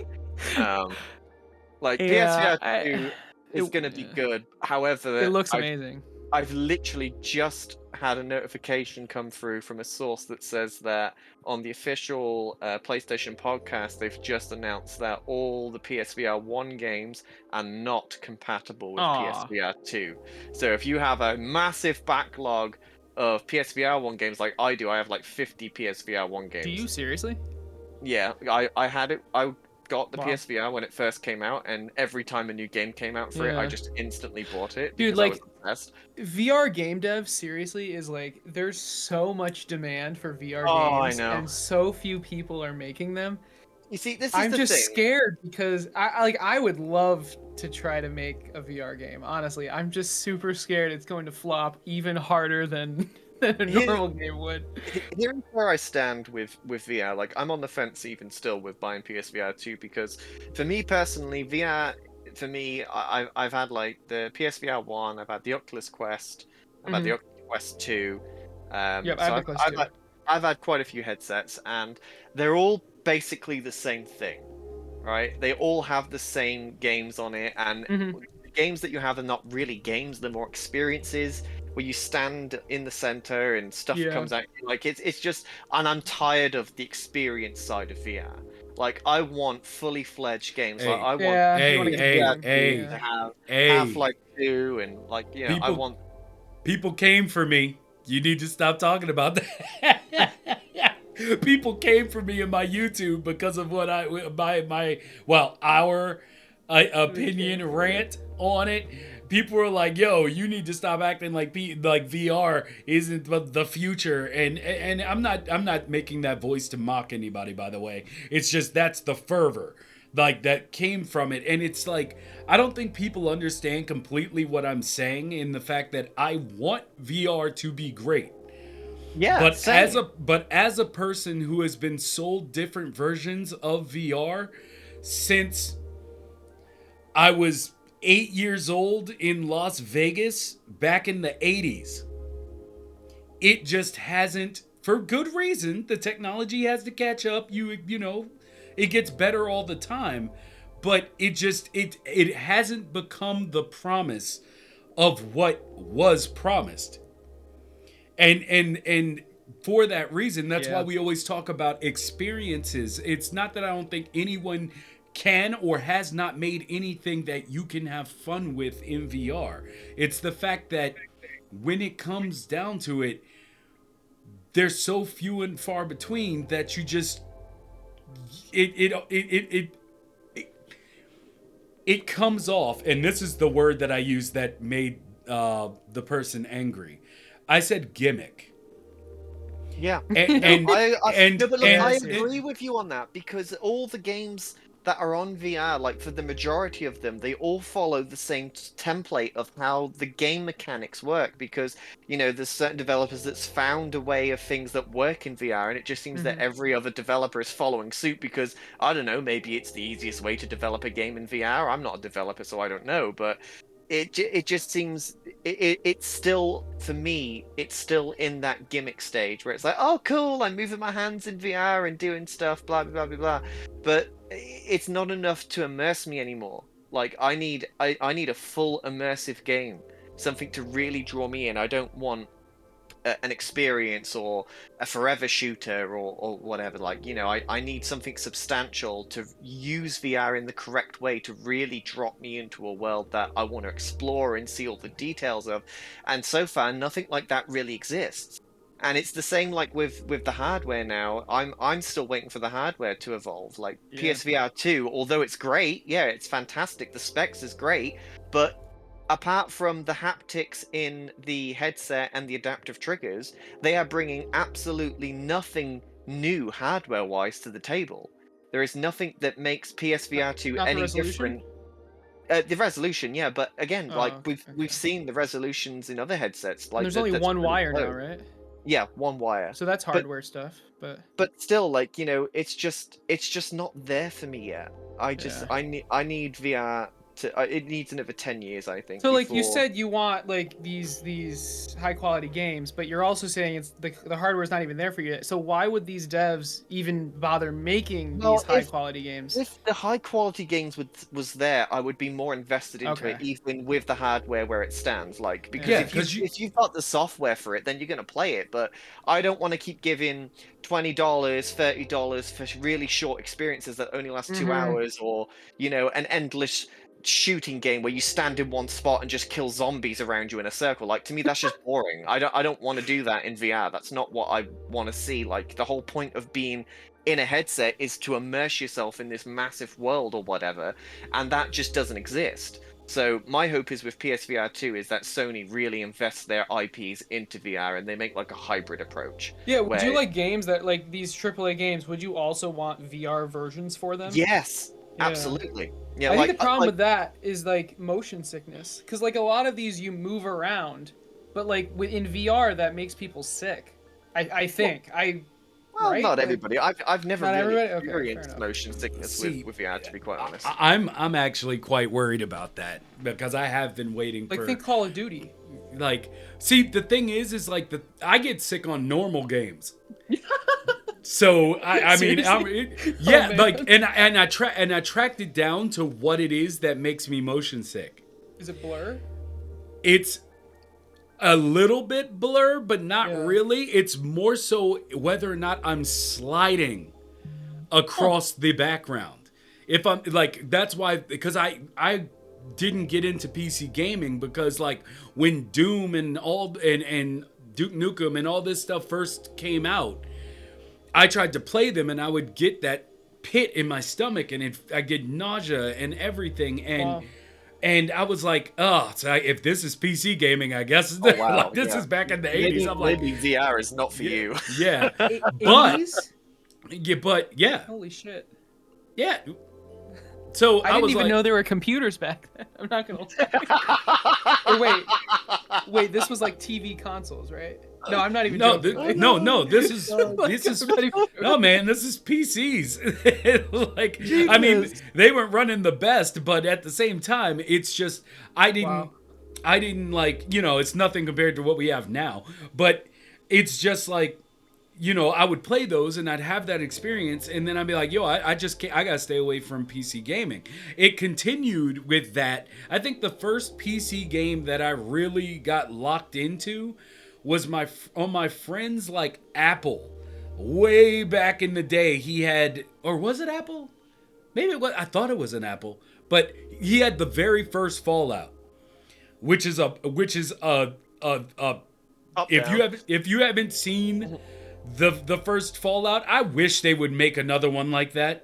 Like PSVR 2 is going to be good. However, it looks amazing. I've literally just had a notification come through from a source that says that on the official PlayStation podcast, they've just announced that all the PSVR 1 games are not compatible with PSVR 2. So if you have a massive backlog of PSVR 1 games like I do, I have like 50 PSVR 1 games. Do you seriously? Yeah, I had it. I got the PSVR when it first came out, and every time a new game came out for it, I just instantly bought it. Dude, like, VR game dev seriously is like, there's so much demand for VR games, and so few people are making them. You see, this is I'm the just thing. scared because I would love to try to make a VR game. Honestly, I'm just super scared it's going to flop even harder than a normal game would. Here's where I stand with VR. Like, I'm on the fence even still with buying PSVR 2 because, for me personally, VR. For me, I've had like the PSVR 1, I've had the Oculus Quest, I've had the Oculus Quest 2. Yep, so I've had quite a few headsets, and they're all basically the same thing, right? They all have the same games on it, and the games that you have are not really games; they're more experiences where you stand in the center and stuff comes out. Like it's just, and I'm tired of the experience side of VR. Like, I want fully fledged games. Like, I want to have Half-Life 2 and like, you know, I want. People came for me. You need to stop talking about that. People came for me in my YouTube because of what our opinion rant on it. People were like, "Yo, you need to stop acting like VR isn't the future." And I'm not making that voice to mock anybody, by the way. It's just that's the fervor like that came from it, and it's like I don't think people understand completely what I'm saying in the fact that I want VR to be great. Yeah, but as a person who has been sold different versions of VR since I was 8 years old in Las Vegas back in the 80s. It just hasn't, for good reason. The technology has to catch up. You know, it gets better all the time, but it hasn't become the promise of what was promised. And for that reason, that's why we always talk about experiences. It's not that I don't think anyone can or has not made anything that you can have fun with in VR. It's the fact that when it comes down to it, they're so few and far between that you just it comes off, and this is the word that I used that made the person angry. I said gimmick. Yeah, but I agree with you on that, because all the games that are on VR, like for the majority of them, they all follow the same template of how the game mechanics work, because, you know, there's certain developers that's found a way of things that work in VR, and it just seems that every other developer is following suit because, I don't know, maybe it's the easiest way to develop a game in VR. I'm not a developer, so I don't know, but it just seems it's still, for me, it's still in that gimmick stage where it's like, oh cool, I'm moving my hands in VR and doing stuff, blah blah blah blah blah, but it's not enough to immerse me anymore. Like, I need a full immersive game, something to really draw me in. I don't want an experience or a forever shooter or whatever. Like, you know, I need something substantial to use VR in the correct way to really drop me into a world that I want to explore and see all the details of. And so far, nothing like that really exists. And it's the same like with the hardware now. I'm still waiting for the hardware to evolve. Like PSVR 2, although it's great, yeah, it's fantastic. The specs is great, but apart from the haptics in the headset and the adaptive triggers, they are bringing absolutely nothing new hardware-wise to the table. There is nothing that makes PSVR 2 Not the any resolution? different. The resolution, yeah, but again, Oh, like okay. we've seen the resolutions in other headsets, And like there's only that's one really wire now, low. right? Yeah, one wire. So that's But hardware stuff, but still, like, it's just not there for me yet. yeah. I need VR to. It needs another 10 years, I think, So like you before. said you want like these high quality games, but you're also saying it's the hardware's not even there for you yet. So why would these devs even bother making these Well, high quality games? if the high quality games was there, I would be more invested into it, Okay. even with the hardware where it stands. Like, because Yeah, Yeah. because if you've got the software for it, then you're gonna play it. But I don't want to keep giving $20, $30 for really short experiences that only last 2 hours, or an endless shooting game where you stand in one spot and just kill zombies around you in a circle. Like, to me, that's just boring. I don't want to do that in VR. That's not what I want to see. Like, the whole point of being in a headset is to immerse yourself in this massive world or whatever, and that just doesn't exist. So my hope is with PSVR 2 is that Sony really invests their IPs into VR and they make like a hybrid approach. Yeah, would you Where like games that like these AAA games, would you also want VR versions for them? yes, Yeah. absolutely. Yeah, I think the like problem with that is like motion sickness, because like a lot of these you move around, but like in VR that makes people sick. I think well, right? not Like, everybody. I've never not really everybody? Okay, fair experienced enough. motion sickness See, with VR, to be quite honest. I'm actually quite worried about that because I have been waiting Like for think Call of Duty. like see the thing is like I get sick on normal games. So I mean Seriously? yeah, Oh, man. like and I tracked it down to what it is that makes me motion sick. Is it Blur? It's a little bit blur, but not Yeah. really. It's more so whether or not I'm sliding across the background. If I'm like, that's why, because I didn't get into PC gaming because like when Doom and and Duke Nukem and all this stuff first came out, I tried to play them and I would get that pit in my stomach and I get nausea and everything and. Wow. And I was like, oh, so if this is PC gaming, I guess Oh, wow, like, this yeah. is back in the 80s. Maybe, I'm like, maybe VR is not for you. yeah. But, 80s? yeah, Holy shit. yeah. So I didn't was even like, know there were computers back then. I'm not gonna lie. Or wait, this was like TV consoles, right? No, I'm not even no, joking. no, this is, Like, this is, I'm not even joking. no, man, this is PCs. Like, I mean, Jesus. they weren't running the best, but at the same time, it's just, I didn't like, it's nothing compared to what we have now, but it's just like, I would play those and I'd have that experience and then I'd be like, yo, I just can't, I gotta stay away from PC gaming. It continued with that. I think the first PC game that I really got locked into was on my friend's like Apple. Way back in the day, he had, or was it Apple? Maybe it was, I thought it was an Apple, but he had the very first Fallout, which is a if you haven't seen the first Fallout, I wish they would make another one like that.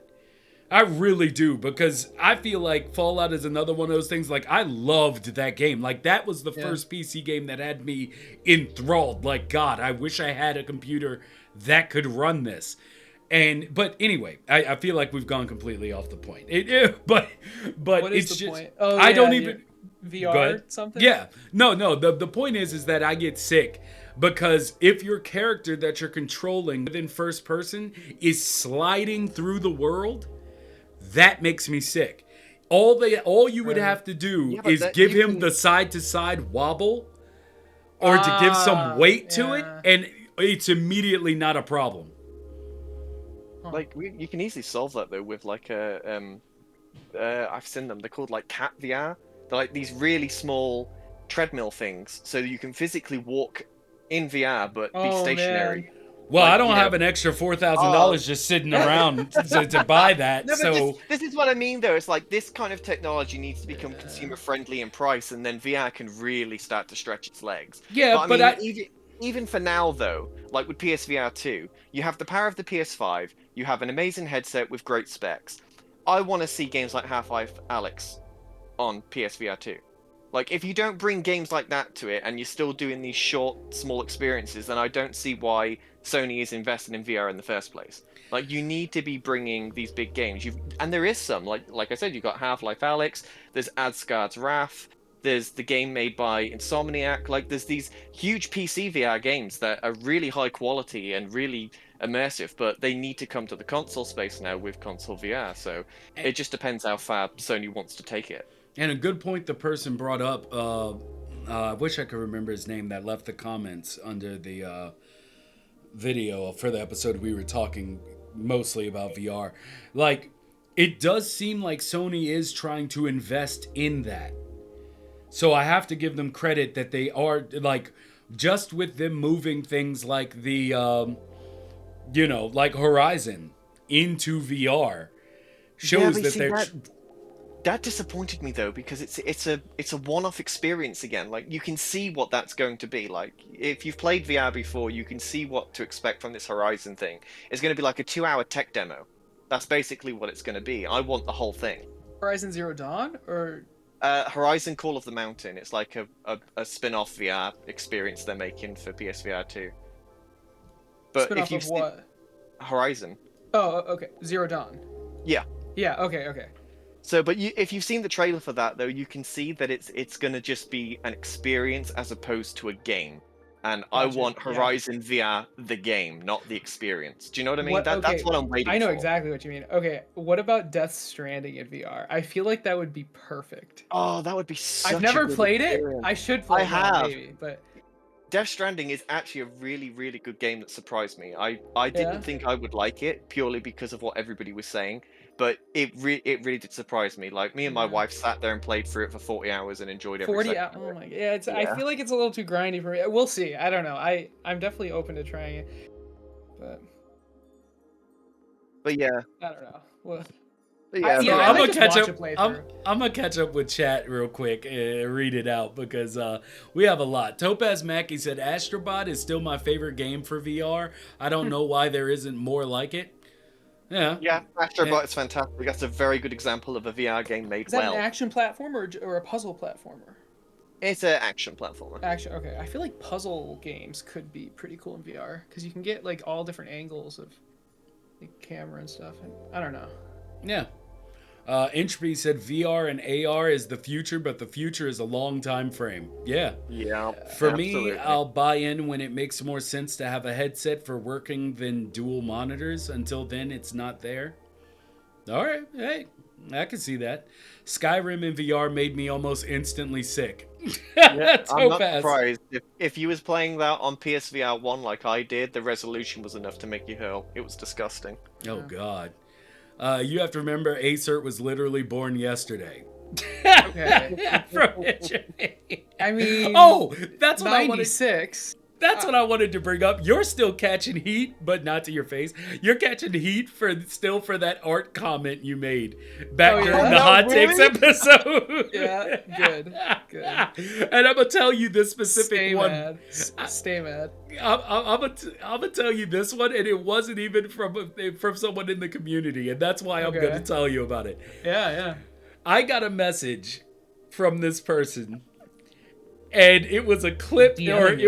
I really do, because I feel like Fallout is another one of those things. Like, I loved that game. Like, that was the first PC game that had me enthralled. Like, God, I wish I had a computer that could run this. But anyway, I feel like we've gone completely off the point. But What is it's the just point? Oh, I yeah, don't even VR Go ahead. something? Yeah. No. The point is that I get sick because if your character that you're controlling within first person is sliding through the world, that makes me sick. All you would have to do is give him the side to side wobble or to give some weight to it, and it's immediately not a problem. Like, you can easily solve that though with like I've seen them. They're called like Cat VR. They're like these really small treadmill things, so you can physically walk in VR but be stationary. Man. Well, Like, I don't have an extra $4,000 just sitting around to buy that. No, but So this is what I mean though. It's like this kind of technology needs to become consumer friendly in price, and then VR can really start to stretch its legs. yeah, But I mean, even for now though, like with PSVR 2, you have the power of the PS5, you have an amazing headset with great specs. I want to see games like Half-Life Alyx on PSVR 2. Like, if you don't bring games like that to it and you're still doing these short, small experiences, then I don't see why Sony is invested in VR in the first place. Like, you need to be bringing these big games. And there is some, like I said, you've got Half-Life Alyx, there's Asgard's Wrath, there's the game made by Insomniac. Like, there's these huge PC VR games that are really high quality and really immersive, but they need to come to the console space now with console VR. So it just depends how far Sony wants to take it. And a good point the person brought up, I wish I could remember his name, that left the comments under the video for the episode we were talking mostly about VR. Like, it does seem like Sony is trying to invest in that. So I have to give them credit that they are, like, just with them moving things like the, like Horizon into VR shows that they're... That disappointed me though, because it's a one-off experience again. Like, you can see what that's going to be. Like, if you've played VR before, you can see what to expect from this Horizon thing. It's going to be like a 2-hour tech demo. That's basically what it's going to be. I want the whole thing. Horizon Zero Dawn or Horizon Call of the Mountain. It's like a spin-off VR experience they're making for PSVR 2. But spin-off if you've of what? Horizon. Oh, okay. Zero Dawn. Yeah. Yeah. Okay. So, but if you've seen the trailer for that, though, you can see that it's going to just be an experience as opposed to a game. And I want Horizon VR the game, not the experience. Do you know what I mean? That's what I'm waiting for. I know exactly what you mean. Okay, what about Death Stranding in VR? I feel like that would be perfect. Oh, that would be such I've never a good played experience. it. I should play it, maybe, but... Death Stranding is actually a really, really good game that surprised me. I didn't think I would like it purely because of what everybody was saying, but it really did surprise me. Like, me and my wife sat there and played through it for 40 hours and enjoyed every 40 hours. Oh my god. Yeah, I feel like it's a little too grindy for me. We'll see. I don't know. I'm definitely open to trying it. But yeah. I don't know. Well, yeah, I'm gonna catch up. I'm gonna catch up with chat real quick and read it out because we have a lot. TopazMacky said Astrobot is still my favorite game for VR. I don't know why there isn't more like it. Yeah, Astrobot is fantastic. That's a very good example of a VR game made well. Is that an action platformer or a puzzle platformer? It's an action platformer. Action. Okay, I feel like puzzle games could be pretty cool in VR because you can get like all different angles of the camera and stuff. And I don't know. Yeah. Inchby said VR and AR is the future, but the future is a long time frame. Yeah. Yeah. For me, I'll buy in when it makes more sense to have a headset for working than dual monitors. Until then, it's not there. All right. Hey, I can see that. Skyrim in VR made me almost instantly sick. Yeah, I'm not surprised. If you was playing that on PSVR 1 like I did, the resolution was enough to make you hurl. It was disgusting. Oh, God. You have to remember, Aecert was literally born yesterday. Okay. I mean, that's what 96. That's what I wanted to bring up. You're still catching heat, but not to your face. You're catching heat for that art comment you made back during the Hot Takes episode. Yeah, good. And I'm gonna tell you this specific one. Stay mad. I'm gonna tell you this one, and it wasn't even from someone in the community, and that's why I'm gonna tell you about it. Yeah. I got a message from this person. And it was a clip, I get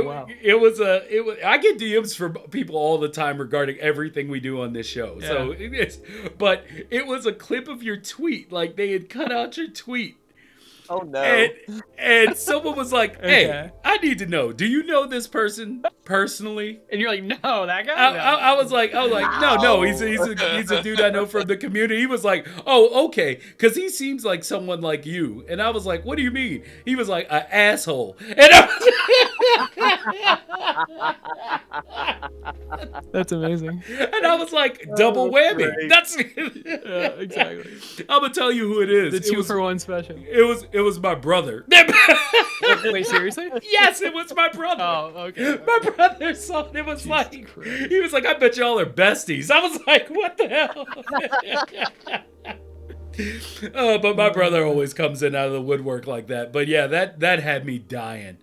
DMs from people all the time regarding everything we do on this show. Yeah. So but it was a clip of your tweet, like they had cut out your tweet. Oh no! And someone was like, "Hey, I need to know. Do you know this person personally?" And you're like, "No, that guy." I was like, no. He's a dude I know from the community. He was like, "Oh, okay," because he seems like someone like you. And I was like, "What do you mean?" He was like, "An asshole." And that's amazing. And I was like, double whammy. Great. That's yeah, exactly. I'm gonna tell you who it is. The 2-for-1 special. It was my brother. Wait, seriously? Yes, it was my brother. Oh, okay. My brother's son. It was he was like, I bet y'all are besties. I was like, what the hell? But my brother always comes in out of the woodwork like that. But yeah, that had me dying.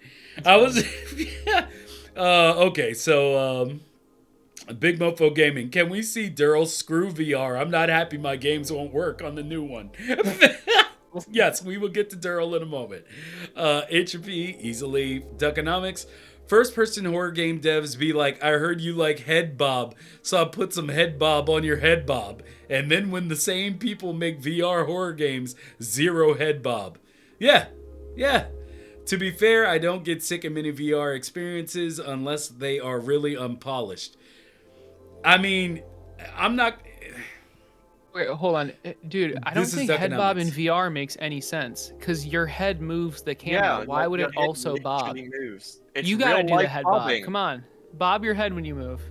I was okay. So Big Mofo Gaming, can we see Derl screw VR? I'm not happy my games won't work on the new one. Yes, we will get to Derl in a moment. Entropy, easily. Duckonomics. First person horror game devs be like, I heard you like head bob, so I put some head bob on your head bob. And then when the same people make VR horror games, zero head bob. Yeah. To be fair, I don't get sick of many VR experiences unless they are really unpolished. I mean, I'm not... Wait, hold on, dude. I don't This is think head bob in economics. VR makes any sense because your head moves the camera. Why would your it head also bob? literally moves. It's You gotta do the real-life head bobbing. bob. Come on, bob your head when you move.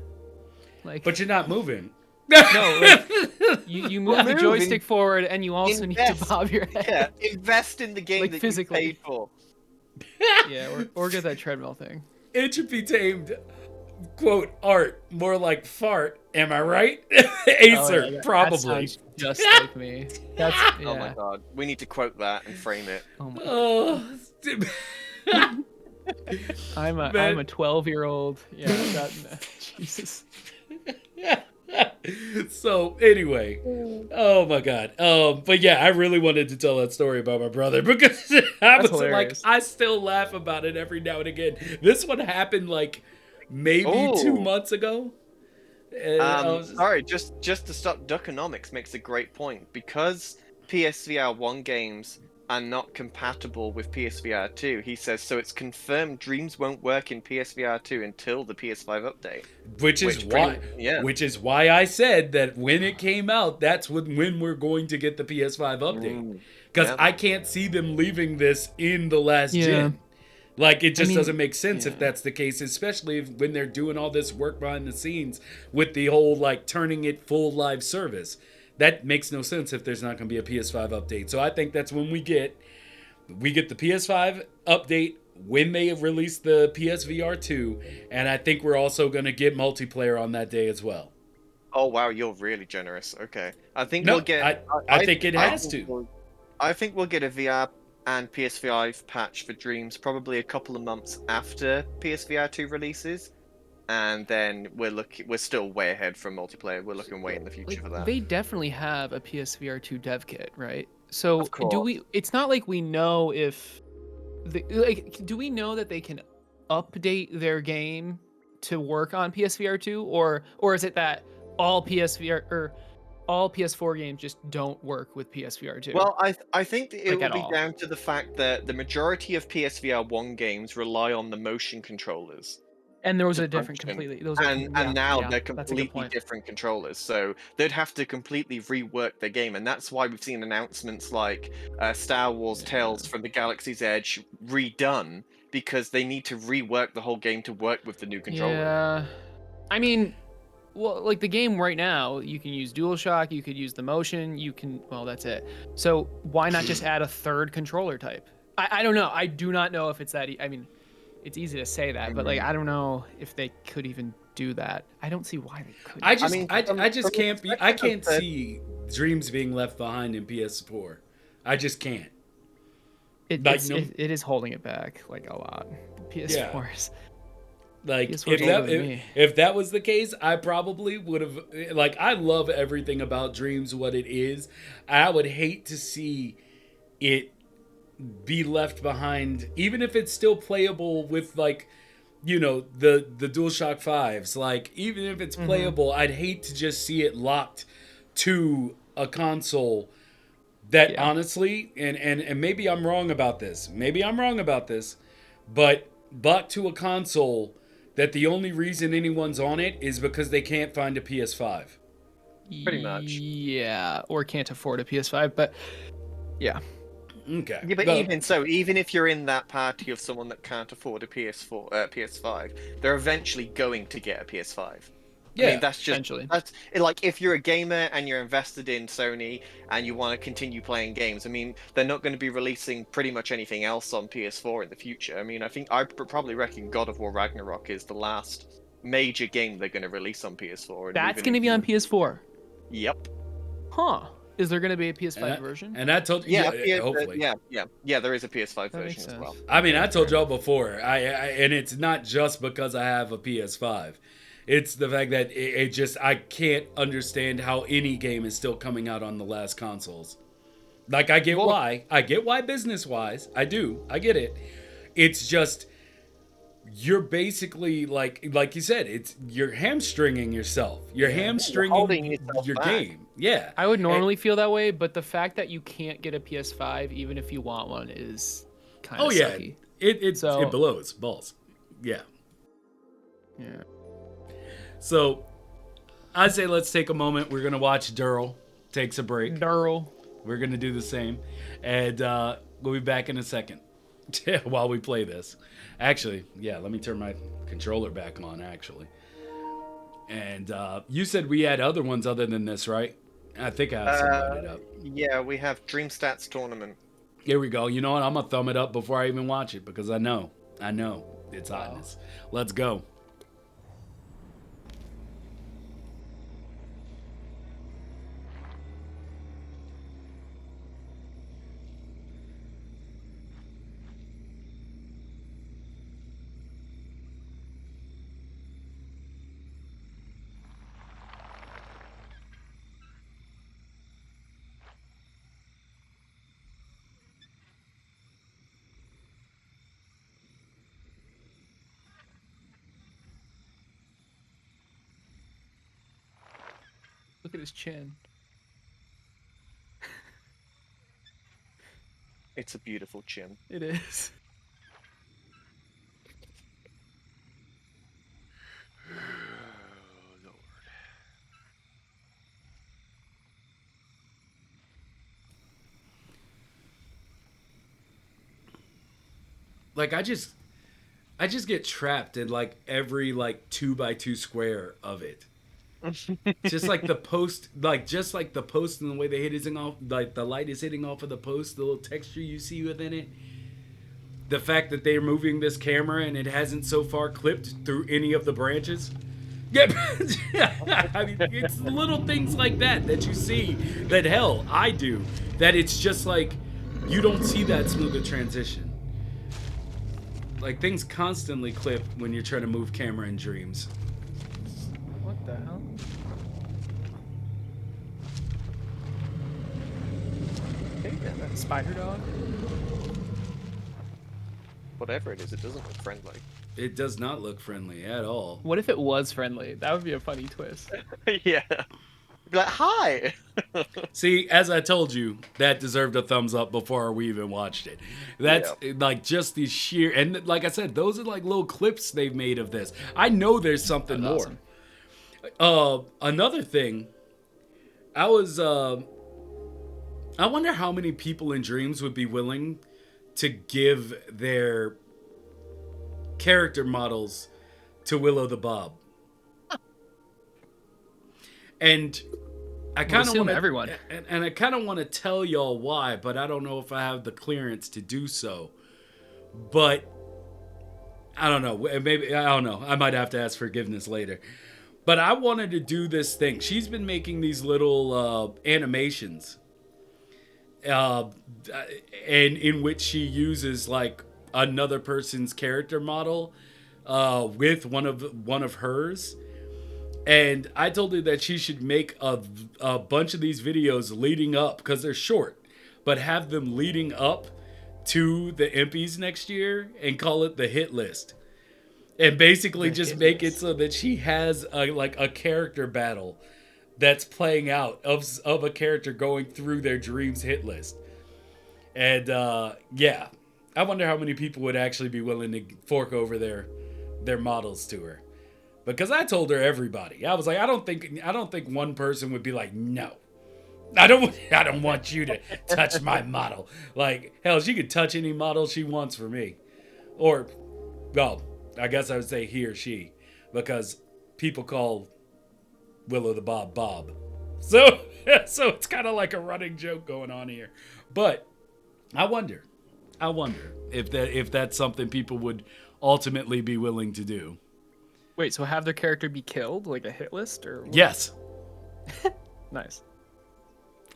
Like, But you're not moving. no, like, you move the moving. joystick forward, and you also need to Invest. bob your head. Yeah, invest in the game Like, that physically. you paid for. Yeah, or get that treadmill thing. Entropy tamed, quote, art, more like fart. Am I right? Aecert, Oh, yeah, probably. That sounds just like me. That's yeah. Oh my god, we need to quote that and frame it. Oh my. Oh, I'm a 12-year-old. Yeah. Jesus. So anyway, oh my god. But yeah, I really wanted to tell that story about my brother because I was hilarious. like, I still laugh about it every now and again. This one happened like maybe 2 months ago. And I was just- Sorry, just to stop. Duckonomics makes a great point because PSVR 1 games are not compatible with PSVR 2. He says so. It's confirmed Dreams won't work in PSVR 2 until the PS5 update. Which is why I said that when it came out, that's when we're going to get the PS5 update. Because I can't see them leaving this in the last gen. Like, it just doesn't make sense if that's the case, especially when they're doing all this work behind the scenes with the whole, like, turning it full live service. That makes no sense if there's not going to be a PS5 update. So I think that's when we get the PS5 update when they release the PSVR 2, and I think we're also going to get multiplayer on that day as well. Oh wow, you're really generous. Okay, I think No, we'll get. I think it has to. I think we'll get a VR and PS5 patch for Dreams probably a couple of months after PSVR 2 releases. And then we're still way ahead from multiplayer. We're looking way in the future for that. They definitely have a PSVR 2 dev kit, right? So Of course. do we? It's not like we know if, do we know that they can update their game to work on PSVR 2, or is it that all PSVR or all PS4 games just don't work with PSVR 2? Well, I think it Like, will at be all. down to the fact that the majority of PSVR 1 games rely on the motion controllers. And there was to a different function. completely. Those And now they're that's a good completely point. different controllers, so they'd have to completely rework their game, and that's why we've seen announcements like Star Wars Tales from the Galaxy's Edge redone, because they need to rework the whole game to work with the new controller. Yeah, I mean, well, like the game right now, you can use DualShock, you could use the motion, you can. Well, that's it. So why not just add a third controller type? I don't know. I do not know if it's that. I mean, it's easy to say that, but like I don't know if they could even do that. I don't see why they couldn't. I can't from see Dreams being left behind in PS4. I just can't. It is holding it back like a lot. PS4s. Like PS4's older than me. if that was the case, I probably would have. Like, I love everything about Dreams, what it is. I would hate to see it be left behind, even if it's still playable with, like, you know, the DualShock 5s. Like, even if it's playable, I'd hate to just see it locked to a console that honestly, and maybe I'm wrong about this. But locked to a console that the only reason anyone's on it is because they can't find a PS5. Pretty much. Yeah, or can't afford a PS5, but yeah. Okay. Yeah, but even so, even if you're in that party of someone that can't afford a PS5, they're eventually going to get a PS5. Yeah, I mean, that's eventually. Like, if you're a gamer and you're invested in Sony and you want to continue playing games, I mean, they're not going to be releasing pretty much anything else on PS4 in the future. I mean, I probably reckon God of War Ragnarok is the last major game they're going to release on PS4. And That's going to be on PS4. Yep. Huh. Is there going to be a PS5 version? And I told you, hopefully. Yeah, there is a PS5 version as well. I mean, I told y'all before, and it's not just because I have a PS5. It's the fact that I can't understand how any game is still coming out on the last consoles. Like, I get why. I get why business-wise. I do. I get it. It's just, you're basically, like you said, you're hamstringing yourself. You're hamstringing holding yourself your back. game. Yeah. I would normally feel that way, but the fact that you can't get a PS5 even if you want one is kind of sucky. It blows balls. Yeah. Yeah. So, I say let's take a moment. We're going to watch Derl takes a break. Derl. We're going to do the same. And we'll be back in a second while we play this. Actually, yeah, let me turn my controller back on, actually. And you said we had other ones other than this, right? I think I have some loaded up. Yeah, we have Dreamstat's tournament. Here we go. You know what? I'm going to thumb it up before I even watch it because I know it's hotness. Let's go. Look at his chin. It's a beautiful chin. It is. Like, I just get trapped in like every like 2x2 square of it. Just like the post, and the way they hitting off, like the light is hitting off of the post, the little texture you see within it. The fact that they're moving this camera and it hasn't so far clipped through any of the branches. Yeah, I mean, it's little things like that you see that, hell, I do. That it's just like, you don't see that smoother transition. Like, things constantly clip when you're trying to move camera in Dreams. What the hell? Okay, that spider dog. Whatever it is, it doesn't look friendly. It does not look friendly at all. What if it was friendly? That would be a funny twist. Yeah. Be like, hi! See, as I told you, that deserved a thumbs up before we even watched it. That's like just the sheer, and like I said, those are like little clips they've made of this. I know there's something more. Awesome. Another thing, I wonder how many people in Dreams would be willing to give their character models to Willow the Bob. And I kind of want everyone, and I kind of want to tell y'all why, but I don't know if I have the clearance to do so. But I don't know. Maybe I don't know. I might have to ask forgiveness later. But I wanted to do this thing. She's been making these little animations, and in which she uses like another person's character model with one of hers. And I told her that she should make a bunch of these videos leading up, because they're short, but have them leading up to the Impies next year and call it the hit list. And basically just make it so that she has a character battle that's playing out of a character going through their Dreams hit list. And yeah, I wonder how many people would actually be willing to fork over their models to her. Because I told her everybody. I was like, I don't think one person would be like, no. I don't want you to touch my model. Like, hell, she could touch any model she wants for me. Or, well, I guess I would say he or she. Because people call Willow the Bob Bob. So it's kind of like a running joke going on here. But I wonder if that's something people would ultimately be willing to do. Wait, so have their character be killed, like a hit list, or what? Yes. Nice.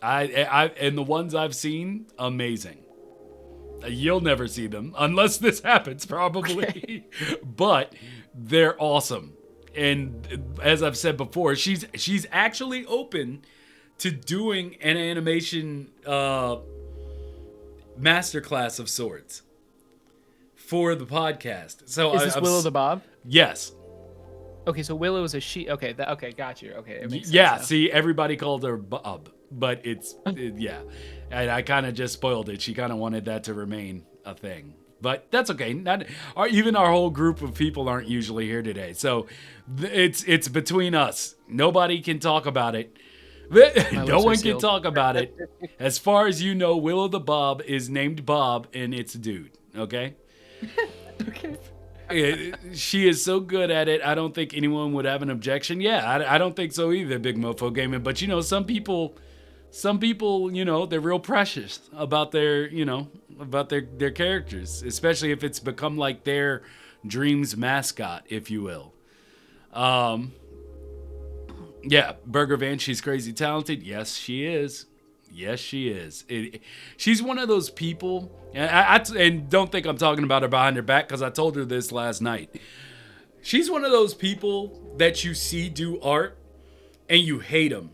I and the ones I've seen, amazing. You'll never see them unless this happens, probably. Okay. But they're awesome. And as I've said before, she's actually open to doing an animation masterclass of sorts for the podcast. So Is this Willow the Bob? Yes. Okay, so Willow is a she. Okay, okay, got you. Okay, it makes sense Yeah, now. see, everybody called her Bob, but yeah. And I kind of just spoiled it. She kind of wanted that to remain a thing. But that's okay. Even our whole group of people aren't usually here today. So it's between us. Nobody can talk about it. No one can talk about it. As far as you know, Willow the Bob is named Bob, and it's a dude. Okay? Okay. She is so good at it, I don't think anyone would have an objection. Yeah, I don't think so either, Big Mofo Gaming. But, some people, they're real precious about their, about their characters, especially if it's become like their Dreams mascot, if you will. Yeah, Burger Van, she's crazy talented. Yes, she is. Yes, she is. She's one of those people, and don't think I'm talking about her behind her back, because I told her this last night. She's one of those people that you see do art, and you hate them.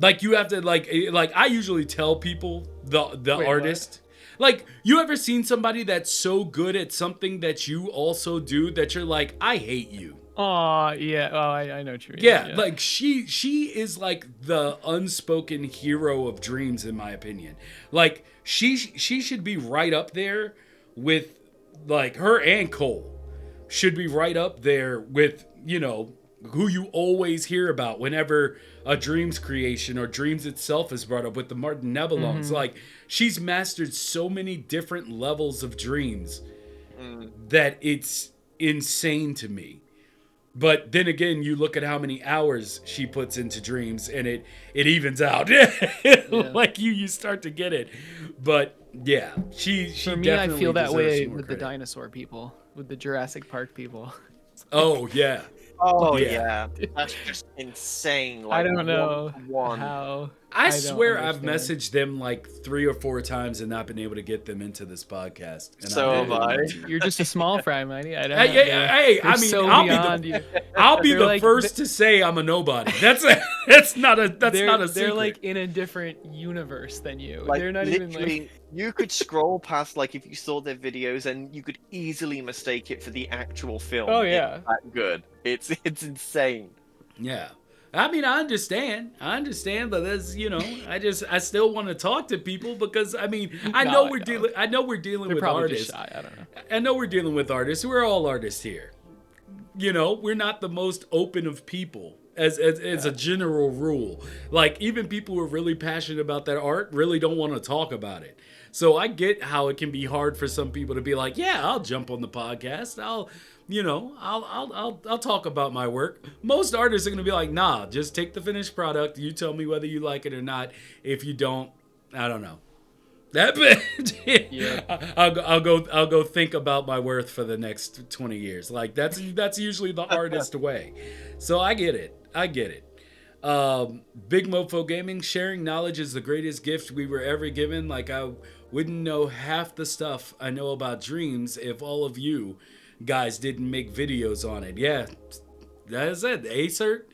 Like, you have to, like I usually tell people, the artist. What? Like, you ever seen somebody that's so good at something that you also do that you're like, I hate you? Oh, yeah. Oh, I know what you mean. Yeah, like she is like the unspoken hero of Dreams, in my opinion. Like, she should be right up there with, like, her and Cole should be right up there with, who you always hear about whenever a Dreams creation or Dreams itself is brought up, with the Martin Nebelongs. Mm-hmm. Like, she's mastered so many different levels of Dreams that it's insane to me. But then again, you look at how many hours she puts into Dreams, and it evens out. Like, you start to get it. But yeah, she For me, I feel that way with the dinosaur people, with the Jurassic Park people. Oh yeah. Oh yeah. That's just insane. Like, I don't know how. I swear I've messaged them like 3 or 4 times and not been able to get them into this podcast. And so have I. You're just a small fry, mighty. I don't know. Hey, I mean, so I'll be the first to say I'm a nobody. That's not a secret. They're like in a different universe than you. Like, they're not even like. You could scroll past, like, if you saw their videos, and you could easily mistake it for the actual film. Oh yeah. It's that good. It's insane. Yeah. I mean, I understand, but there's, I still want to talk to people, because I mean, I know we're dealing with artists. Shy. I don't know. I know we're dealing with artists. We're all artists here. We're not the most open of people as a general rule. Like, even people who are really passionate about that art really don't want to talk about it. So I get how it can be hard for some people to be like, yeah, I'll jump on the podcast. I'll talk about my work. Most artists are going to be like, nah, just take the finished product. You tell me whether you like it or not. If you don't, I don't know. I'll go think about my worth for the next 20 years. Like, that's usually the hardest way. So I get it. Big Mofo Gaming, sharing knowledge is the greatest gift we were ever given. Like, I wouldn't know half the stuff I know about Dreams if all of you guys didn't make videos on it. Yeah, that's it. Aecert,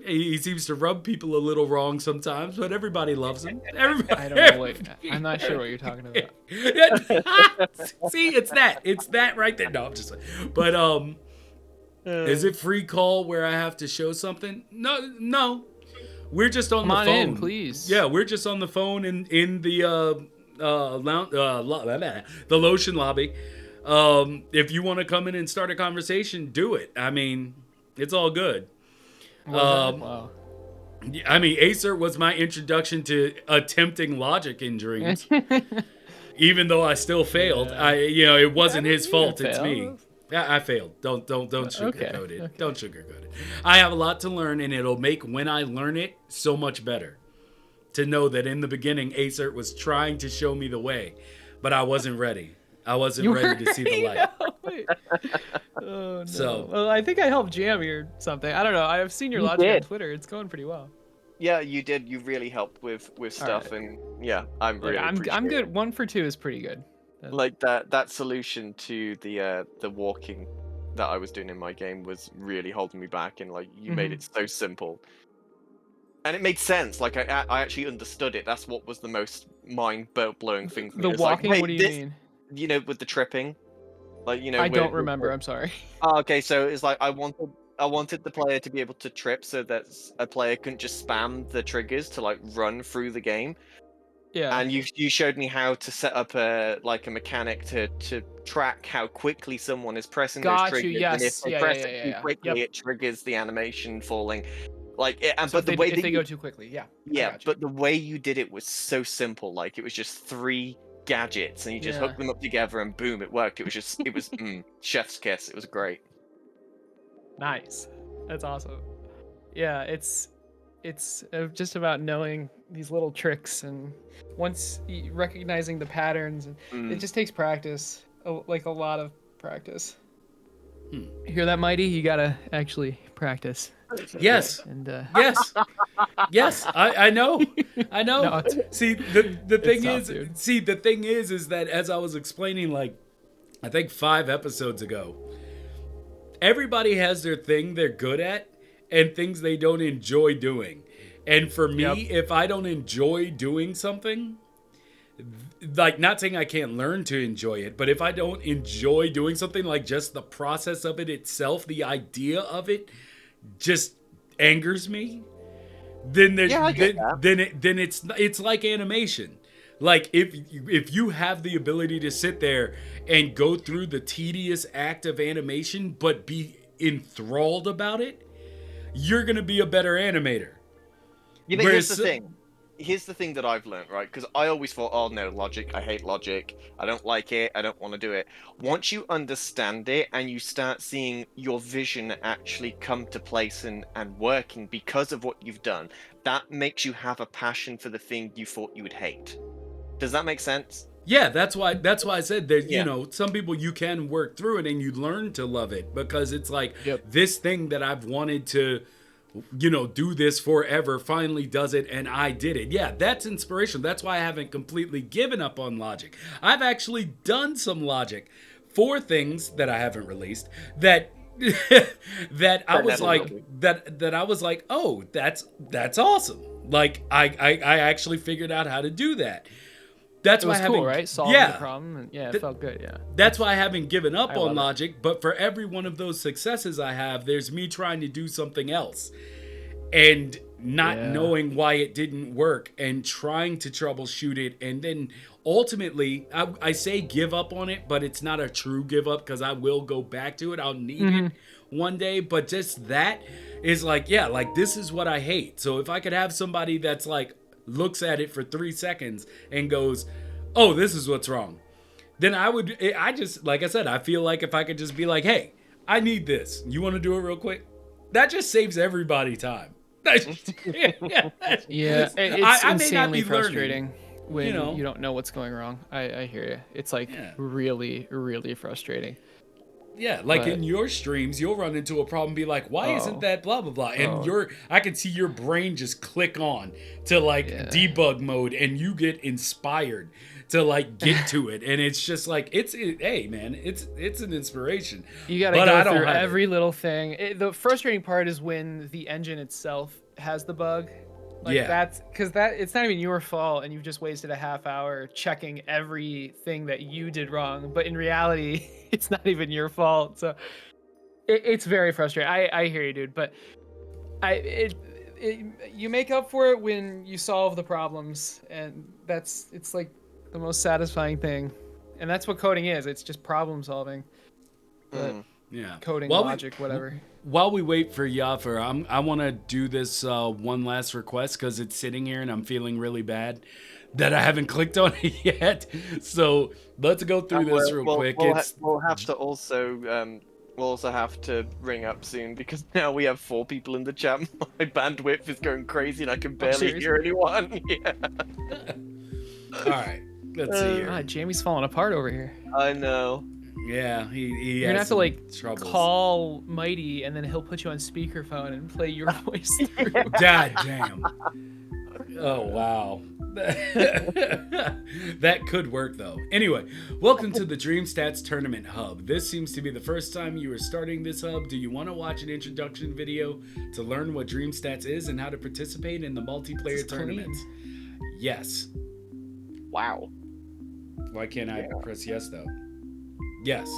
he seems to rub people a little wrong sometimes, but everybody loves him. I don't know I'm not sure what you're talking about. See, it's that right there. No, I'm just like, but is it free call where I have to show something? No. We're just on the phone. In, please. Yeah, we're just on the phone in the lotion lobby. If you want to come in and start a conversation, do it. I mean, it's all good. Wow. I mean, Aecert was my introduction to attempting logic in Dreams. Even though I still failed, it wasn't his fault. It's me. I failed. Don't sugarcoat it. Okay. Don't sugarcoat it. I have a lot to learn, and it'll make when I learn it so much better. To know that in the beginning, Aecert was trying to show me the way, but I wasn't ready. I wasn't ready to see the light. Oh, no. So, well, I think I helped Jammy or something. I don't know. I've seen your logic on Twitter. It's going pretty well. Yeah, you did. You really helped with stuff, right. And yeah, I'm good. 1 for 2 is pretty good. Like that solution to the walking that I was doing in my game was really holding me back, and like you made it so simple. And it made sense. Like I actually understood it. That's what was the most mind-blowing thing for me. The It's like, walking. wait, What do you this, mean? with the tripping, like I where, don't remember. I'm sorry. Oh, okay, so it's like I wanted the player to be able to trip so that a player couldn't just spam the triggers to like run through the game. Yeah. And you showed me how to set up a mechanic to track how quickly someone is pressing those Got you. triggers, and if Yes. they Yeah. press it too Yeah. quickly, Yep. it triggers the animation falling. Like, and So but the way if that they go too quickly, yeah. I yeah, got you. but the way you did it was so simple. Like it was just 3 gadgets, and you just Yeah. hooked them up together, and boom, it worked. It was chef's kiss. It was great. Nice. That's awesome. Yeah, it's just about knowing these little tricks, and once recognizing the patterns, and it Mm. just takes practice, like a lot of practice. Hmm. You hear that, Mighty? You gotta actually practice. Yes. And Yes. Yes. I know. I know. No, it's- See, the thing tough, is, dude. the thing is that as I was explaining, like, I think 5 episodes ago, everybody has their thing they're good at and things they don't enjoy doing. And for me, Yep. if I don't enjoy doing something, like, not saying I can't learn to enjoy it, but if I don't enjoy doing something, like just the process of it itself, the idea of it just angers me, then there's Yeah, I get that. then it's like animation. Like if you have the ability to sit there and go through the tedious act of animation but be enthralled about it, you're gonna be a better animator. Here's Whereas- the thing. Here's the thing that I've learned, right? Because I always thought, oh no, logic. I hate logic. I don't like it. I don't want to do it. Once you understand it and you start seeing your vision actually come to place and working because of what you've done, that makes you have a passion for the thing you thought you would hate. Does that make sense? Yeah, that's why I said that, Yeah. you know, some people you can work through it and you learn to love it because it's like Yep. this thing that I've wanted to, you know, do this forever finally does it and I did it. Yeah, that's inspiration. That's why I haven't completely given up on logic. I've actually done some logic for things that I haven't released that that I was never like will be. that I was like, "Oh, that's awesome." Like I actually figured out how to do that. That's It why was I cool, haven't, right? Solving yeah, the problem, and yeah, it Th- felt good. Yeah. that's why I haven't given up I on love it. logic, but for every one of those successes I have, there's me trying to do something else and not Yeah. knowing why it didn't work and trying to troubleshoot it. And then ultimately, I say give up on it, but it's not a true give up because I will go back to it. I'll need it one day. But just that is like, yeah, like this is what I hate. So if I could have somebody that's like, looks at it for 3 seconds and goes, oh, this is what's wrong, then I just, like I said, I feel like if I could just be like, hey, I need this. You want to do it real quick? That just saves everybody time. Yeah, it's I may not insanely be learning, frustrating when you know. you don't know what's going wrong. I hear you. It's like Yeah. really, really frustrating. Yeah, like But- in your streams, you'll run into a problem and be like, why isn't Oh. that blah, blah, blah? And Oh. I can see your brain just click on to like Yeah. debug mode and you get inspired to like get to it. And it's just like, hey man, it's an inspiration. You got to But I go don't through have it. every little thing. The frustrating part is when the engine itself has the bug. Like Yeah. that's because it's not even your fault, and you've just wasted a half hour checking everything that you did wrong. But in reality, it's not even your fault. So it's very frustrating. I hear you, dude. But you make up for it when you solve the problems, and it's like the most satisfying thing. And that's what coding is. It's just problem solving. But Yeah. coding, While logic, whatever. While we wait for Yaffer, I want to do this one last request because it's sitting here and I'm feeling really bad that I haven't clicked on it yet. So let's go through this real quick. We'll have to also we'll also have to ring up soon because now we have 4 people in the chat. My bandwidth is going crazy and I can barely seriously? hear anyone. Yeah, All right, let's see here. God, Jammy's falling apart over here. I know. Yeah, he You're gonna has have to like some troubles. call Mighty, and then he'll put you on speakerphone and play your voice through. God damn. Oh wow. That could work though. Anyway, welcome to the Dreamstats Tournament Hub. This seems to be the first time you are starting this hub. Do you want to watch an introduction video to learn what Dreamstats is and how to participate in the multiplayer tournaments? Yes. Wow. Why can't I press yes though? Yes.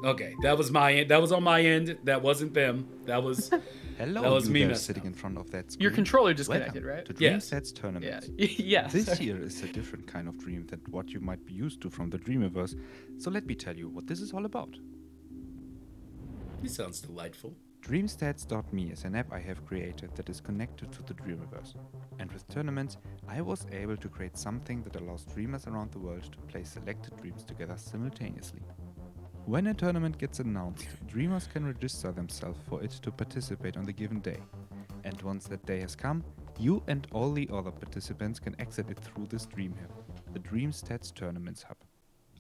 Okay, that was my end. That was on my end. That wasn't them. That was Hello, that was you me there messing sitting up. in front of that screen. Your controller disconnected, Welcome right? to Yes. Dreamstats Tournament. Yeah. Yes. This year is a different kind of dream than what you might be used to from the Dreamiverse, so let me tell you what this is all about. He sounds delightful. Dreamstats.me is an app I have created that is connected to the Dreamiverse. And with tournaments, I was able to create something that allows dreamers around the world to play selected dreams together simultaneously. When a tournament gets announced, dreamers can register themselves for it to participate on the given day. And once that day has come, you and all the other participants can exit it through this Dream Hub, the Dreamstats Tournaments Hub.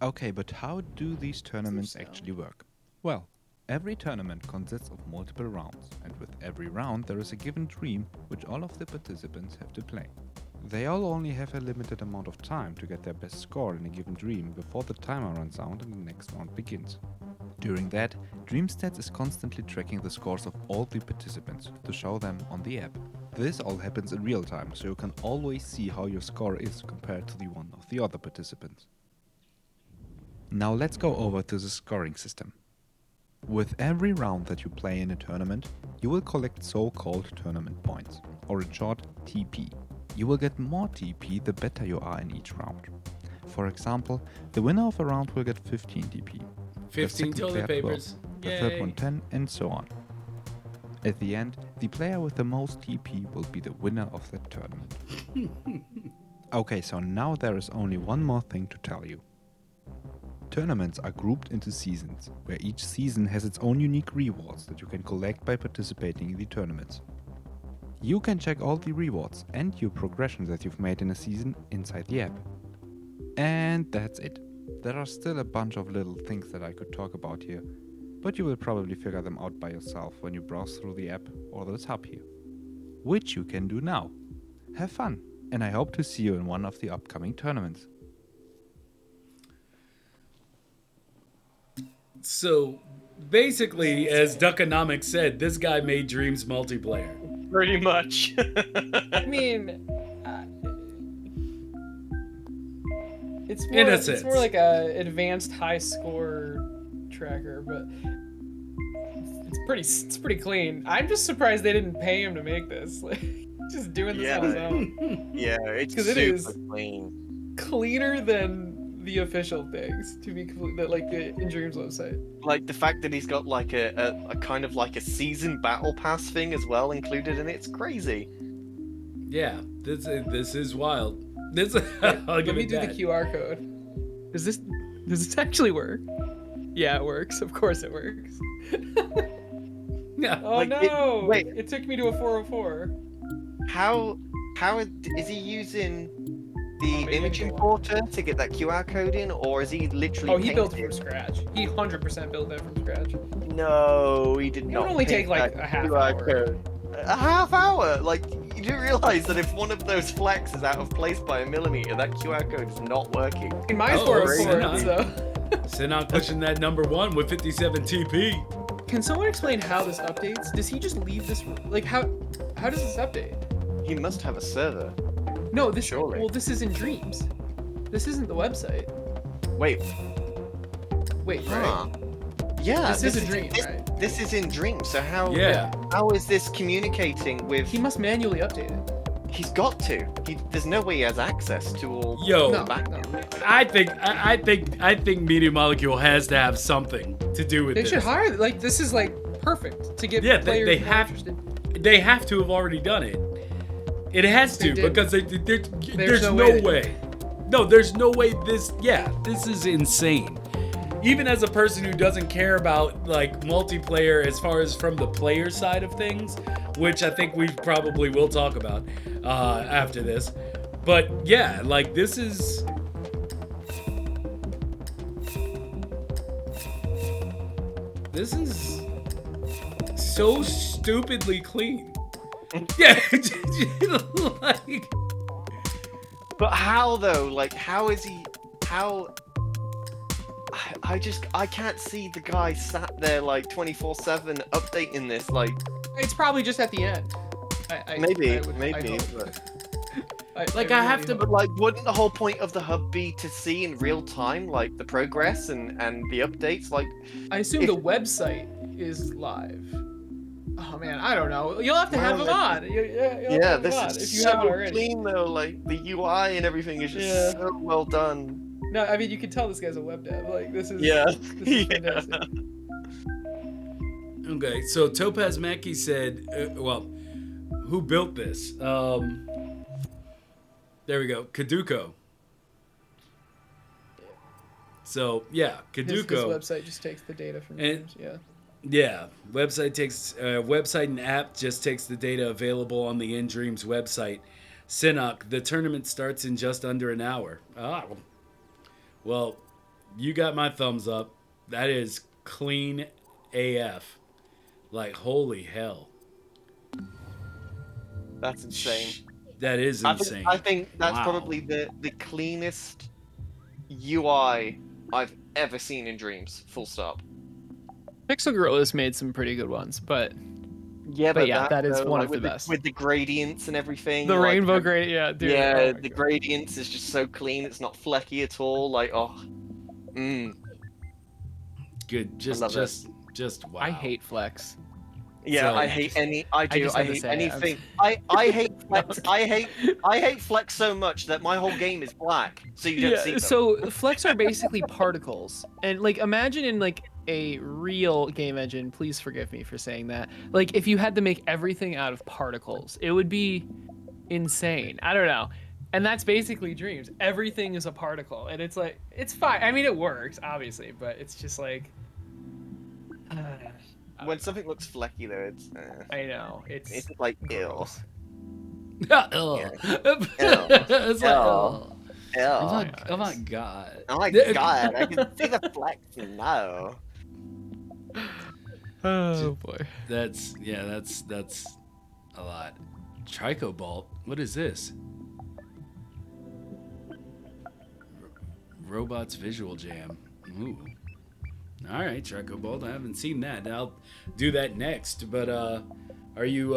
Okay, but how do these tournaments actually work? Well, every tournament consists of multiple rounds, and with every round there is a given dream which all of the participants have to play. They all only have a limited amount of time to get their best score in a given dream before the timer runs out and the next round begins. During that, Dreamstats is constantly tracking the scores of all the participants to show them on the app. This all happens in real time, so you can always see how your score is compared to the one of the other participants. Now let's go over to the scoring system. With every round that you play in a tournament, you will collect so-called tournament points, or in short, TP. You will get more TP the better you are in each round. For example, the winner of a round will get 15 TP. 15 toilet papers. 12, the third one 10, and so on. At the end, the player with the most TP will be the winner of that tournament. Okay, so now there is only one more thing to tell you. Tournaments are grouped into seasons, where each season has its own unique rewards that you can collect by participating in the tournaments. You can check all the rewards and your progression that you've made in a season inside the app. And that's it. There are still a bunch of little things that I could talk about here, but you will probably figure them out by yourself when you browse through the app or this hub here. Which you can do now. Have fun, and I hope to see you in one of the upcoming tournaments. So basically, as Duckonomics said, this guy made Dreams multiplayer. Pretty much. I mean, it's In more, a it's sense. more like a advanced high score tracker, but it's pretty clean. I'm just surprised they didn't pay him to make this. Like, just doing this on his own. Yeah, it's 'Cause super it is- clean. Cleaner than the official things, to be complete, that like the In Dreams website. Like the fact that he's got like a kind of like a season battle pass thing as well included in it. It's crazy. Yeah, this is wild. This I'll Let give me it do the that. QR code. Does this actually work? Yeah, it works. Of course it works. Yeah. Oh Like, no! wait. It took me to a 404. How is he using the Maybe image they- importer to get that QR code in, or is he literally? Oh, he built it painted- from scratch. He 100% built that from scratch. No, he did It would not. only paint take, like, that a half QR hour. code. A half hour? Like, you do realize that if one of those flags is out of place by a millimeter, that QR code is not working. In mine's Oh, 404, right. so. Sinnock pushing that number one with 57 TP. Can someone explain how this updates? Does he just leave this? Like, how does this update? He must have a server. No, this. Surely. Well, this is in Dreams. This isn't the website. Wait, Wait, huh? right? Yeah, This is a dream, right? This is in Dreams. So Yeah. how is this communicating with? He must manually update it. He's got to. There's no way he has access to all. Yo, No, back no. I think Media Molecule has to have something to do with They this. should hire. Like, this is like perfect to get Yeah, players they more have. interested. They have to have already done it. It has They to did. because there's no no way they way. No, there's no way this. Yeah, this is insane. Even as a person who doesn't care about like multiplayer as far as from the player side of things, which I think we probably will talk about after this. But yeah, like this is. This is so stupidly clean. Yeah, like But how though? Like, how is he? How? I can't see the guy sat there like 24/7 updating this. Like, It's probably just at the end. maybe, I hope. but I have really to- hope. but like, wouldn't the whole point of the hub be to see in real time like the progress and the updates? Like, I assume if- the website is live. Oh man, I don't know. You'll have to have him Well, on. You'll have to yeah, have him this on is if you so haven't already. clean though. Like the UI and everything is just Yeah. so well done. No, I mean you can tell this guy's a web dev. Like this is Yeah. this is Yeah. fantastic. Okay, so TopazMacky said, well, who built this? There we go, Kaduko. So yeah, His Kaduko. website just takes the data from And- games. Yeah. Yeah, website and app just takes the data available on the In Dreams website. Sinnock, the tournament starts in just under an hour. Ah, well, you got my thumbs up. That is clean AF. Like, holy hell. That's insane. That is insane. I think that's Wow. probably the cleanest UI I've ever seen in Dreams. Full stop. Pixel Gorillas made some pretty good ones, but Yeah, But yeah, that is though, one like, of the with best. with the gradients and everything. the like, rainbow gradient, yeah, dude. Yeah, oh my the God. gradients is just so clean. It's not flecky at all. Like, oh, Good. Just wow. I hate Flex. yeah. So- I hate any. I do. just I had to hate say it, I'm anything. I hate flex. I hate flex so much that my whole game is black, so you don't see them. So Flex are basically particles, and like imagine in like a real game engine. Please forgive me for saying that. Like if you had to make everything out of particles, it would be insane. I don't know. And that's basically Dreams. Everything is a particle, and it's like it's fine. I mean, it works obviously, but it's just like. When something looks flecky, though, it's I know it's like ill. gross. It's like, Ill. Ill. oh my god. Oh my god! I can see the flex now. Oh boy. That's a lot. Tricobalt. What is this? Robots Visual Jam. Ooh. All right, Tricobalt. I haven't seen that. I'll do that next. But are you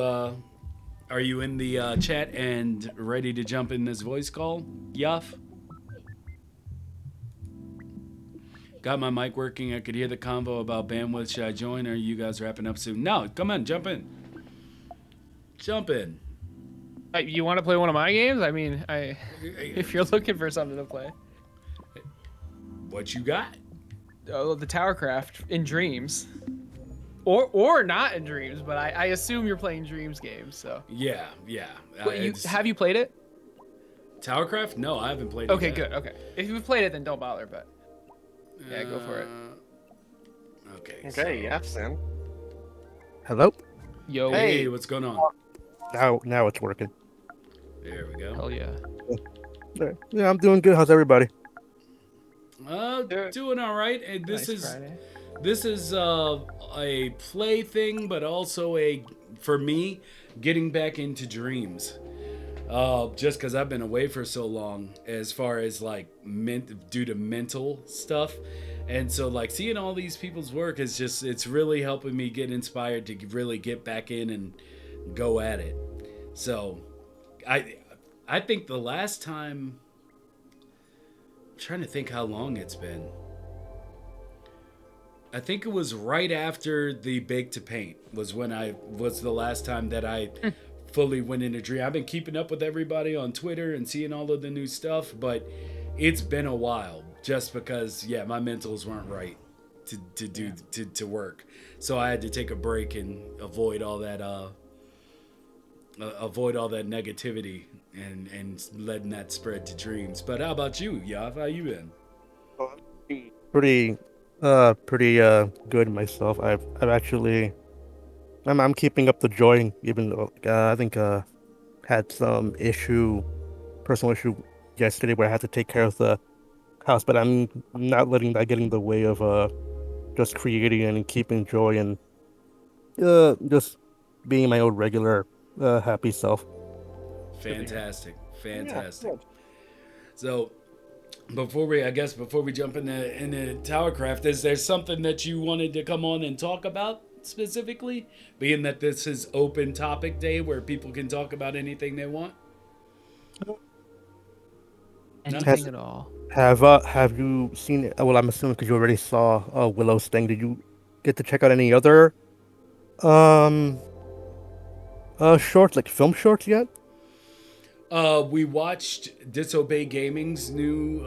in the chat and ready to jump in this voice call, Yuff? Got my mic working. I could hear the convo about bandwidth. Should I join, or are you guys wrapping up soon? No, come on, jump in. Jump in. You want to play one of my games? I mean, if you're looking for something to play. What you got? Oh, the Towercraft in Dreams. Or not in Dreams, but I assume you're playing Dreams games, so. Yeah. Wait, have you played it? Towercraft? No, I haven't played it Okay, yet. good, okay. If you've played it, then don't bother, but. Yeah, go for it. Okay. Okay, yeah, Sam. Hello? Yo. Hey, what's going on? Now it's working. There we go. Hell yeah. Yeah, I'm doing good. How's everybody? Doing all right. And Nice Friday. this is a play thing, but also for me getting back into Dreams. Just because I've been away for so long, as far as like due to mental stuff, and so like seeing all these people's work is it's really helping me get inspired to really get back in and go at it. So, I think the last time. I'm trying to think how long it's been. I think it was right after the Bake to Paint was the last time that I fully went into Dream. I've been keeping up with everybody on Twitter and seeing all of the new stuff, but it's been a while just because my mentals weren't right to work. So I had to take a break and avoid all that negativity and letting that spread to Dreams. But how about you, Yav? How you been? Pretty good myself. I'm keeping up the joy, even though I think had some personal issue yesterday where I had to take care of the house, but I'm not letting that get in the way of just creating and keeping joy and just being my old regular happy self. Fantastic. So before we jump into Towercraft, is there something that you wanted to come on and talk about specifically? Being that this is open topic day where people can talk about anything they want. Anything at all. Have you seen it? Well, I'm assuming because you already saw Willow's thing. Did you get to check out any other um shorts, like film shorts yet? We watched Disobey Gaming's new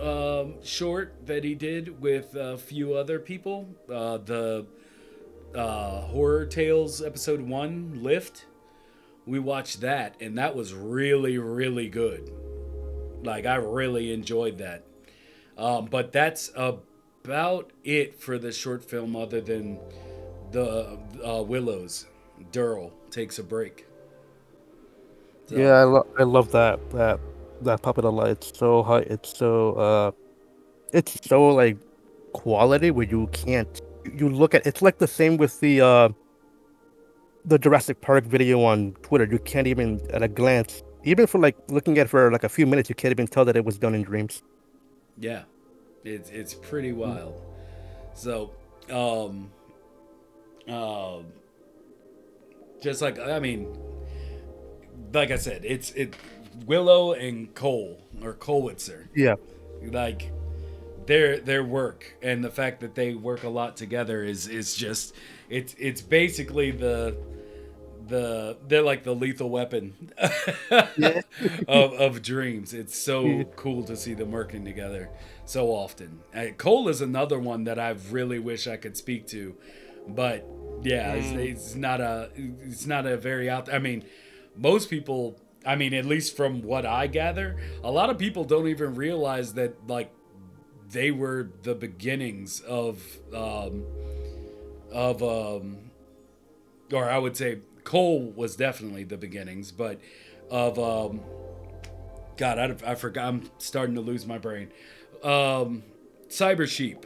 short that he did with a few other people. The Horror Tales episode 1 Lift. We watched that, and that was really, really good. Like, I really enjoyed that. But that's about it for the short film, other than the Willows. Derl takes a break. So, Yeah, I love that puppet a lot. It's so high. It's so like quality where you can't. You look at it's like the same with the Jurassic Park video on Twitter. You can't even at a glance, even for like looking at it for like a few minutes, you can't even tell that it was done in Dreams. yeah, it's pretty wild. So, just like like I said, it's Willow and Cole or Colwitzer. Yeah, Like their work and the fact that they work a lot together is just it's basically they're like the lethal weapon of dreams. It's so cool to see them working together so often. Cole is another one that I really wish I could speak to, but yeah, it's not a very out. I mean, most people. I mean, at least from what I gather, a lot of people don't even realize that like they were the beginnings of or I would say Cole was definitely the beginnings, but of God, I forgot. I'm starting to lose my brain. Cyber Sheep.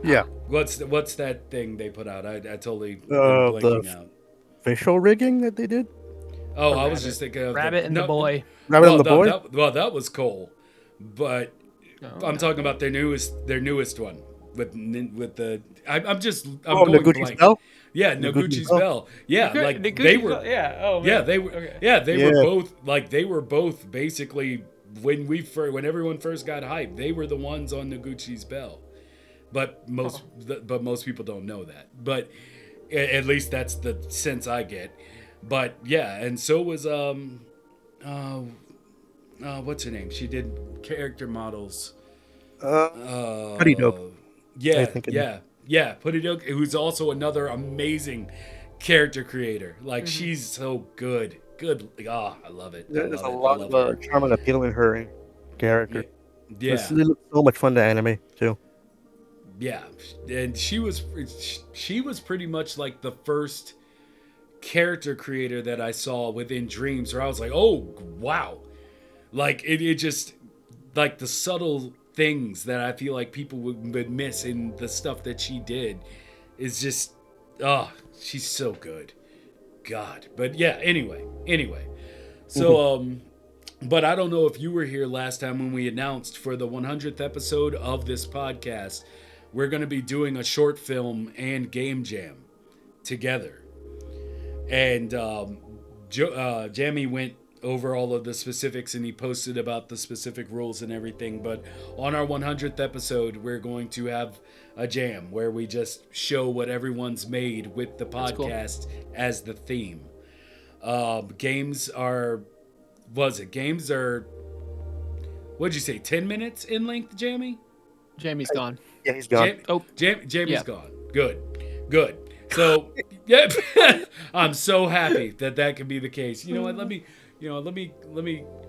yeah. What's that thing they put out? I totally been The blanking out. facial rigging that they did. Oh, I was just thinking of Rabbit and the boy. Rabbit and the boy. That was Cole, but I'm talking about their newest one with the. I'm going Noguchi's blank. Bell? Yeah, Noguchi's Bell. Yeah, like they were. Yeah. Oh. Man. Yeah, they were. Okay. Yeah, they were both like they were both basically when everyone first got hyped, they were the ones on Noguchi's Bell. But most people don't know that. But at least that's the sense I get. But yeah, and so was what's her name? She did character models. Pretty dope. Yeah. Pretty dope. Who's also another amazing character creator. Like she's so good. Good. I love it. There's a lot of charm and appeal in her character. Yeah. It looks so much fun to animate too. Yeah, and she was pretty much like the first character creator that I saw within Dreams where I was like, oh wow, like it just like the subtle things that I feel like people would miss in the stuff that she did is just she's so good. God. But yeah, anyway. So but I don't know if you were here last time when we announced for the 100th episode of this podcast, we're going to be doing a short film and game jam together. And Jammy went over all of the specifics and he posted about the specific rules and everything. But on our 100th episode, we're going to have a jam where we just show what everyone's made with the podcast as the theme. Games are, what'd you say, 10 minutes in length, Jammy? Jammy's gone. Yeah, he's gone. Jammy's gone. Good. So, yeah, I'm so happy that can be the case. You know what? Let me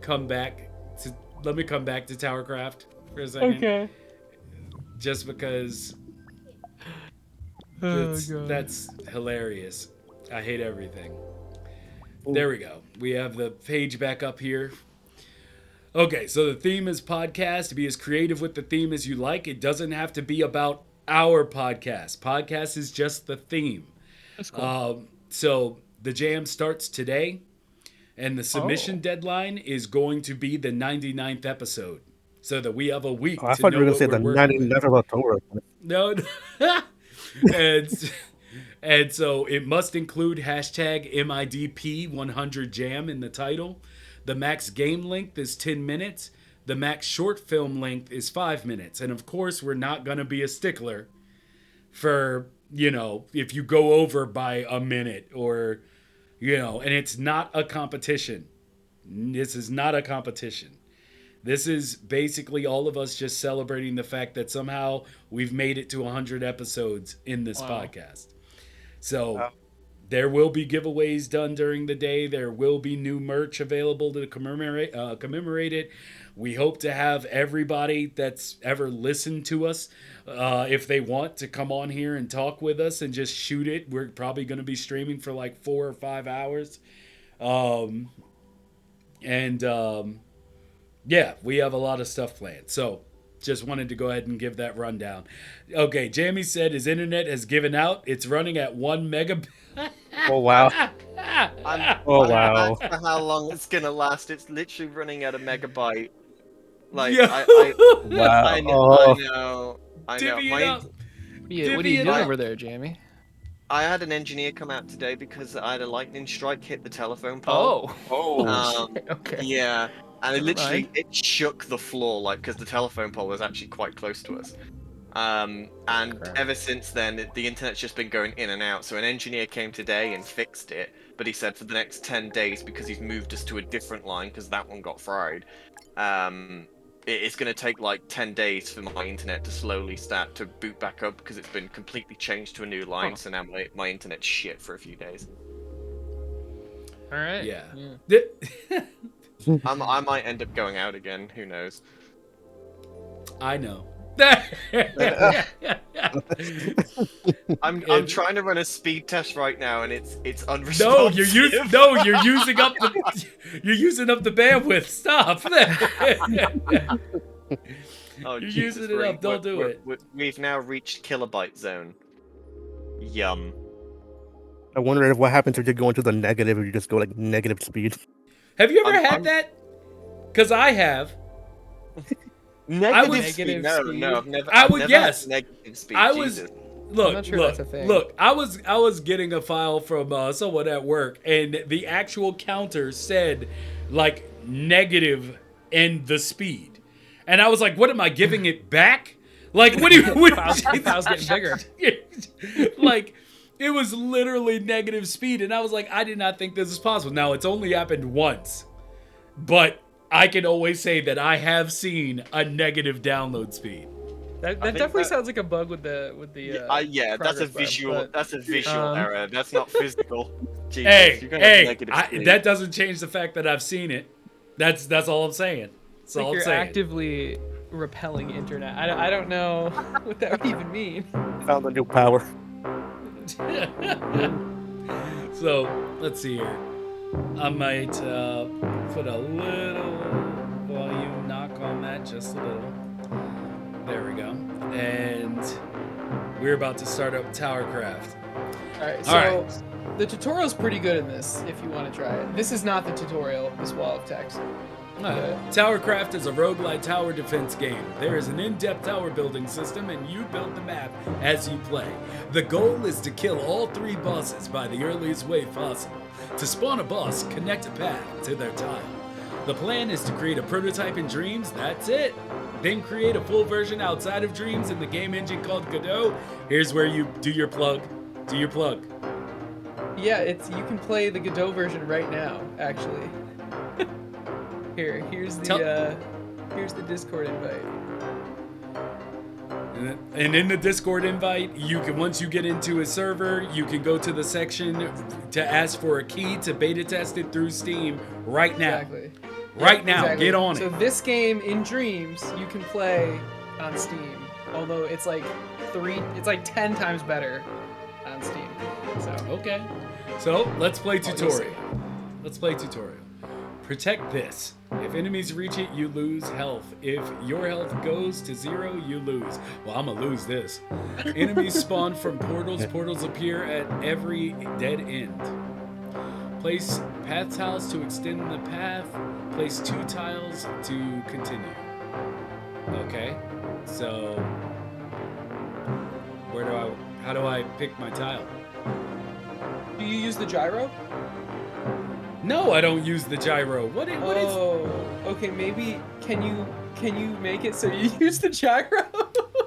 come back to Towercraft for a second. Okay. Just because that's hilarious. I hate everything. There we go. We have the page back up here. Okay, so the theme is podcast. Be as creative with the theme as you like. It doesn't have to be about our podcast. Podcast is just the theme. That's cool. So the jam starts today, and the submission deadline is going to be the 99th episode. so that we have a week Oh, I to thought you know were gonna what say we're the working with. 99th of October. No, and so it must include hashtag MIDP100jam in the title. The max game length is 10 minutes. The max short film length is 5 minutes. And of course, we're not going to be a stickler for, if you go over by a minute or, and it's not a competition. This is not a competition. This is basically all of us just celebrating the fact that somehow we've made it to 100 episodes in this podcast. So there will be giveaways done during the day. There will be new merch available to commemorate it. We hope to have everybody that's ever listened to us, if they want to come on here and talk with us and just shoot it. We're probably going to be streaming for like 4 or 5 hours. Yeah, we have a lot of stuff planned. So just wanted to go ahead and give that rundown. Okay, Jammy said his internet has given out. It's running at 1 megabit. Oh wow! I'm wow! for how long it's gonna last. It's literally running at a megabyte. Like Yo. Wow! I Oh. know. Divvy it My, up. Yeah, what are Divvy you it doing up. over there, Jamie? I had an engineer come out today because I had a lightning strike hit the telephone pole. Oh. Okay. Yeah, and Never mind. it shook the floor, because the telephone pole was actually quite close to us. And Crap. ever since then, the internet's just been going in and out. So an engineer came today and fixed it, but he said for the next 10 days, because he's moved us to a different line because that one got fried, it's going to take like 10 days for my internet to slowly start to boot back up because it's been completely changed to a new line. So now my internet's shit for a few days. All right. Yeah. I might end up going out again. Who knows? I know. I'm trying to run a speed test right now, and it's No, unresponsive. you're using up the bandwidth. Stop. Oh, You're Jesus, using it up. Don't do it. We've now reached kilobyte zone. Yum. I wonder what happens if you go into the negative if you just go like negative speed. Have you ever I'm- had I'm- that? Because I have. Negative speed. speed? No, I've never. I I've would never guess. had negative speed. I was. Jesus. Look, not sure look, that's a thing. look. I was getting a file from someone at work, and the actual counter said like negative and the speed, and I was like, "What am I giving it back? Like, what do you?" File's getting bigger. Like, it was literally negative speed, and I was like, I did not think this was possible. Now it's only happened once, but I can always say that I have seen a negative download speed. That think definitely that- sounds like a bug with the Yeah, that's a progress bar, visual. but, That's a visual error. That's not physical. Jesus, Hey, you're gonna have hey, negative speed. that doesn't change the fact that I've seen it. That's all I'm saying. That's all I'm you're saying. actively repelling internet. I don't know what that would even mean. Found a new power. So let's see here. I might put a little volume knock on that, just a little. There we go. And we're about to start up Towercraft. All right, All so right. the tutorial's pretty good in this. If you want to try it, this is not the tutorial. This wall of text. Towercraft is a roguelite tower defense game. There is an in-depth tower building system, and you build the map as you play. The goal is to kill all 3 bosses by the earliest way possible. To spawn a boss, connect a path to their tile. The plan is to create a prototype in Dreams, that's it. Then create a full version outside of Dreams in the game engine called Godot. Here's where you do your plug. Do your plug. Yeah, you can play the Godot version right now, actually. Here's the Discord invite. And in the Discord invite, you can, once you get into a server, you can go to the section to ask for a key to beta test it through Steam right now. Exactly. Right now, Exactly. get on So it. this game in Dreams you can play on Steam, although it's like 10 times better on Steam. So Okay. So let's play you'll tutorial. Let's play tutorial. Protect this. If enemies reach it, you lose health. If your health goes to 0, you lose. Well, I'm gonna lose this. Enemies spawn from portals. Portals appear at every dead end. Place path tiles to extend the path. Place 2 tiles to continue. Okay. So how do I pick my tile? Do you use the gyro? No, I don't use the gyro. What is Okay, maybe can you make it so you use the gyro?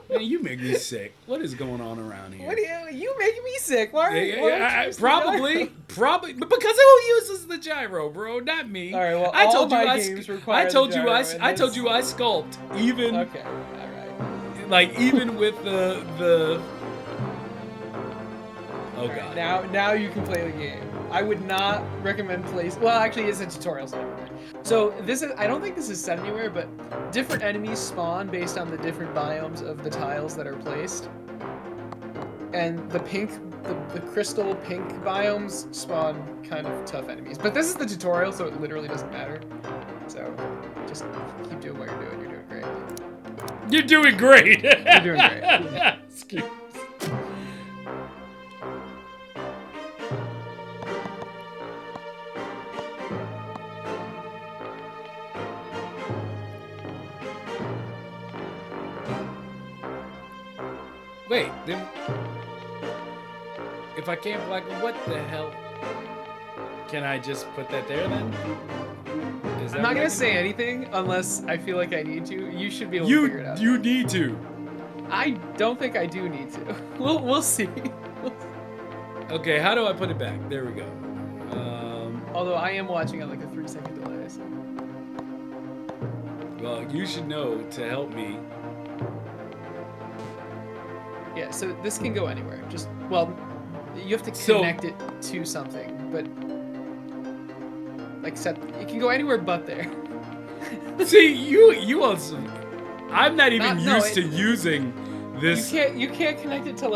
Man, you make me sick. What is going on around here? What do you making me sick? Why are you Probably, but because who uses the gyro, bro? Not me. All right, well, I all told you my games require I told the you gyro, I and told this- you I sculpt even Okay, all right. like even with the. Oh god. Now you can play the game. I would not recommend place. Well, actually, it's a tutorial, so never mind. So this is. I don't think this is set anywhere, but different enemies spawn based on the different biomes of the tiles that are placed. And the crystal pink biomes spawn kind of tough enemies. But this is the tutorial, so it literally doesn't matter. So just keep doing what you're doing. You're doing great. You're doing great. You're doing great. Excuse. Wait, then if I can't black, what the hell? Can I just put that there then? Is that I'm not what I gonna can say do? anything unless I feel like I need to. You should be able to figure it out. You need to. I don't think I do need to. We'll see. Okay, how do I put it back? There we go. Although I am watching on like a 3-second delay. So. Well, you should know to help me. Yeah, so this can go anywhere. Just you have to So- connect it to something, but like it can go anywhere but there. See, you also. I'm not even No, used to using this. You can't connect it to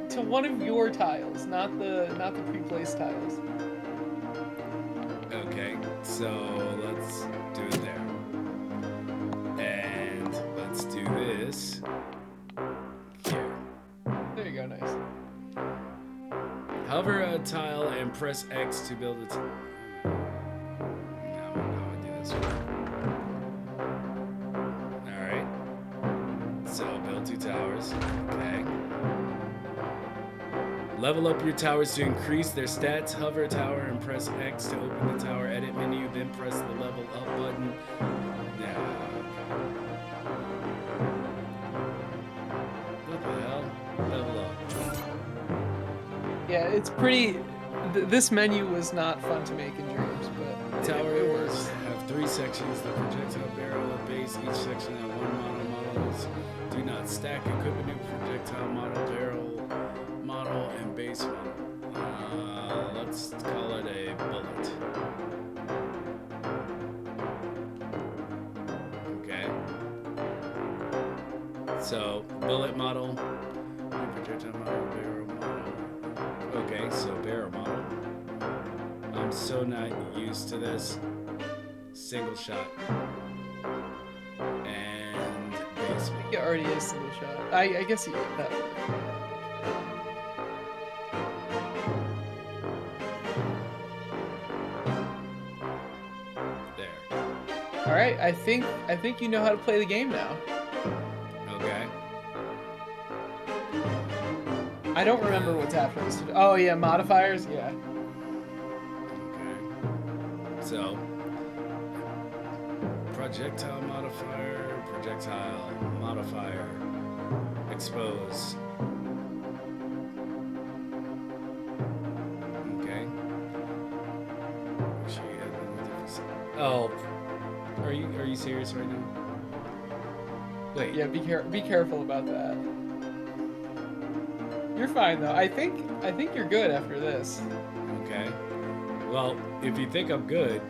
to one of your tiles, not the pre-placed tiles. Okay, so let's do it there. And let's do this here. There you go, nice. Hover a tile and press X to build it. No, I'm gonna do this one. Alright. So build 2 towers. Okay. Level up your towers to increase their stats. Hover a tower and press X to open the tower edit menu, then press the level up button. Yeah. What the hell? Level up. Yeah, it's pretty. This menu was not fun to make in Dreams, but it Towers works. have 3 sections: the projectile, barrel, and base. Each section has 1 models. Do not stack equipment in projectile model, barrel model, and base model. Let's call it a bullet. Okay. So bullet model, new projectile model, barrel model. Okay, so barrel model. I'm so not used to this. Single shot. And base model. It already is single shot. I guess you get that. There. All right, I think you know how to play the game now. Okay. I don't remember what's after this. Oh yeah, modifiers. Yeah. Okay. So, projectile modifier, expose. Okay. Oh, are you serious right now? Wait. Yeah, be careful about that. You're fine though. I think you're good after this. Okay. Well, if you think I'm good,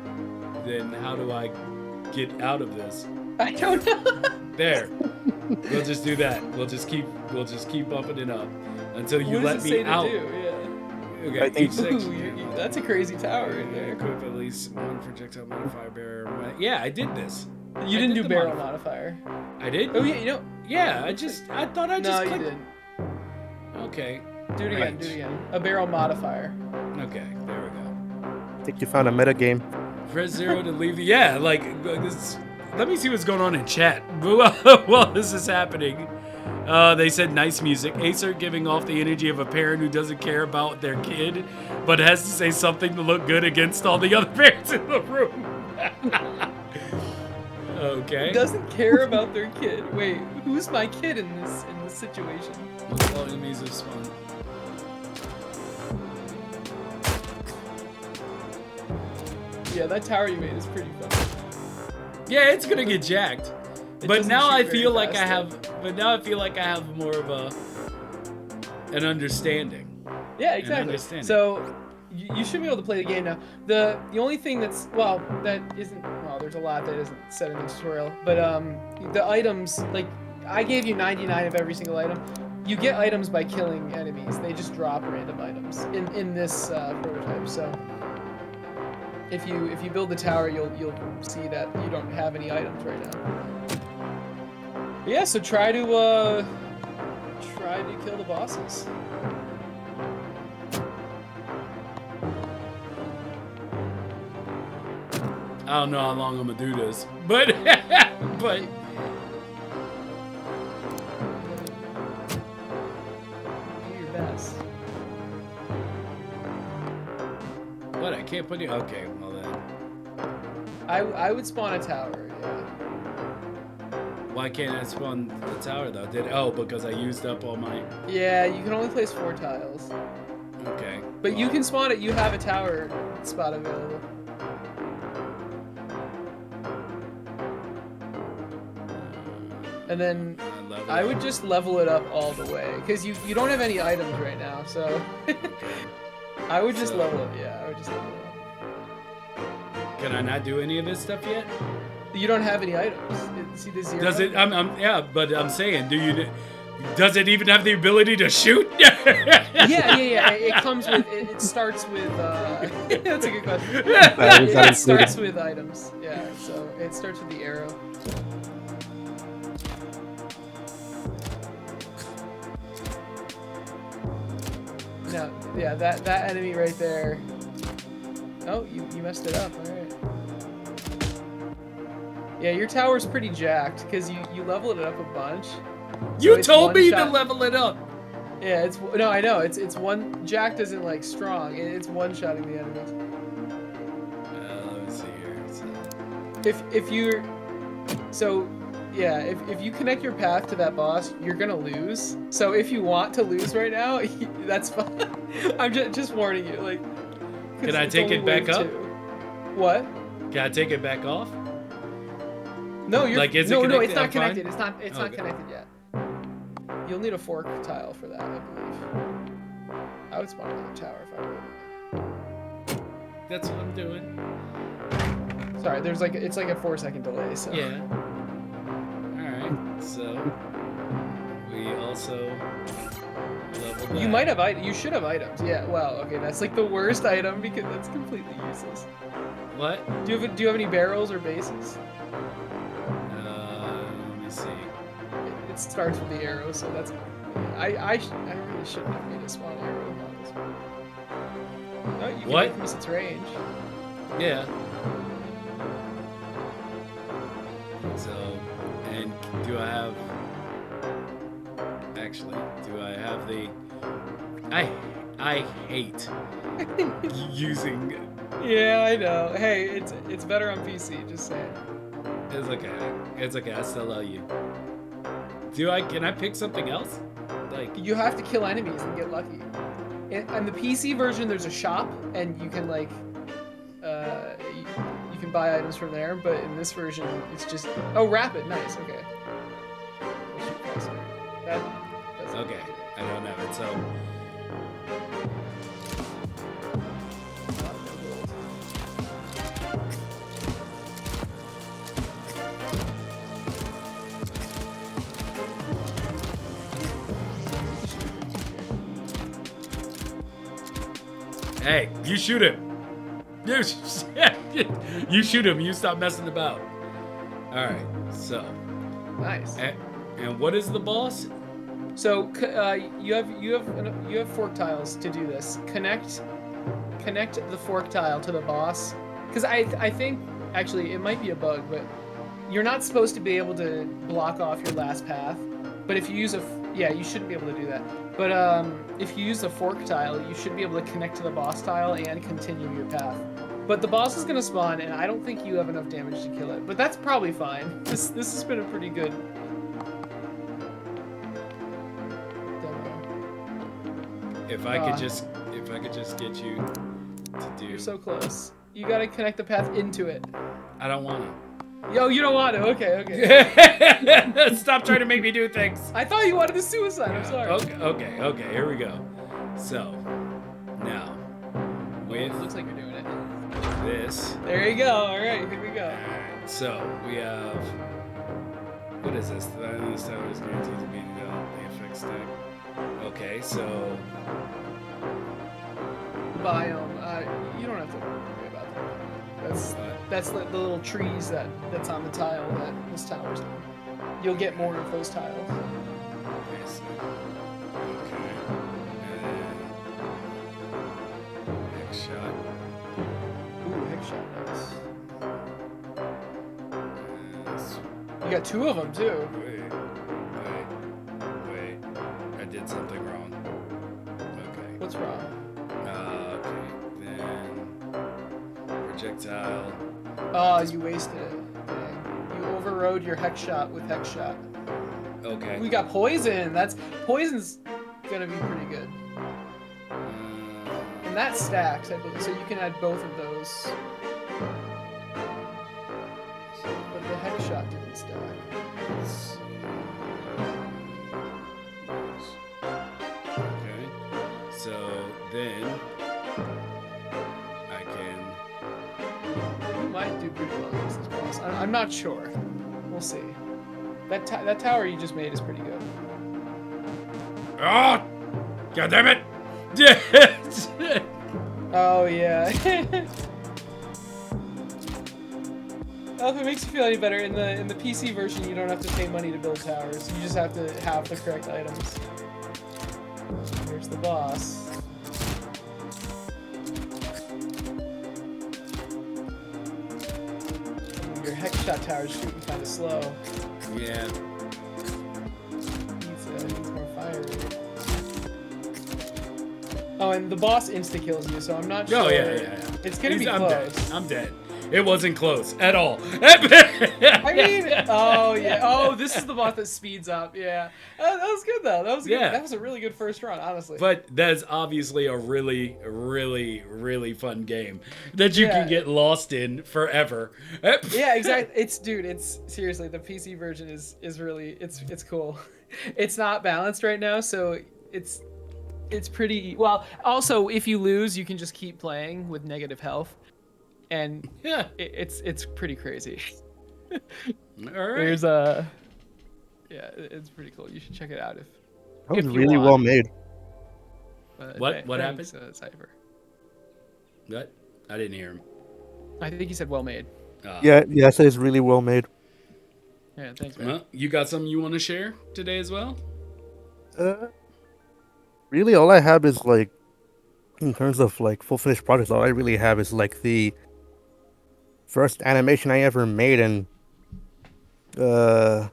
then how do I get out of this? I don't know. There. We'll just do that. We'll just keep bumping it up until you What let does it me say out. to do? Yeah. Okay. I think- Each section. Ooh, that's a crazy tower right there. Equip at least 1 projectile modifier barrier. Yeah, I did this. You didn't did do the barrel modifier. I did. Oh yeah, you know. Yeah, I thought I just. No, you clicked. didn't. Okay. Do it again. Right. Do it again. A barrel modifier. Okay. There we go. I think you found a meta game. Press 0 to leave the. Yeah, like this let me see what's going on in chat while this is happening. They said nice music. Aecert giving off the energy of a parent who doesn't care about their kid, but has to say something to look good against all the other parents in the room. Okay. Doesn't care about their kid. Wait, who's my kid in this situation? All enemies have spawned. Yeah, that tower you made is pretty fun. Yeah, it's gonna get jacked. But doesn't now shoot I very feel like I fast, have. But now I feel like I have more of an understanding. Yeah, exactly. understanding. So you should be able to play the game now. The only thing that's that isn't there's a lot that isn't said in the tutorial, but the items, like I gave you 99 of every single item. You get items by killing enemies. They just drop random items in this prototype. So if you build the tower, you'll see that you don't have any items right now. But yeah, so try to kill the bosses. I don't know how long I'm gonna do this, but but Do your best. what? I can't put you. Okay, well then. I would spawn a tower. Yeah. Why can't I spawn the tower though? Because I used up all my. Yeah, you can only place 4 tiles. Okay. But you can spawn it. You have a tower spot available. And then I would just level it up all the way, because you don't have any items right now, so I would just level it. Yeah, I would just level it up. Can I not do any of this stuff yet? You don't have any items. See the 0? Does it? Yeah, but I'm saying, does it even have the ability to shoot? Yeah. It comes with. It starts with. That's a good question. It starts with items. Yeah, so it starts with the arrow. No, yeah, that enemy right there. Oh, you messed it up. All right. Yeah, your tower's pretty jacked because you leveled it up a bunch. You told me to level it up. Yeah, I know. It's one. Jacked isn't like strong. It's one-shotting the enemies. Let me see here. If you're, if you connect your path to that boss, you're gonna lose. So if you want to lose right now, that's fine. I'm just warning you. Like, can I take it back up? What? Can I take it back off? No, you're like, is no, it no, it's not fine? connected. It's not connected yet. You'll need a fork tile for that, I believe. I would spawn another tower if I were. That's what I'm doing. Sorry, it's like a 4-second delay. So yeah. All right. So we also level that. You might have you should have items. Yeah. Well, okay, that's like the worst item because that's completely useless. What? Do you have any barrels or bases? Let me see. It starts with the arrow, so that's. I really shouldn't have made a spawn arrow on this one. No, you can increase its range. Yeah. So, and do I have? Actually, do I have the? I hate using. Yeah, I know. Hey, it's better on PC. Just saying. It's okay. It's okay. I still love you. Can I pick something else? Like, you have to kill enemies and get lucky. On the PC version, there's a shop, and you can like, you can buy items from there. But in this version, it's just rapid. Nice. Okay. That's okay. I don't have it. So. Hey, you shoot him. You shoot him. You stop messing about. All right. So. Nice. And what is the boss? So you have fork tiles to do this. Connect the fork tile to the boss. Because I think actually it might be a bug, but you're not supposed to be able to block off your last path, but if you use yeah, you shouldn't be able to do that. But if you use the fork tile, you should be able to connect to the boss tile and continue your path. But the boss is gonna spawn, and I don't think you have enough damage to kill it. But that's probably fine. This has been a pretty good demo. If I could just get you to do. You're so close. You gotta connect the path into it. I don't want to. Yo, you don't want to. Okay. Stop trying to make me do things. I thought you wanted the suicide. I'm sorry. Okay. Here we go. So now with Looks like you're doing it. this. There you go. All right, here we go. Alright, so we have. What is this? This tower is guaranteed to be the effect stack. Okay, so. Biome. You don't have to worry about that. That's the little trees that's on the tile that this tower's on. You'll get more of those tiles. Okay, so. Okay. And then. Next shot. Ooh, heck shot. Nice. Yes. You got two of them too. Wait. I did something wrong. Okay. What's wrong? Okay. Then projectile. Oh, you wasted it. Dang. You overrode your hex shot with hex shot. Okay. We got poison. Poison's gonna be pretty good. And that stacks, I believe. So you can add both of those. But the hex shot didn't stack. Okay. So then I can. You might do pretty well against this boss. I'm not sure. We'll see. That tower you just made is pretty good. Oh! God damn it! Oh yeah. Well, if it makes you feel any better, in the PC version, you don't have to pay money to build towers. You just have to have the correct items. Here's the boss. Your hex shot tower's shooting kind of slow. Yeah. Needs more fire rate. Oh, and the boss insta kills you, so I'm not sure. Oh yeah. It's gonna be I'm close. dead. I'm dead. It wasn't close at all. I mean, oh yeah. Oh, this is the boss that speeds up. Yeah, that was good though. That was good. Yeah. That was a really good first run, honestly. But that's obviously a really, really, really fun game that you can get lost in forever. Yeah, exactly. It's seriously, the PC version is really it's cool. It's not balanced right now, so it's pretty well. Also, if you lose, you can just keep playing with negative health, and Yeah. it's pretty crazy. All right. There's it's pretty cool. You should check it out That was you really want. well made. What happened? Thanks, Cypher. What? I didn't hear him. I think he said well made. Yeah, I said it's really well made. Yeah, thanks, man. Well, you got something you want to share today as well? Really, all I have is like, in terms of like full finished projects, all I really have is like the first animation I ever made, and Dr.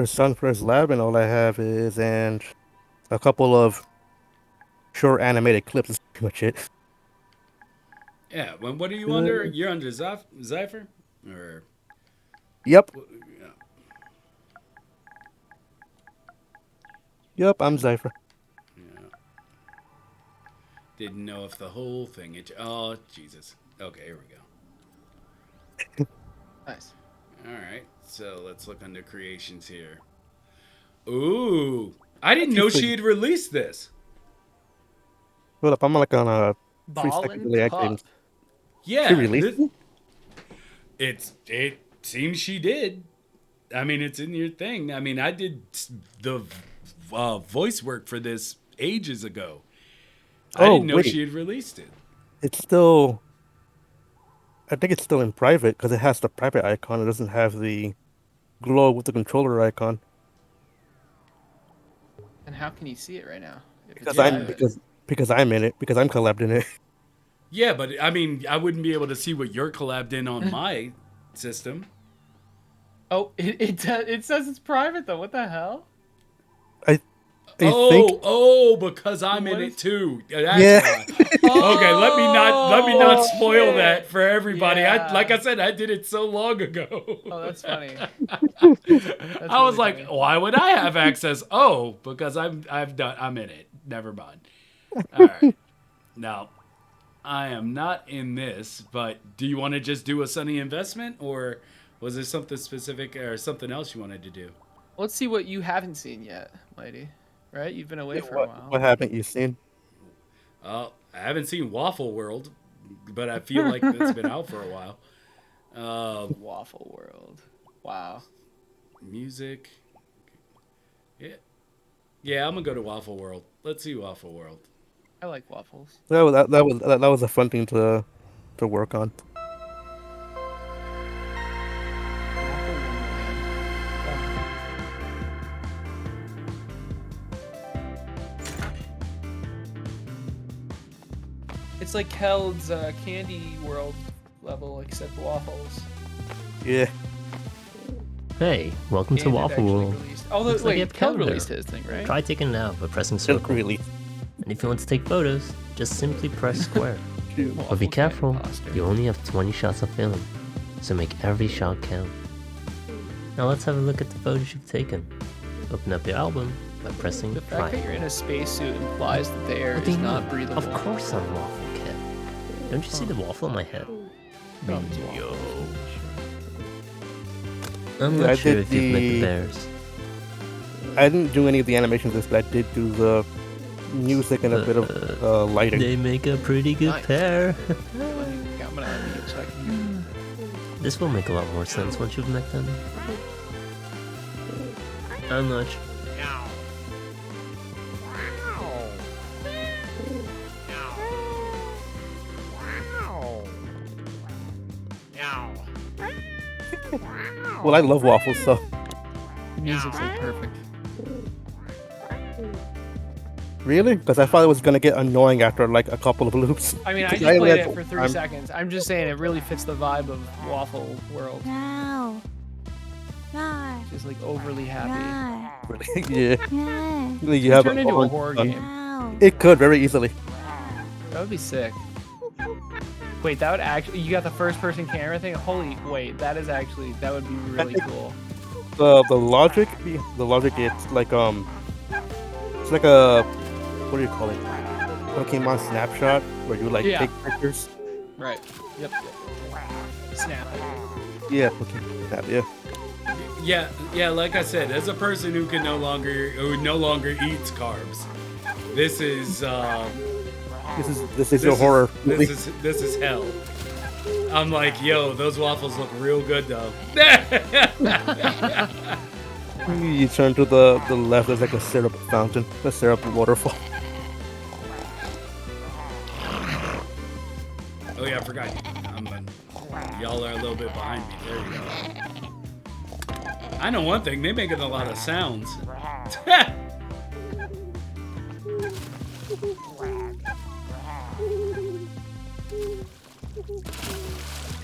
Sunfresh Lab, and all I have is and a couple of short animated clips. That's pretty much it. Yeah. Well, what are you under? You're under Zypher? Or Yep, yeah. yep, I'm Zypher. Yeah. Didn't know if the whole thing. Oh Jesus. Okay, here we go. Nice. All right. So let's look under creations here. Ooh, I didn't know she had released this. Hold up, I'm like on a 3 Ball second and delay. pop. Yeah. She released it? It seems she did. I mean, it's in your thing. I mean, I did the voice work for this ages ago. I didn't know wait. she had released it. It's still, I think it's still in private because it has the private icon. It doesn't have the glow with the controller icon. And how can you see it right now? If Because it's because I'm in it, because I'm collabed in it. Yeah, but I mean, I wouldn't be able to see what you're collabed in on my system. Oh, it says it's private though. What the hell? I think. Because I'm in it too. That's Yeah. why. Okay, let me not spoil shit. that for everybody. Yeah. Like I said, I did it so long ago. Oh, that's funny. I was really like, funny. why would I have access? Oh, because I'm in it. Never mind. All right. Now, I am not in this, but do you want to just do a Sunny investment, or was there something specific or something else you wanted to do? Let's see what you haven't seen yet, Mighty. Right? You've been away for a while. What haven't you seen? I haven't seen Waffle World, but I feel like it's been out for a while. Waffle World. Wow. Music. Yeah, I'm gonna go to Waffle World. Let's see Waffle World. I like waffles. That was a fun thing to work on. It's like Keld's Candy World level, except waffles. Yeah. Hey, welcome to And it Waffle actually World. released- Although, Looks like you wait, have Keld calendar. released his thing, right? Try taking it out by pressing Still circle. really. And if you want to take photos, just simply press square. But Waffle be Candy careful, Imposter. you only have 20 shots of film, so make every shot count. Now let's have a look at the photos you've taken. Open up your album by pressing The fact that right. you're in a spacesuit implies that the air What do is you not mean? breathable. Of course I'm Waffle Kid. Don't you see the waffle on my head? No, it's waffle. Yo. I'm Yeah, not I sure did if you've met the the- bears. I didn't do any of the animations this, but I did do the music and a bit of lighting. They make a pretty good Nice. pair. I'm gonna unmute so I can hear. This will make a lot more sense once you've met them. I'm not sure. Well, I love waffles, so Music's like perfect. really, because I thought it was gonna get annoying after like a couple of loops. I mean, I Because just played let- it for 3 I'm- seconds. I'm just saying it really fits the vibe of Waffle World. No. No. Just like overly happy. No. Yeah, No. you have Turn into a fun- horror fun. game. No. It could very easily. That would be sick. Wait, that would actually, you got the first person camera thing? Holy, wait, that would be really cool. The logic it's like it's like a, what do you call it? Pokemon snapshot where you like Yeah. take pictures. Right. Yep. Snap it. Yeah, Pokemon snap. Yeah. Yeah, like I said, as a person who no longer eats carbs, this is This is your horror movie. this is hell. I'm like, yo, those waffles look real good though. You turn to the left. There's like a syrup fountain, a syrup waterfall. Oh yeah, I forgot. Y'all are a little bit behind me. There you go. I know one thing. They making a lot of sounds.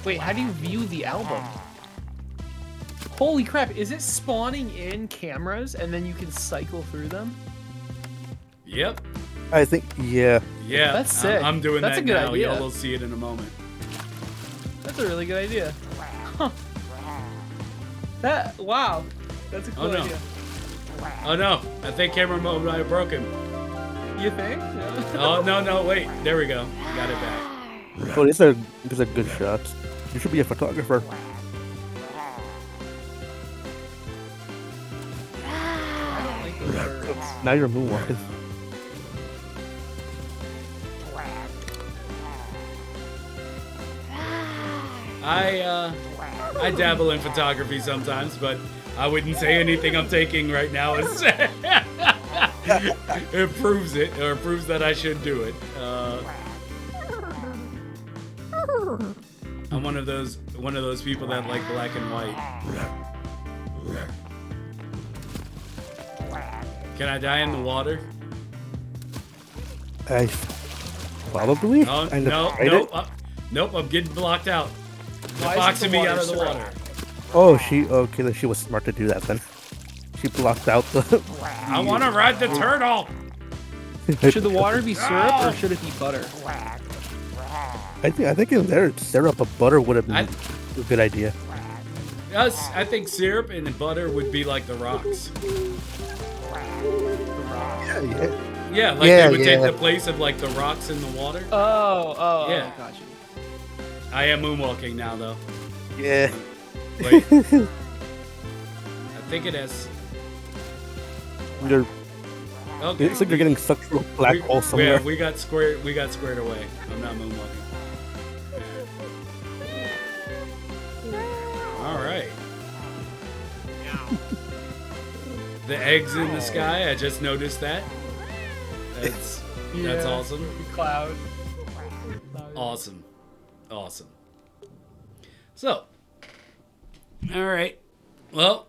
Wait, how do you view the album? Holy crap, is it spawning in cameras and then you can cycle through them? Yep. I think, yeah. Yeah. That's sick. I'm doing That's that a good now. idea. Y'all will see it in a moment. That's a really good idea. Huh. Wow. That's a cool Oh, no. idea. Oh no, I think camera mode might have broken. You think? Yeah. Oh no, wait. There we go. Got it back. Oh, these are good shots. You should be a photographer. I don't like those birds. Now you're moonwalking. I dabble in photography sometimes, but I wouldn't say anything I'm taking right now is it proves it, or proves that I should do it. I'm one of those people that like black and white. Can I die in the water? I probably. Oh I no, tried it. nope, I'm getting blocked out. Why boxing isn't me the out of the syrup? water. Oh, okay, then she was smart to do that then. She blocked out the. I want to ride the turtle. Should the water be syrup or should it be butter? I think in there syrup of butter would have been I- a good idea. Yes, I think syrup and butter would be like the rocks. Yeah. Yeah, like Yeah, they would take yeah. the place of like the rocks in the water. Yeah. Yeah. Gotcha. I am moonwalking now though. Yeah. Wait. I think it is. You're, Okay. it's like you're getting sucked through a black hole somewhere. Yeah, we got squared away. I'm not moonwalking. All right. The eggs in the sky. I just noticed that. That's awesome. Cloud. Awesome. So, all right. Well,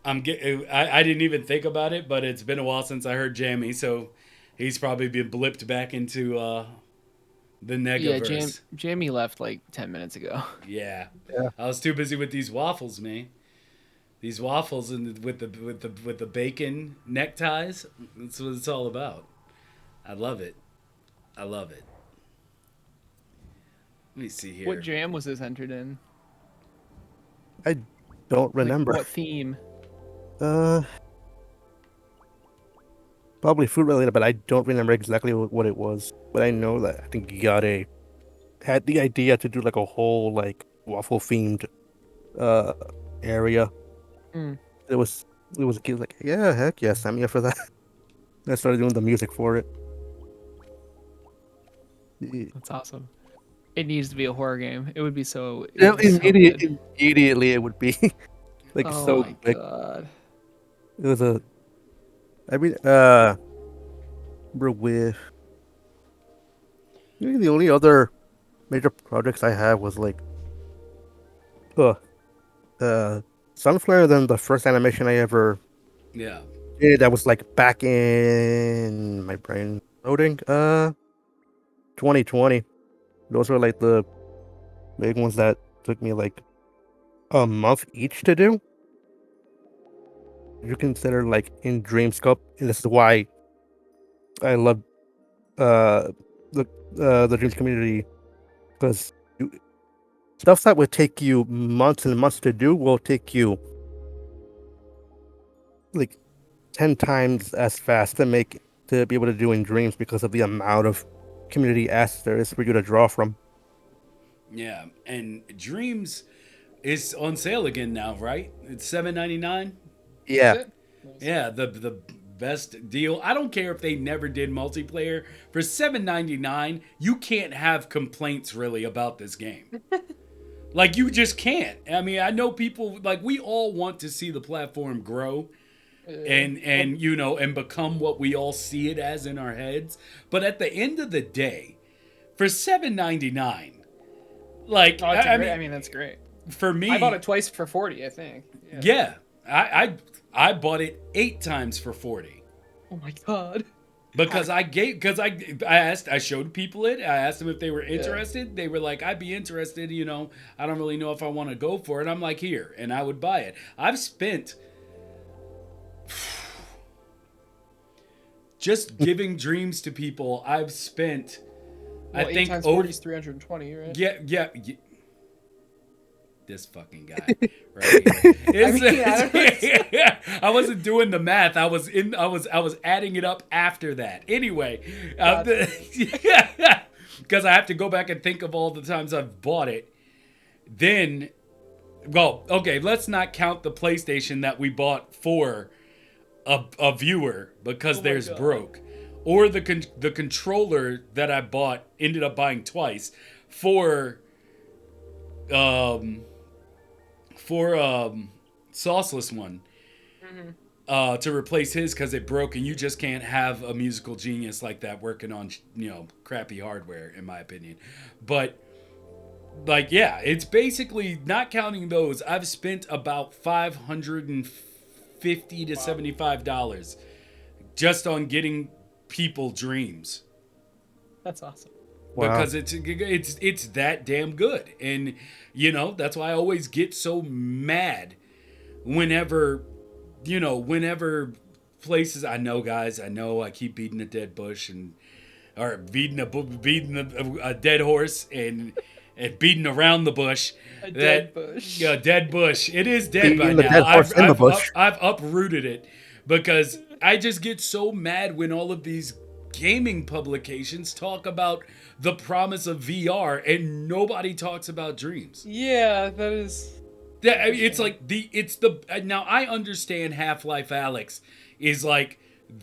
I didn't even think about it, but it's been a while since I heard Jammy, so he's probably been blipped back into the Negaverse. Yeah, Jamie left like 10 minutes ago. Yeah. I was too busy with these waffles, man. These waffles and with the bacon neckties. That's what it's all about. I love it. Let me see here. What jam was this entered in? I don't remember. Like, what theme? Probably food related, but I don't remember exactly what it was. But I know that I think Yade had the idea to do like a whole like waffle themed area. Mm. It was a kid like, yeah, heck yes, I'm here for that. I started doing the music for it. That's awesome. It needs to be a horror game. It would be so. Yeah, It'd be so good. immediately it would be like Oh so my big. god. It was a. I mean, with maybe the only other major projects I had was like, Sunflare. Then the first animation I ever Yeah. did that was like back in my brain loading. 2020. Those were like the big ones that took me like a month each to do. You consider like in Dream Scope, and this is why I love the Dreams community, because stuff that would take you months and months to do will take you like 10 times as fast to be able to do in Dreams because of the amount of community assets there is for you to draw from. Yeah, and Dreams is on sale again now, right? It's $7.99. Yeah. Yeah, the best deal. I don't care if they never did multiplayer. For $7.99, you can't have complaints really about this game. Like, you just can't. I mean, I know people, like, we all want to see the platform grow and you know, and become what we all see it as in our heads. But at the end of the day, for $7.99, like, I mean, that's great. For me, I bought it twice for 40, I think. Yeah, I bought it 8 times for 40. Oh my god. Because I showed people it. I asked them if they were interested. Yeah. They were like, I'd be interested, you know. I don't really know if I want to go for it. I'm like, here, and I would buy it. I've spent just giving dreams to people. I've spent well, I think 8 times 40 is 320, right? Yeah. This fucking guy right here. I wasn't doing the math. I was adding it up after that. Anyway, because I have to go back and think of all the times I've bought it. Then, well, okay, let's not count the PlayStation that we bought for a viewer because theirs broke, or the controller that I ended up buying twice for Sauceless one to replace his because it broke, and you just can't have a musical genius like that working on, you know, crappy hardware, in my opinion. But like, yeah, it's basically, not counting those, I've spent about $550 to $75 just on getting people dreams. That's awesome. Wow. because it's that damn good. And you know, that's why I always get so mad whenever places. I know, guys, I know I keep beating a dead bush or beating a dead horse and beating around the bush. A dead bush. Yeah, dead bush. It is dead by Beating the now. dead horse in the bush. I've uprooted it because I just get so mad when all of these gaming publications talk about the promise of VR and nobody talks about Dreams. Yeah, that is. Yeah, it's like now I understand Half-Life Alyx is like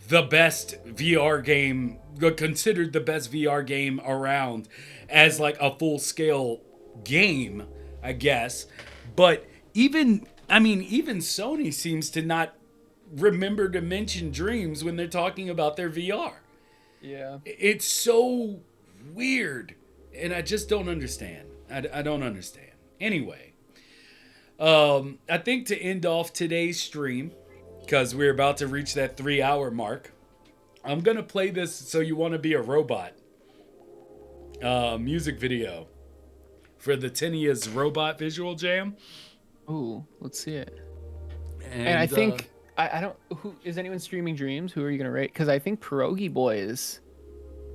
the best VR game, considered the best VR game around as like a full-scale game, I guess. But even Sony seems to not remember to mention Dreams when they're talking about their VR. Yeah. It's so weird, and I just don't understand. I don't understand. Anyway, I think to end off today's stream, because we're about to reach that 3-hour mark, I'm going to play this So You Want to Be a Robot music video for the Tenia's Robot Visual Jam. Ooh, let's see it. And I think I don't. Who is anyone streaming Dreams? Who are you gonna rate? Because I think Pierogi Boys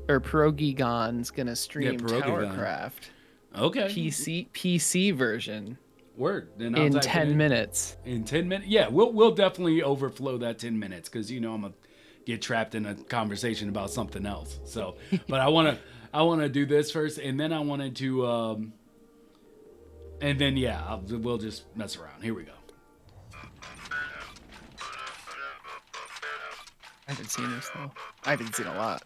or Pierogi Gon's gonna stream Towercraft. Okay. PC version. Word. Then in 10 minutes. In 10 minutes, yeah. We'll definitely overflow that 10 minutes because I'm gonna get trapped in a conversation about something else. So, but I wanna do this first, and then I wanted to, and then we'll just mess around. Here we go. I haven't seen this though. I haven't seen a lot.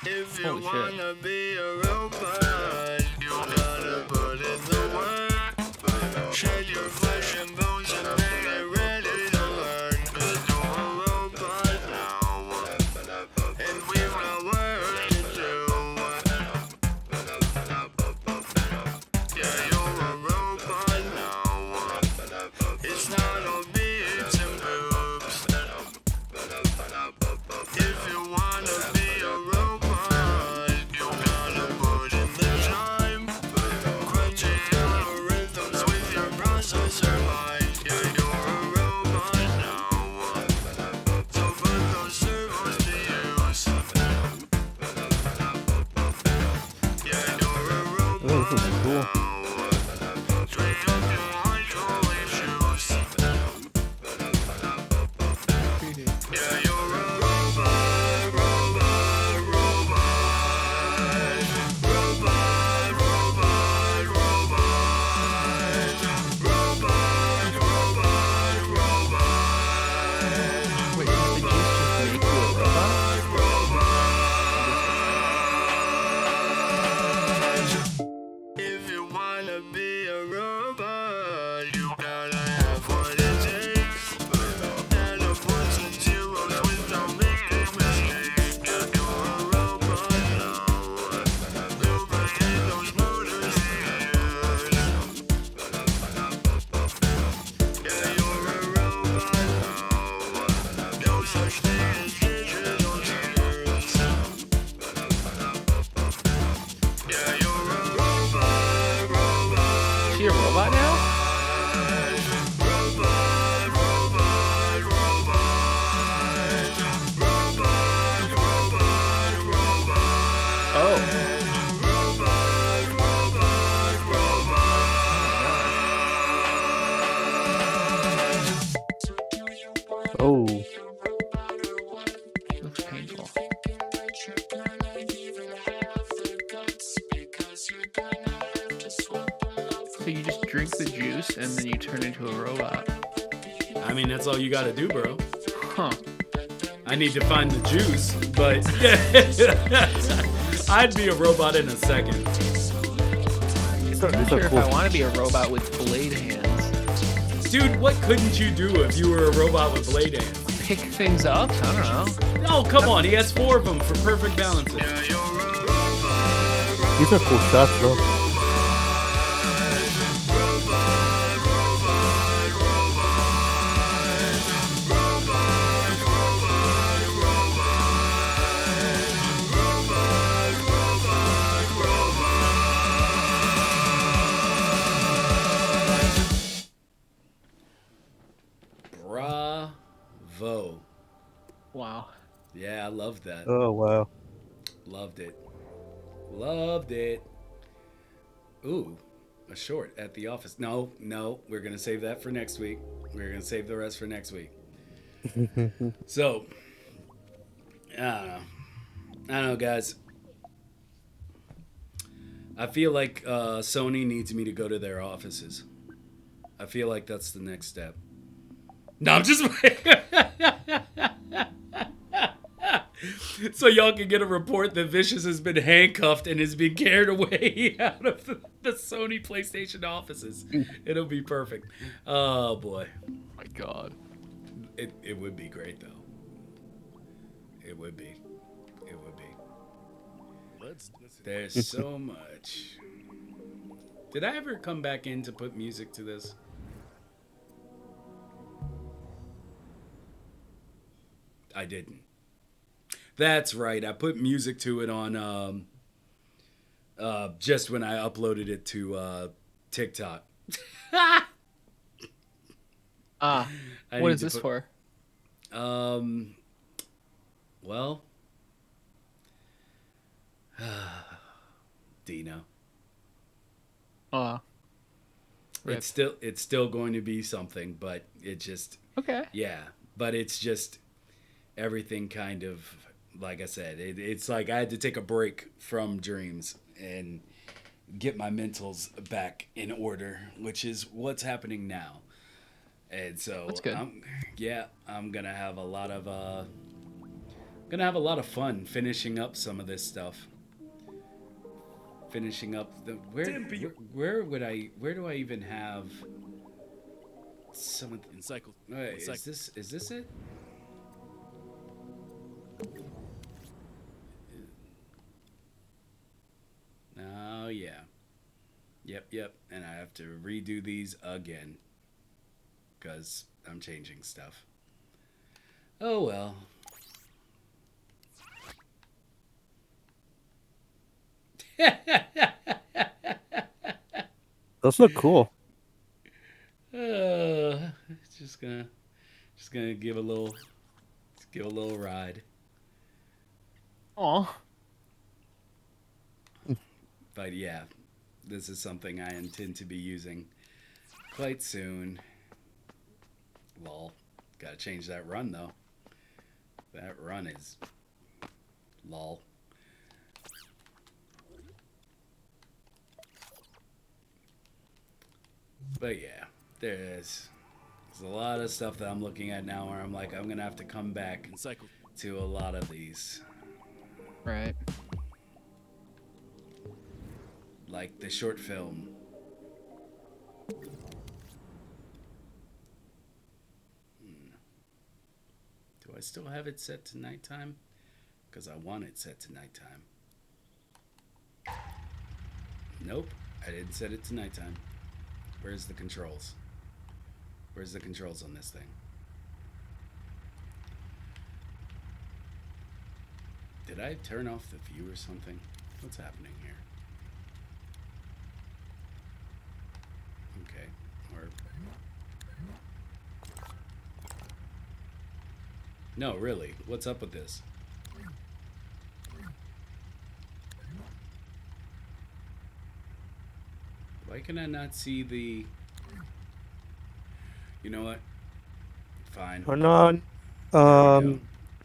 If you Holy shit. wanna be a robot, you gotta put in the work. Shed your flesh and bones and then get ready to learn. 'Cause you're a robot now, and we've got work to do. Yeah, you're a robot now. It's not all beads and boobs. If you wanna be a robot, you gotta put in the time. Crunching algorithms with your processor mind. Yeah, you're a robot now. So put those servos to use. Yeah, you're a robot Oh, this is cool. now. Train up your microwave shoes. Yeah, you're a robot, robot, robot. Robot, robot, robot. Robot, robot, robot. Wait, did the juice just make you a robot? If you wanna be a robot, you gotta have what it takes. Add up ones and zeros without making mistakes. Yeah, you're a robot now. Lubricate those motors in gears. Yeah, you're a robot now. No such thing as digital tears. Yeah, you're a robot, robot. Is she a robot now? Robot, robot, robot. Robot, robot, robot. Oh. Robot, robot, robot. Oh, Looks painful. So you just drink the juice and then you turn into a robot. I mean, that's all you got to do, bro. Huh. I need to find the juice, but I'd be a robot in a second. these I'm are not sure if cool. I want to be a robot with blade hands. Dude, what couldn't you do if you were a robot with blade hands? Pick things up? I don't know. Oh, come on. He has 4 of them for perfect balancing. These are cool shots, bro. Wow. Yeah, I loved that. Oh wow. Loved it. Loved it. Ooh, a short at the office. No, we're gonna save that for next week. We're gonna save the rest for next week. So, I don't know. I don't know, guys. I feel like Sony needs me to go to their offices. I feel like that's the next step. No, I'm just. So y'all can get a report that Vicious has been handcuffed and is being carried away out of the Sony PlayStation offices. It'll be perfect. Oh boy. Oh my god. It would be great though. It would be. It would be. There's so much. Did I ever come back in to put music to this? I didn't. That's right. I put music to it on just when I uploaded it to TikTok. What is this for? Well, Deeno. Rip. It's still going to be something, but it just Okay. yeah. But it's just everything kind of like I said. It's like I had to take a break from Dreams and get my mentals back in order, which is what's happening now. And so That's good. I'm gonna have a lot of fun finishing up some of this stuff. Finishing up the where do I even have some of the Encycl. wait, is this it? Oh yeah. Yep. And I have to redo these again. Because I'm changing stuff. Oh well. Those look cool. Just gonna give a little ride. Aw. But yeah, this is something I intend to be using quite soon. Lol. Gotta change that run though. That run is lol. But yeah, there's a lot of stuff that I'm looking at now where I'm like, I'm gonna have to come back to a lot of these. Right. Like the short film. Do I still have it set to nighttime? Because I want it set to nighttime. Nope, I didn't set it to nighttime. Where's the controls? Where's the controls on this thing? Did I turn off the view or something? What's happening here? Okay, or... No, really, what's up with this? Why can I not see the... You know what? Fine. Turn on There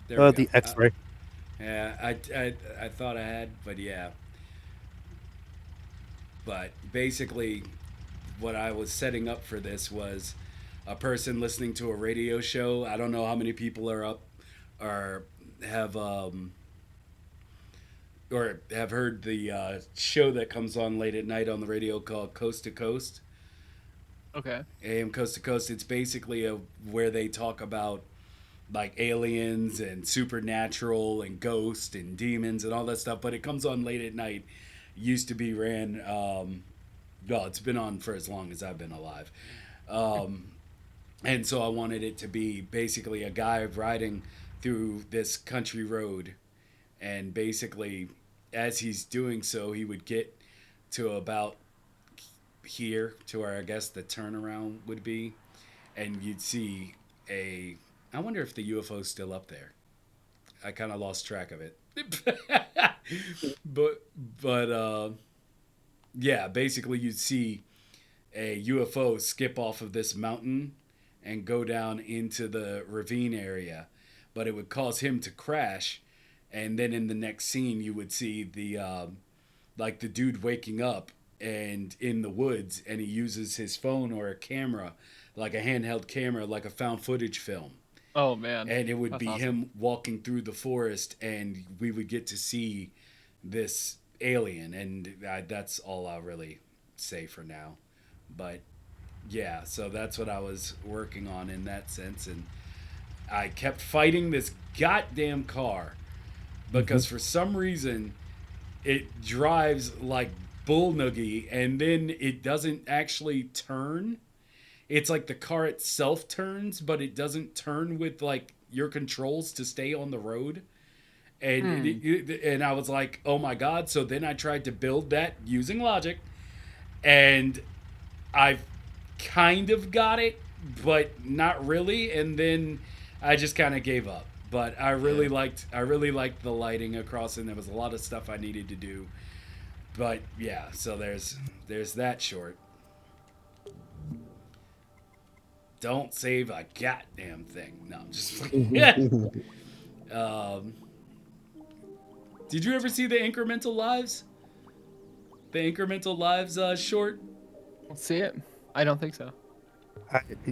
we go. the X-ray. Yeah, I thought I had, but yeah. But basically, what I was setting up for this was a person listening to a radio show. I don't know how many people are up or have heard the show that comes on late at night on the radio called Coast to Coast. Okay. AM Coast to Coast. It's basically where they talk about like aliens and supernatural and ghosts and demons and all that stuff, but it comes on late at night. Used to be ran, well, it's been on for as long as I've been alive. And so I wanted it to be basically a guy riding through this country road, and basically as he's doing so, he would get to about here to where I guess the turnaround would be, and you'd see I wonder if the UFO's still up there. I kind of lost track of it. but yeah, basically you'd see a UFO skip off of this mountain and go down into the ravine area, but it would cause him to crash. And then in the next scene, you would see the like the dude waking up and in the woods, and he uses his phone or a camera, like a handheld camera, like a found footage film. Oh man! And it would That's be awesome. him walking through the forest, and we would get to see this alien. And that's all I'll really say for now. But yeah, so that's what I was working on in that sense, and I kept fighting this goddamn car because for some reason it drives like bull noogie, and then it doesn't actually turn. It's like the car itself turns, but it doesn't turn with like your controls to stay on the road. And and I was like, oh my god. So then I tried to build that using logic, and I kind of got it, but not really. And then I just kind of gave up. But I really liked the lighting across, and there was a lot of stuff I needed to do. But yeah, so there's that short. Don't save a goddamn thing. No, I'm just did you ever see the Incremental Lives? The Incremental Lives short? Let's see it. I don't think so.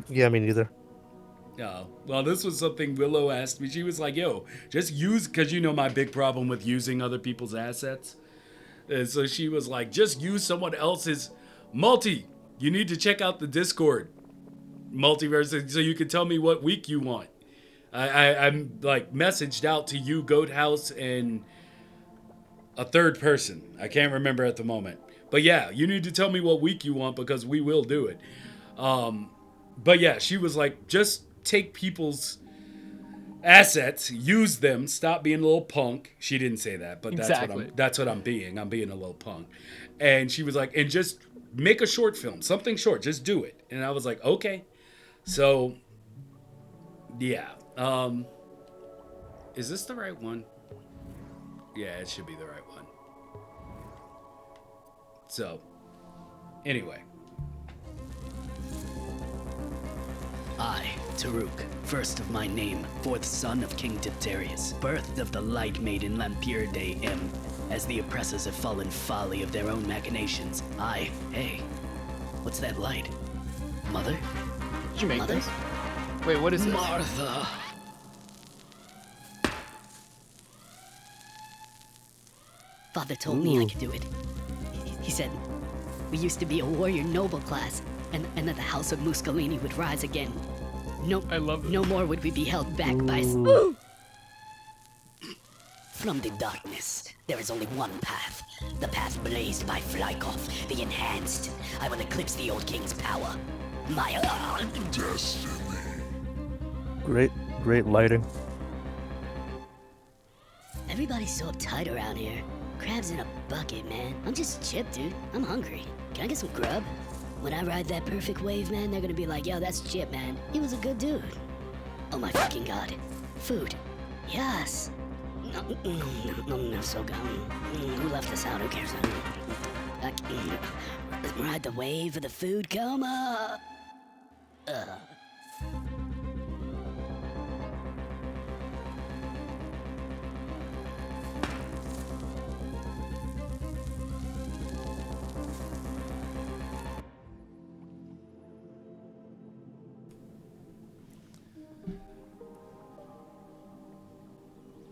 Yeah, me neither. Oh, well, this was something Willow asked me. She was like, yo, just use, because you know my big problem with using other people's assets. And so she was like, just use someone else's multi. You need to check out the Discord multiverse so you can tell me what week you want. I'm like messaged out to you, Goat House, and a third person. I can't remember at the moment. But yeah, you need to tell me what week you want because we will do it. But yeah, she was like, just take people's assets, use them, stop being a little punk. She didn't say that, but that's what I'm being. I'm being a little punk. And she was like, and just make a short film, something short, just do it. And I was like, okay. So yeah. Is this the right one? Yeah, it should be the right one. So anyway. I, Taruk, first of my name, fourth son of King Dipterius, birthed of the light made in Lampire Day M. As the oppressors have fallen folly of their own machinations, hey, what's that light? Mother? Did you make Mother? this? Wait, what is this? Martha! Father told me I could do it. He said, we used to be a warrior noble class, and that the house of Muscolini would rise again. No, I love it. No more would we be held back by... From the darkness, there is only one path. The path blazed by Flykov, the Enhanced. I will eclipse the old king's power. My destiny. Great lighting. Everybody's so uptight around here. Crabs in a bucket, man. I'm just Chip, dude. I'm hungry. Can I get some grub? When I ride that perfect wave, man, they're gonna be like, yo, that's Chip, man. He was a good dude. Oh my fucking god. Food. Yes. No, so good. Who left this out? Who cares? Ride the wave of the food coma.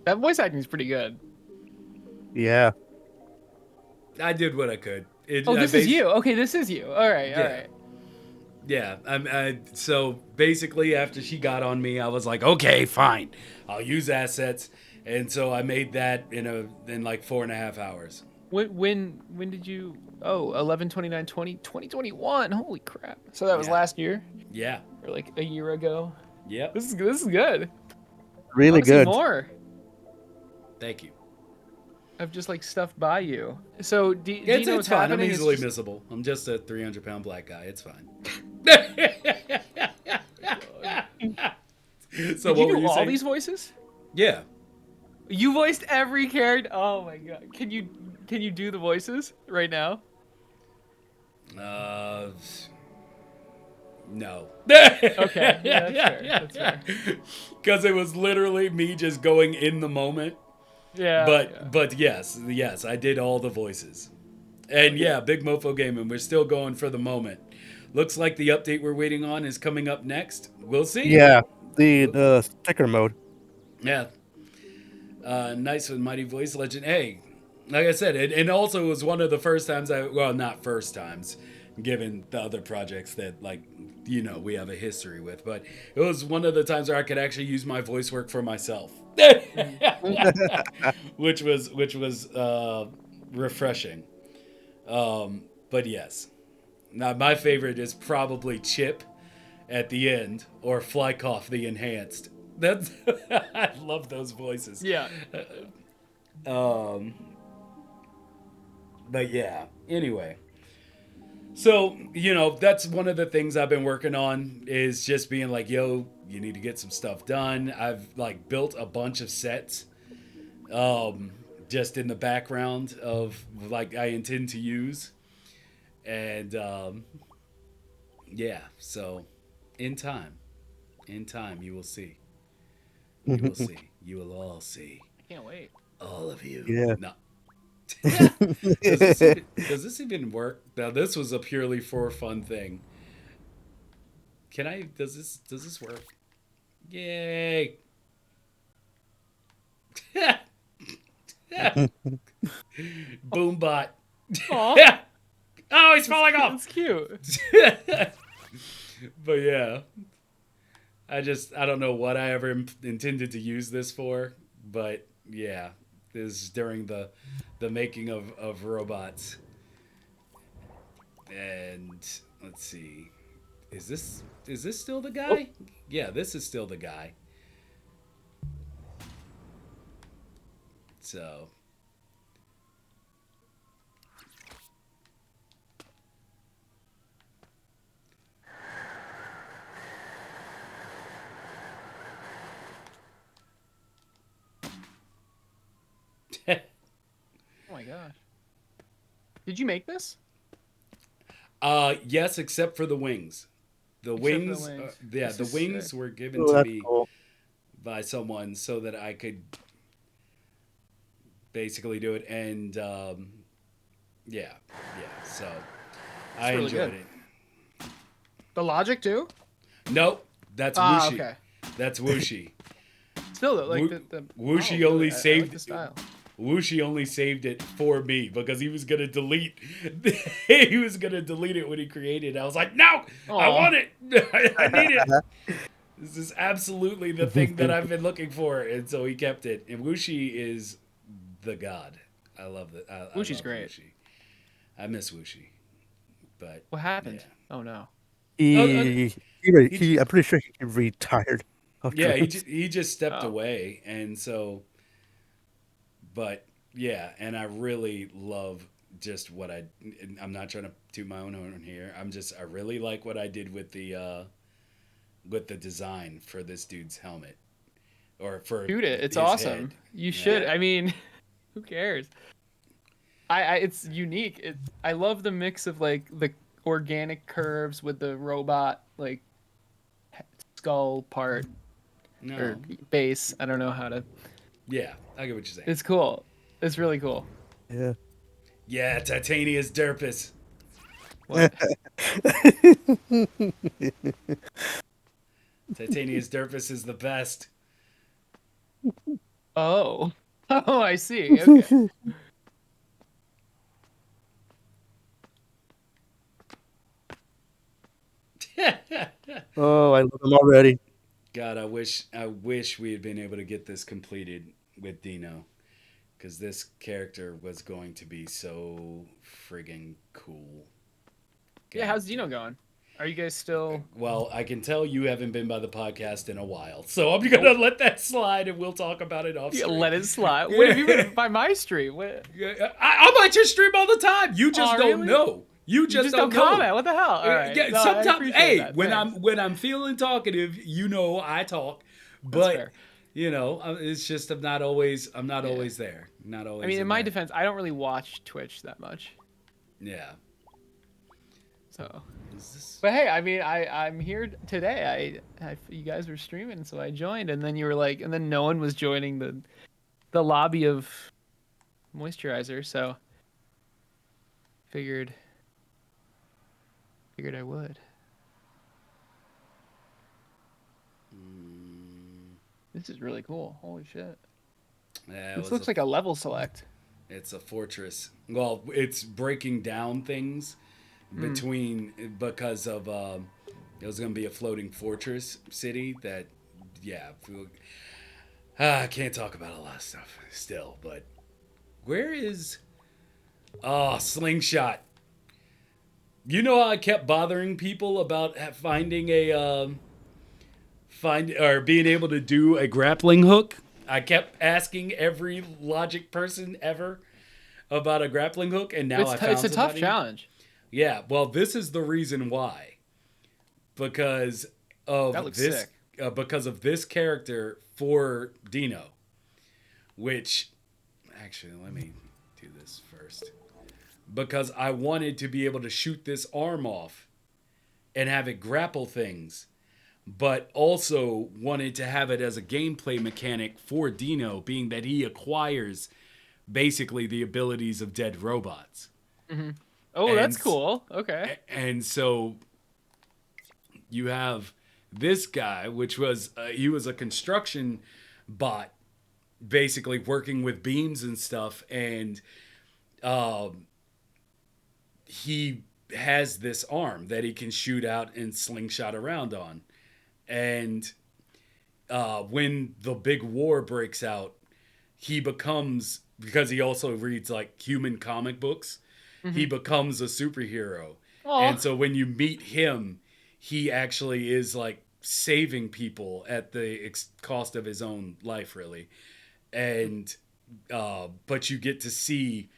That voice acting is pretty good. Yeah. I did what I could. This is you. Okay, this is you. All right, all right. Yeah, so basically after she got on me, I was like, okay, fine. I'll use assets. And so I made that in like 4.5 hours. When did you... Oh, 11/29/2021. Holy crap. So that was last year? Yeah. Or like a year ago? Yep. This is good. Really good. More. Thank you. I've just like stuffed by you. So it's fine. I'm easily missable. I'm just a 300-pound black guy. It's fine. So what were you saying? All these voices? Yeah. You voiced every character. Oh my god. Can you do the voices right now? No. Okay. Yeah, that's fair. That's fair. Because it was literally me just going in the moment. Yeah. But yes, I did all the voices. And yeah, Big Mofo Gaming, we're still going for the moment. Looks like the update we're waiting on is coming up next. We'll see. Yeah, the sticker mode. Yeah. Nice with Mighty Voice Legend. Hey, like I said, and also it was one of the first times well, not first times, given the other projects that, like, we have a history with, but it was one of the times where I could actually use my voice work for myself. which was refreshing. But yes. Now my favorite is probably Chip at the end or Flycough the Enhanced. That's I love those voices. Yeah. But yeah, anyway. So, that's one of the things I've been working on is just being like, yo, you need to get some stuff done. I've like built a bunch of sets just in the background of like I intend to use. And yeah, so in time you will see. You will see. You will all see. I can't wait. All of you. Yeah. No. Does this even work? Now this was a purely for fun thing. Does this work? Yay. Boombot. Aw. Oh, he's falling off. That's cute. But yeah. I don't know what I ever intended to use this for, but yeah. This is during the making of robots. And let's see. Is this still the guy? Oh. Yeah, this is still the guy. So Oh my gosh. Did you make this? Yes, except for the wings. The wings. The wings were given to me by someone so that I could basically do it. And yeah. So I really enjoyed it. The logic too? Nope, that's Wuxi. Okay. That's Wuxi. Still though, like Wuxi only saved. I like the style. Wuxi only saved it for me because he was gonna delete. He was gonna delete it when he created it. I was like, no, I want it. I need it. This is absolutely the thing that I've been looking for, and so he kept it. And Wuxi is the god. I love that. Wuxi's great. Wuxi. I miss Wuxi, but what happened? Yeah. Oh no. I'm pretty sure he retired. Yeah, he just stepped away, and so. But yeah, and I really love just what I'm not trying to toot my own horn here. I really like what I did with the design for this dude's helmet, or for shoot it. It's awesome. Head. You should. I mean, who cares? It's unique. I love the mix of like the organic curves with the robot like skull part or base. I don't know how to. Yeah, I get what you're saying. It's cool. It's really cool. Yeah. Yeah, Titania's Derpus. What? Titania's Derpus is the best. Oh. Oh, I see. Okay. Oh, I love him already. God, I wish we had been able to get this completed with Deeno, because this character was going to be so friggin' cool. Yeah, how's Deeno going? Are you guys still? Well, I can tell you haven't been by the podcast in a while, so I'm gonna let that slide, and we'll talk about it off. Yeah, let it slide. What have you been by my stream? What? I'm at your stream all the time. You just don't know. You just don't comment. What the hell? All right. Yeah, no, sometimes, hey, that. when I'm feeling talkative, I talk. But you know, it's just I'm not always there. Not always. I mean, in my that. defense, I don't really watch Twitch that much. Yeah. So, but hey, I mean, I'm here today. You guys were streaming, so I joined, and then you were like, and then no one was joining the lobby of moisturizer, so figured I would. This is really cool. Holy shit. Yeah, This looks like a level select. It's a fortress. Well, it's breaking down things between because of it was going to be a floating fortress city that, yeah. I can't talk about a lot of stuff still, but where is Slingshot? You know how I kept bothering people about finding being able to do a grappling hook? I kept asking every logic person ever about a grappling hook, and now It's a tough challenge. Yeah, well, this is the reason why. Because of That looks this sick. Because of this character for Deeno, which actually let me do this first. Because I wanted to be able to shoot this arm off and have it grapple things, but also wanted to have it as a gameplay mechanic for Deeno, being that he acquires basically the abilities of dead robots. Mm-hmm. Oh, that's cool. Okay. And so you have this guy, which was he was a construction bot, basically working with beams and stuff, and he has this arm that he can shoot out and slingshot around on. And when the big war breaks out, he becomes, because he also reads like human comic books, he becomes a superhero. Aw. And so when you meet him, he actually is like saving people at the cost of his own life, really. And but you get to see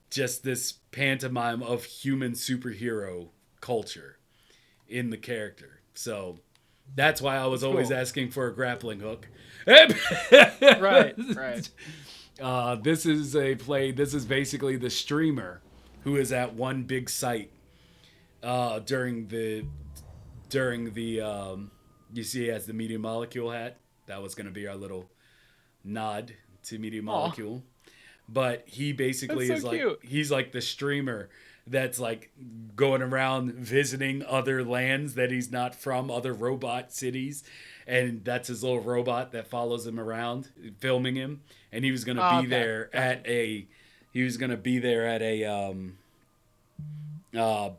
just this pantomime of human superhero culture in the character. So that's why I was always asking for a grappling hook. Right. This is basically the streamer who is at one big site during the you see he has the Media Molecule hat. That was going to be our little nod to Media Molecule. But he basically That's so cute. He's like the streamer that's like going around visiting other lands that he's not from, other robot cities, and that's his little robot that follows him around, filming him. And he was gonna be there at a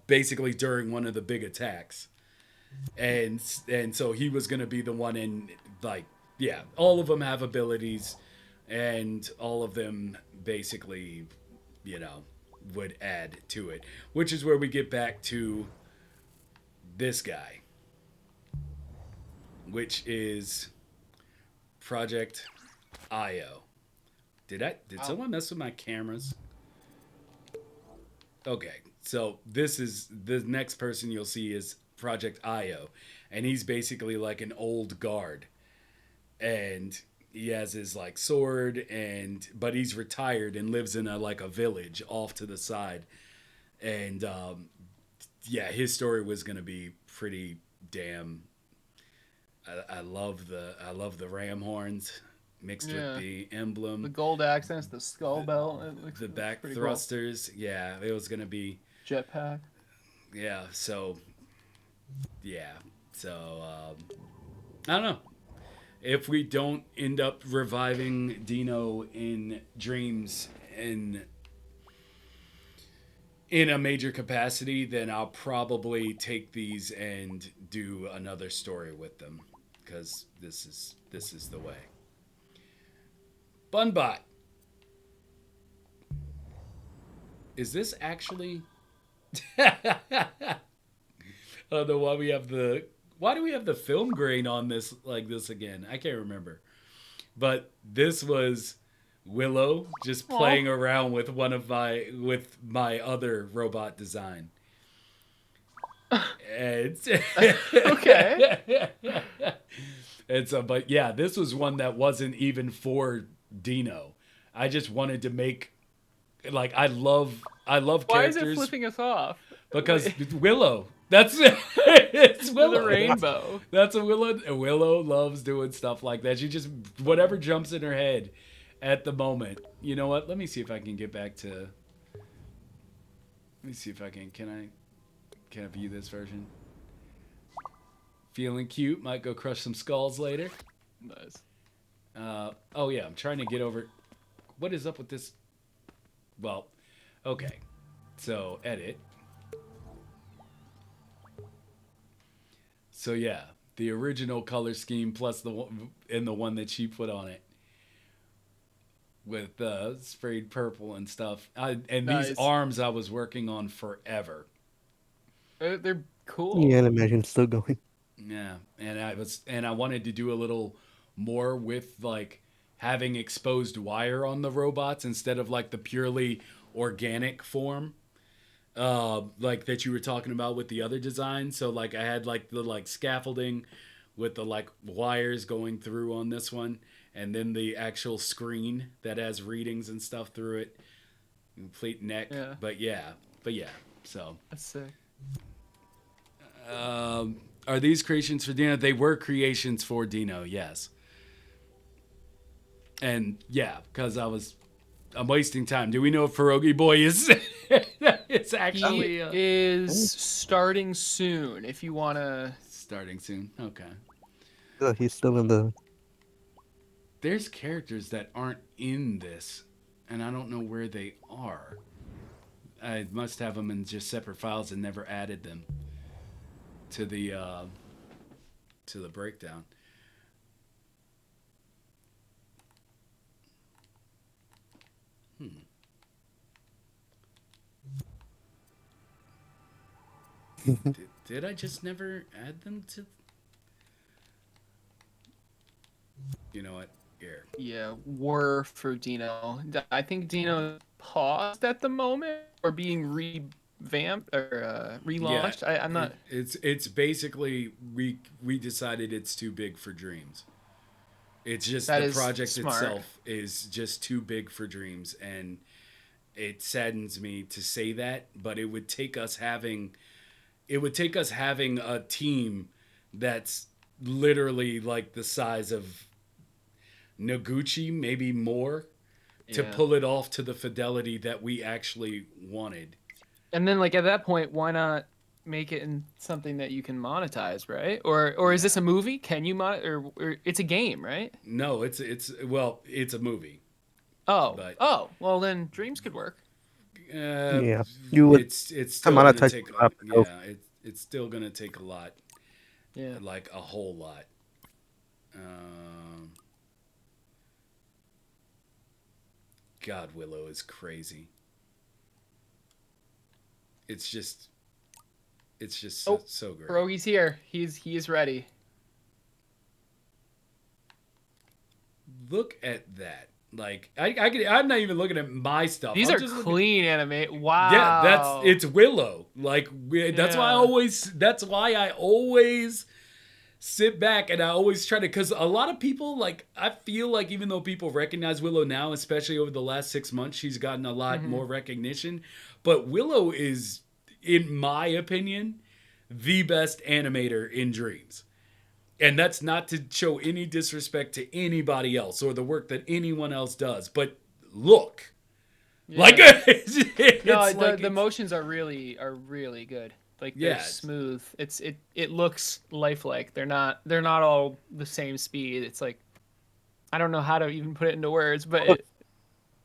basically during one of the big attacks, and so he was gonna be the one in, like, yeah, all of them have abilities, and all of them basically, you know, would add to it, which is where we get back to this guy, which is Project IO. Did someone mess with my cameras? Okay, so this is the next person you'll see is Project IO, and he's basically like an old guard, and he has his like sword, but he's retired and lives in a village off to the side. And yeah, his story was gonna be pretty damn. I love the ram horns mixed with the emblem, the gold accents, the skull belt, the back thrusters. Cool. Yeah, it was gonna be jetpack. Yeah, so I don't know. If we don't end up reviving Deeno in Dreams in a major capacity, then I'll probably take these and do another story with them, because this is the way. Bunbot. Is this actually? I don't know why we have the. Why do we have the film grain on this like this again? I can't remember. But this was Willow just playing around with my other robot design. And Okay. And so, but yeah, this was one that wasn't even for Deeno. I just wanted to make, like, I love Why is characters it flipping us off? because Wait, Willow. That's it's with Willow. a rainbow. That's a Willow. Willow loves doing stuff like that. She just whatever jumps in her head at the moment. You know what? Let me see if I can get back to. Let me see if I can. Can I view this version? Feeling cute. Might go crush some skulls later. Nice. Oh yeah, I'm trying to get over. What is up with this? Well, okay. So edit. So yeah, the original color scheme plus the one that she put on it with sprayed purple and stuff. And Nice. these arms I was working on forever. They're cool. The animation's still going. Yeah, and I wanted to do a little more with like having exposed wire on the robots instead of like the purely organic form. Like that you were talking about with the other design. So like I had like the like scaffolding with the like wires going through on this one, and then the actual screen that has readings and stuff through it. Complete neck. Yeah. But yeah. So That's sick. are these creations for Deeno? They were creations for Deeno, yes. And yeah, because I'm wasting time. Do we know if Pierogi Boy is it's actually He is starting soon. If you wanna. starting soon? Okay. He's still in the. There's characters that aren't in this, and I don't know where they are. I must have them in just separate files and never added them to the breakdown. Did I just never add them to? You know what? Here. Yeah, were for Deeno. I think Deeno paused at the moment or being revamped or relaunched. Yeah, I'm not. It's basically we decided it's too big for Dreams. It's just That the is project smart. itself is just too big for Dreams, and it saddens me to say that, but it would take us having a team that's literally like the size of Noguchi, maybe more, to Yeah. pull it off to the fidelity that we actually wanted. And then, like at that point, why not make it in something that you can monetize, right? Or is this a movie? Can you or it's a game, right? No, it's a movie. Oh, But- well then Dreams could work. Yeah, you would It's still gonna monetize take. the app, though. Yeah, it's still gonna take a lot. Yeah. Like a whole lot. God, Willow is crazy. It's just so great. Pierogi's here. He is ready. Look at that. Like I'm not even looking at my stuff. These I'm are just looking- clean anime. Wow. Yeah, it's Willow. Like that's why I always sit back and I always try to, because a lot of people, like, I feel like even though people recognize Willow now, especially over the last 6 months, she's gotten a lot more recognition. But Willow is, in my opinion, the best animator in Dreams. And that's not to show any disrespect to anybody else or the work that anyone else does. But look. Yeah. Like, it's No, like the motions are really good. Like they're Yeah. smooth. It looks lifelike. They're not all the same speed. It's like I don't know how to even put it into words, but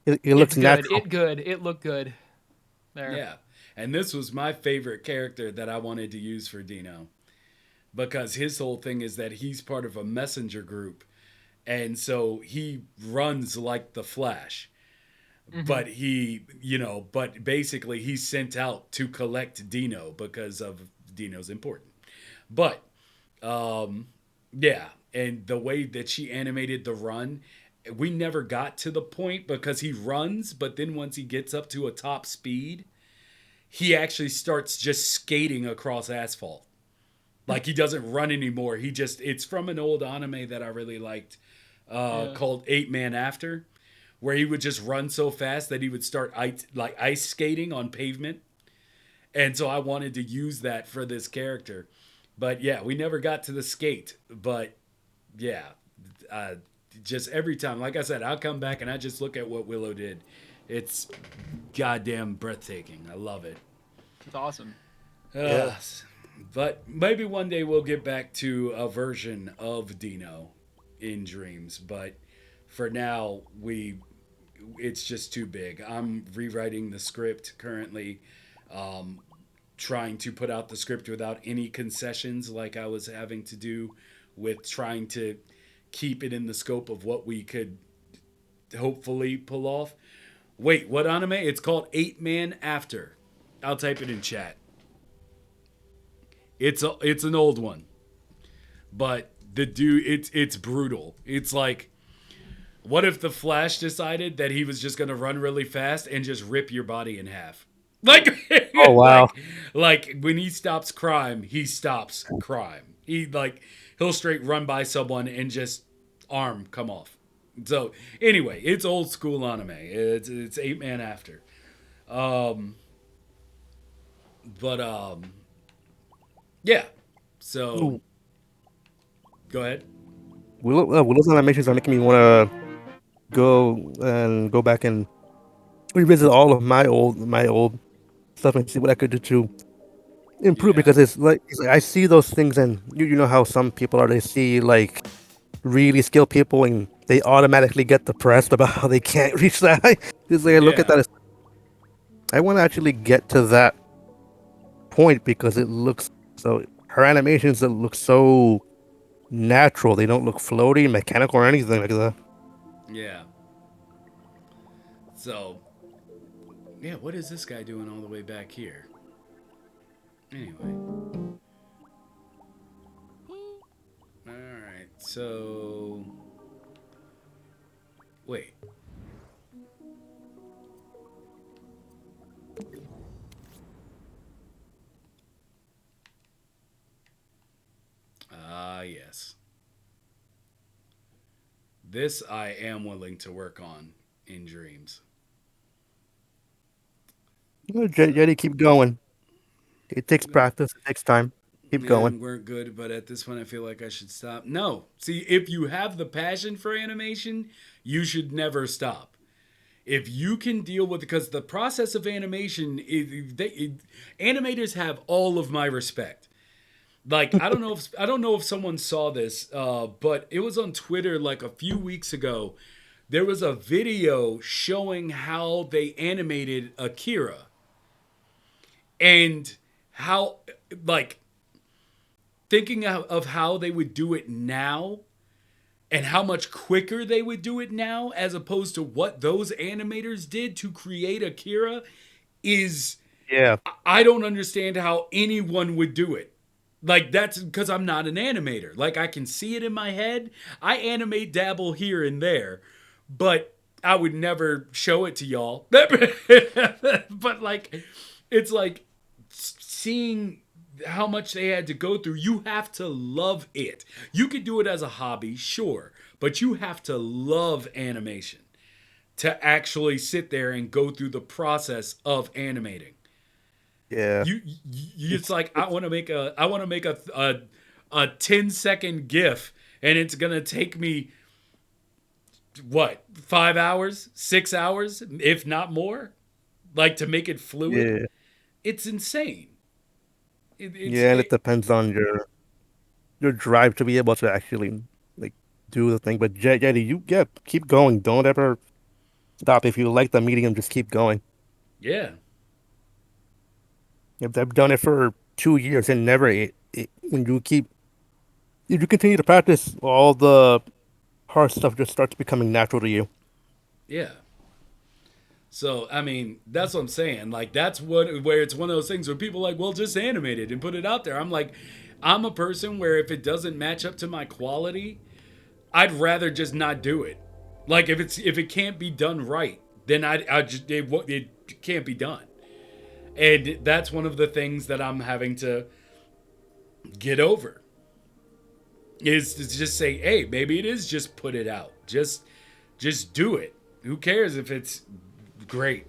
It looks it's natural. good. It looked good. There. Yeah. And this was my favorite character that I wanted to use for Deeno. Because his whole thing is that he's part of a messenger group. And so he runs like the Flash. But but basically he's sent out to collect Deeno because of Deeno's important. But, yeah. And the way that she animated the run, we never got to the point because he runs, but then once he gets up to a top speed, he actually starts just skating across asphalt. Like he doesn't run anymore. It's from an old anime that I really liked called 8-Man After, where he would just run so fast that he would start ice skating on pavement. And so I wanted to use that for this character. But yeah, we never got to the skate. But yeah, just every time, like I said, I'll come back and I just look at what Willow did. It's goddamn breathtaking. I love it. It's awesome. But maybe one day we'll get back to a version of Deeno in Dreams. But for now, it's just too big. I'm rewriting the script currently, trying to put out the script without any concessions like I was having to do with trying to keep it in the scope of what we could hopefully pull off. Wait, what anime? It's called 8-Man After. I'll type it in chat. It's an old one, but the dude, it's brutal. It's like, what if the Flash decided that he was just gonna run really fast and just rip your body in half? Like, oh wow! like when he stops crime, he stops crime. He'll straight run by someone and just arm come off. So anyway, it's old school anime. It's 8-Man After. Yeah. So, Ooh. Go ahead. Willow's animations are making me want to go back and revisit all of my old stuff and see what I could do to improve. Because it's like I see those things, and you know how some people are. They see like really skilled people, and they automatically get depressed about how they can't reach that. It's like I look at that as I want to actually get to that point because it looks so. Her animations that look so natural. They don't look floaty, mechanical, or anything like that. Yeah. So, yeah, what is this guy doing all the way back here? Anyway. Alright, so... Wait. Yes. This I am willing to work on in Dreams. Jetty, keep going. It takes practice. It takes time. Keep going. We're good, but at this point I feel like I should stop. No. See, if you have the passion for animation, you should never stop. If you can deal with, because the process of animation, animators have all of my respect. Like, I don't know if someone saw this, but it was on Twitter like a few weeks ago. There was a video showing how they animated Akira. And how, like, thinking of how they would do it now and how much quicker they would do it now as opposed to what those animators did to create Akira is... Yeah. I don't understand how anyone would do it. Like, that's because I'm not an animator. Like, I can see it in my head. I animate, dabble here and there, but I would never show it to y'all. But, like, it's like seeing how much they had to go through. You have to love it. You could do it as a hobby, sure, but you have to love animation to actually sit there and go through the process of animating. Yeah. It's like I want to make a 10-second GIF, and it's gonna take me what, 5 hours, 6 hours, if not more, like to make it fluid. Yeah. It's insane. And it depends on your drive to be able to actually like do the thing. But Jetty, keep going. Don't ever stop. If you like the medium, just keep going. Yeah. I've done it for 2 years and never. If you continue to practice, all the hard stuff just starts becoming natural to you. Yeah. So I mean, that's what I'm saying. Like that's where it's one of those things where people are like, well, just animate it and put it out there. I'm like, I'm a person where if it doesn't match up to my quality, I'd rather just not do it. Like if it can't be done right, then it can't be done. And that's one of the things that I'm having to get over. Is to just say, hey, maybe it is just put it out. Just do it. Who cares if it's great?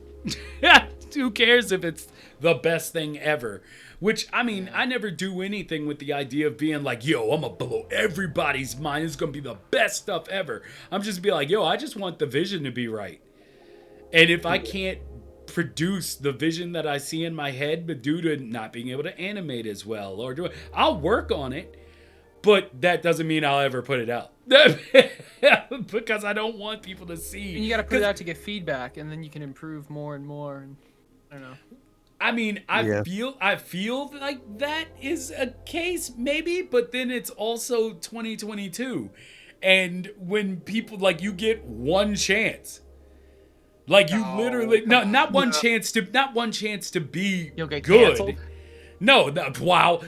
Who cares if it's the best thing ever? Which, I mean, I never do anything with the idea of being like, yo, I'm going to blow everybody's mind. It's going to be the best stuff ever. I'm just be like, yo, I just want the vision to be right. And if I can't produce the vision that I see in my head, but due to not being able to animate as well, or do it, I'll work on it. But that doesn't mean I'll ever put it out. Because I don't want people to see. And you got to put it out to get feedback, and then you can improve more and more. And I don't know. I mean, I feel like that is a case, maybe, but then it's also 2022. And when people, like, you get one chance. Like, you literally, not one chance to be You'll get good. canceled. No, wow.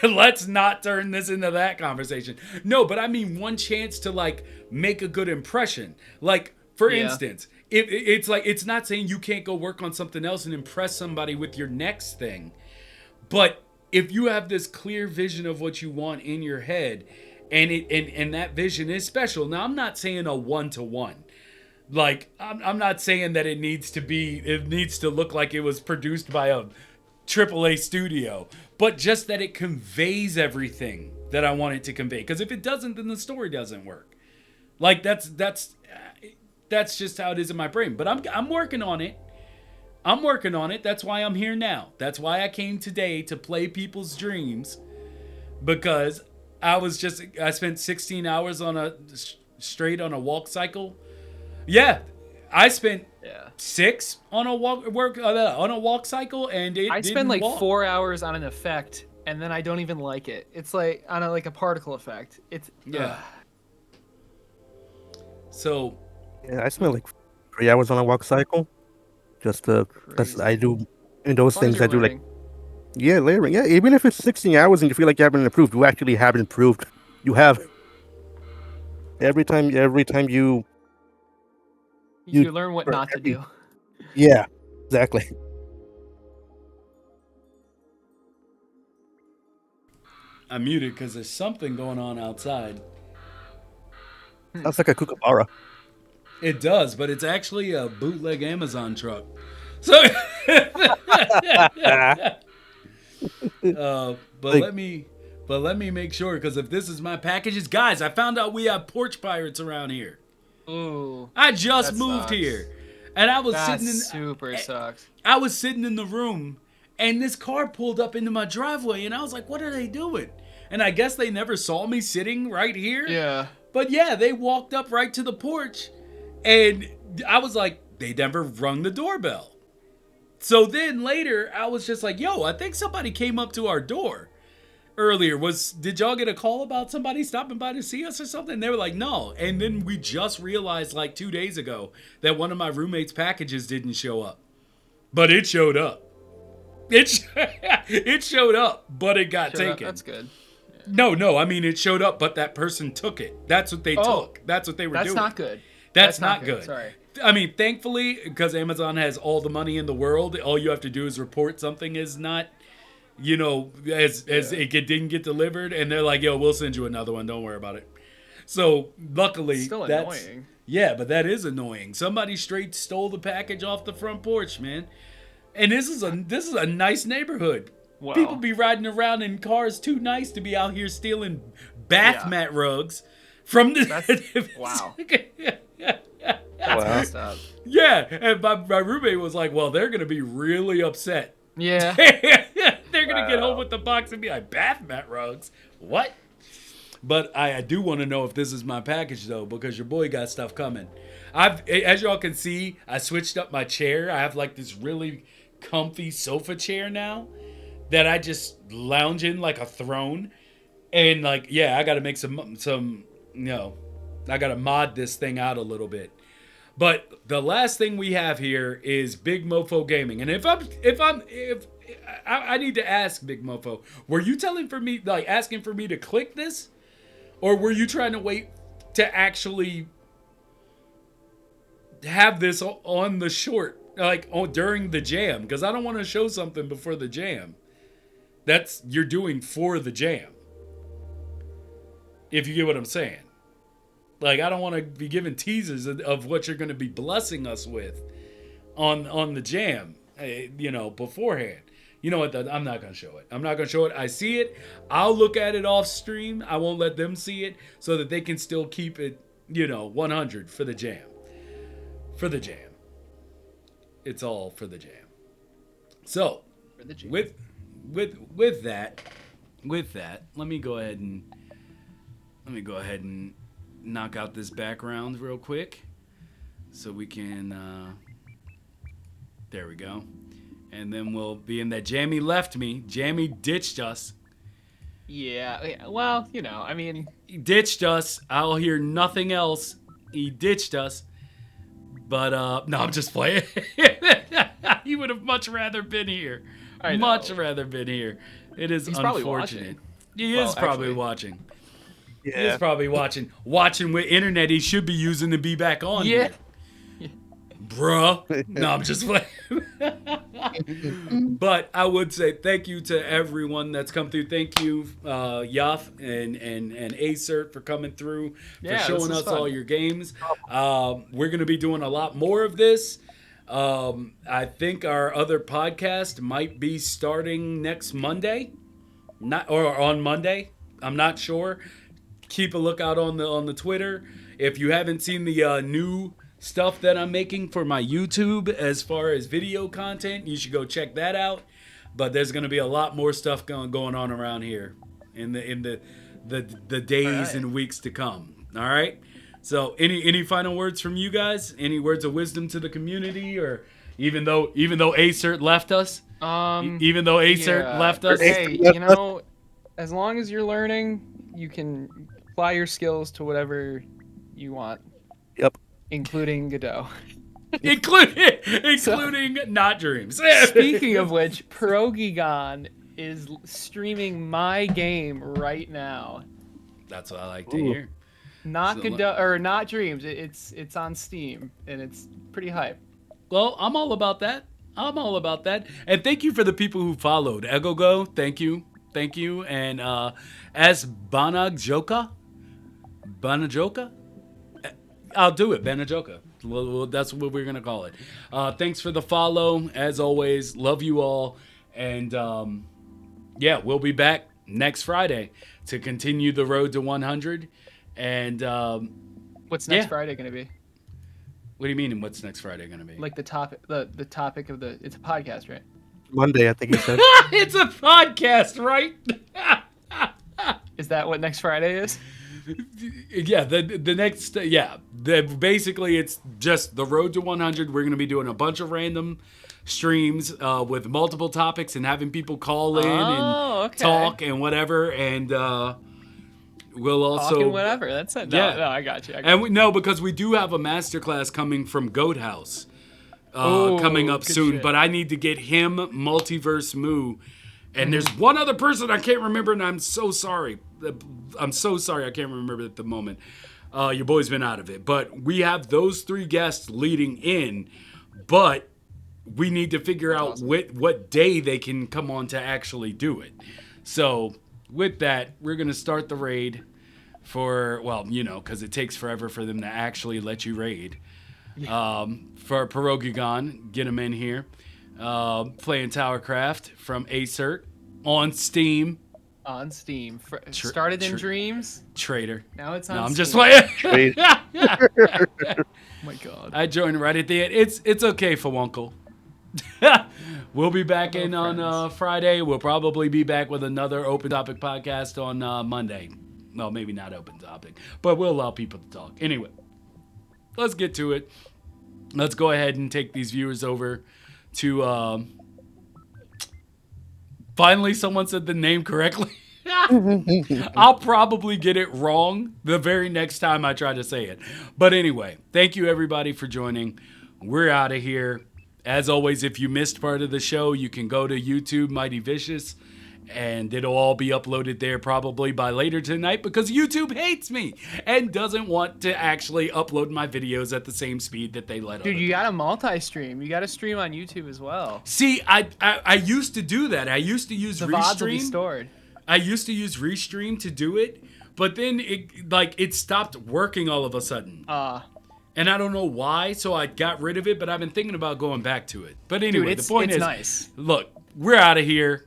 Let's not turn this into that conversation. No, but I mean one chance to, like, make a good impression. Like, for instance, it's like, it's not saying you can't go work on something else and impress somebody with your next thing. But if you have this clear vision of what you want in your head, and that vision is special. Now, I'm not saying a 1-to-1. Like, I'm not saying that it needs to look like it was produced by a AAA studio, but just that it conveys everything that I want it to convey. Because if it doesn't, then the story doesn't work. Like, that's just how it is in my brain. But I'm working on it. I'm working on it. That's why I'm here now. That's why I came today to play people's dreams, because I spent 16 hours straight on a walk cycle. Yeah, I spent 6 on a walk cycle, and I spend like 4 hours on an effect, and then I don't even like it. It's like on a particle effect. It's So yeah, I spent like 3 hours on a walk cycle, just because I do in those things I do like layering. Yeah, even if it's 16 hours and you feel like you haven't improved, you actually haven't improved. You have. Every time you learn what not to do. Yeah, exactly. I'm muted because there's something going on outside. Sounds like a kookaburra. It does, but it's actually a bootleg Amazon truck. So, let me make sure, because if this is my packages, guys, I found out we have porch pirates around here. Ooh, I just moved here, and I was sucks. I was sitting in the room, and this car pulled up into my driveway, and I was like, "What are they doing?" And I guess they never saw me sitting right here. Yeah. But yeah, they walked up right to the porch, and I was like, they never rung the doorbell. So then later, I was just like, "Yo, I think somebody came up to our door earlier. Did y'all get a call about somebody stopping by to see us or something?" They were like, "No." And then we just realized like 2 days ago that one of my roommate's packages didn't show up. But it showed up. It showed up, but it got taken. That's good. Yeah. No, I mean, it showed up, but that person took it. That's what they took. That's what they were doing. That's not good. That's not good. Sorry. I mean, thankfully, because Amazon has all the money in the world, all you have to do is report something is not, as it didn't get delivered, and they're like, "Yo, we'll send you another one. Don't worry about it." So luckily, it's still annoying. Yeah, but that is annoying. Somebody straight stole the package off the front porch, man. And this is a nice neighborhood. Wow. People be riding around in cars too nice to be out here stealing bath mat rugs from the. Wow. That's messed up. Yeah, and my roommate was like, "Well, they're gonna be really upset." Yeah. They're gonna get home with the box and be like, "Bath mat rugs? What?" But I do want to know if this is my package though, because your boy got stuff coming. As y'all can see, I switched up my chair. I have like this really comfy sofa chair now that I just lounge in like a throne. And like, yeah, I got to make some, I got to mod this thing out a little bit. But the last thing we have here is Big Mofo Gaming. And if I need to ask Big Mofo, were you asking for me to click this? Or were you trying to wait to actually have this on the short, during the jam? Because I don't want to show something before the jam. you're doing for the jam. If you get what I'm saying. Like, I don't want to be giving teasers of what you're going to be blessing us with on the jam, beforehand. You know what? I'm not going to show it. I see it. I'll look at it off stream. I won't let them see it so that they can still keep it, 100 for the jam. For the jam. It's all for the jam. So, with that, let me go ahead and knock out this background real quick so we can there we go, and then we'll be in that. Jammy left me. Jammy ditched us. Yeah, well, I mean, he ditched us. I'll hear nothing else. He ditched us, but no, I'm just playing. He would have much rather been here. Much rather been here. It is unfortunate. He is probably watching. Yeah. He is probably watching what internet he should be using to be back on. Yeah. Bruh. No, I'm just playing. But I would say thank you to everyone that's come through. Thank you, Yaf and Aecert for coming through, for showing us all your games. We're going to be doing a lot more of this. I think our other podcast might be starting next Monday. Or on Monday. I'm not sure. Keep a lookout on the Twitter. If you haven't seen the new stuff that I'm making for my YouTube as far as video content, you should go check that out. But there's going to be a lot more stuff going on around here in the days and weeks to come. All right. So any final words from you guys? Any words of wisdom to the community, or even though Aecert left us, Hey, as long as you're learning, you can apply your skills to whatever you want. Yep. Including Godot. including not dreams. Speaking of which, Pierogigon is streaming my game right now. That's what I like to hear. Not Godot or not Dreams. It's on Steam and it's pretty hype. Well, I'm all about that. And thank you for the people who followed. Egogo, thank you. And as Banajoka, I'll do it, Banajoka. Well, that's what we're gonna call it. Thanks for the follow, as always. Love you all, and we'll be back next Friday to continue the road to 100. And what's next Friday gonna be? What do you mean? What's next Friday gonna be? Like the topic of it's a podcast, right? Monday, I think you said. It's a podcast, right? Is that what next Friday is? Yeah, the next, basically it's just the road to 100. We're going to be doing a bunch of random streams with multiple topics and having people call in and talk and whatever. And we'll also... Talking whatever, that's it. No, I got you. Because we do have a masterclass coming from Goat House coming up soon. Shit. But I need to get him Multiverse Moo. And there's one other person I can't remember, and I'm so sorry. I can't remember at the moment. Your boy's been out of it. But we have those 3 guests leading in, but we need to figure out what day they can come on to actually do it. So with that, we're going to start the raid for, because it takes forever for them to actually let you raid. For Pierogigon, get them in here. Playing Towercraft from Aecert on Steam. Started in Dreams. Traitor. Now it's on I'm Steam. just playing. Oh my god. I joined right at the end. It's okay, Fawunkel. We'll be back on Friday. We'll probably be back with another Open Topic podcast on Monday. Well, maybe not Open Topic, but we'll allow people to talk. Anyway, let's get to it. Let's go ahead and take these viewers over to finally someone said the name correctly. I'll probably get it wrong the very next time I try to say it. But anyway, thank you everybody for joining. We're out of here. As always, if you missed part of the show, you can go to YouTube, Mighty Vicious, And it'll all be uploaded there probably by later tonight because YouTube hates me and doesn't want to actually upload my videos at the same speed that they let Dude, other you people. gotta multi-stream. You gotta stream on YouTube as well. See, I used to do that. I used to use The VODs will be Restream. stored. I used to use Restream to do it, but then it stopped working all of a sudden. And I don't know why, so I got rid of it, but I've been thinking about going back to it. But anyway, Dude, the point it's is, nice. look, we're out of here.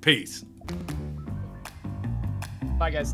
Peace. Bye, guys.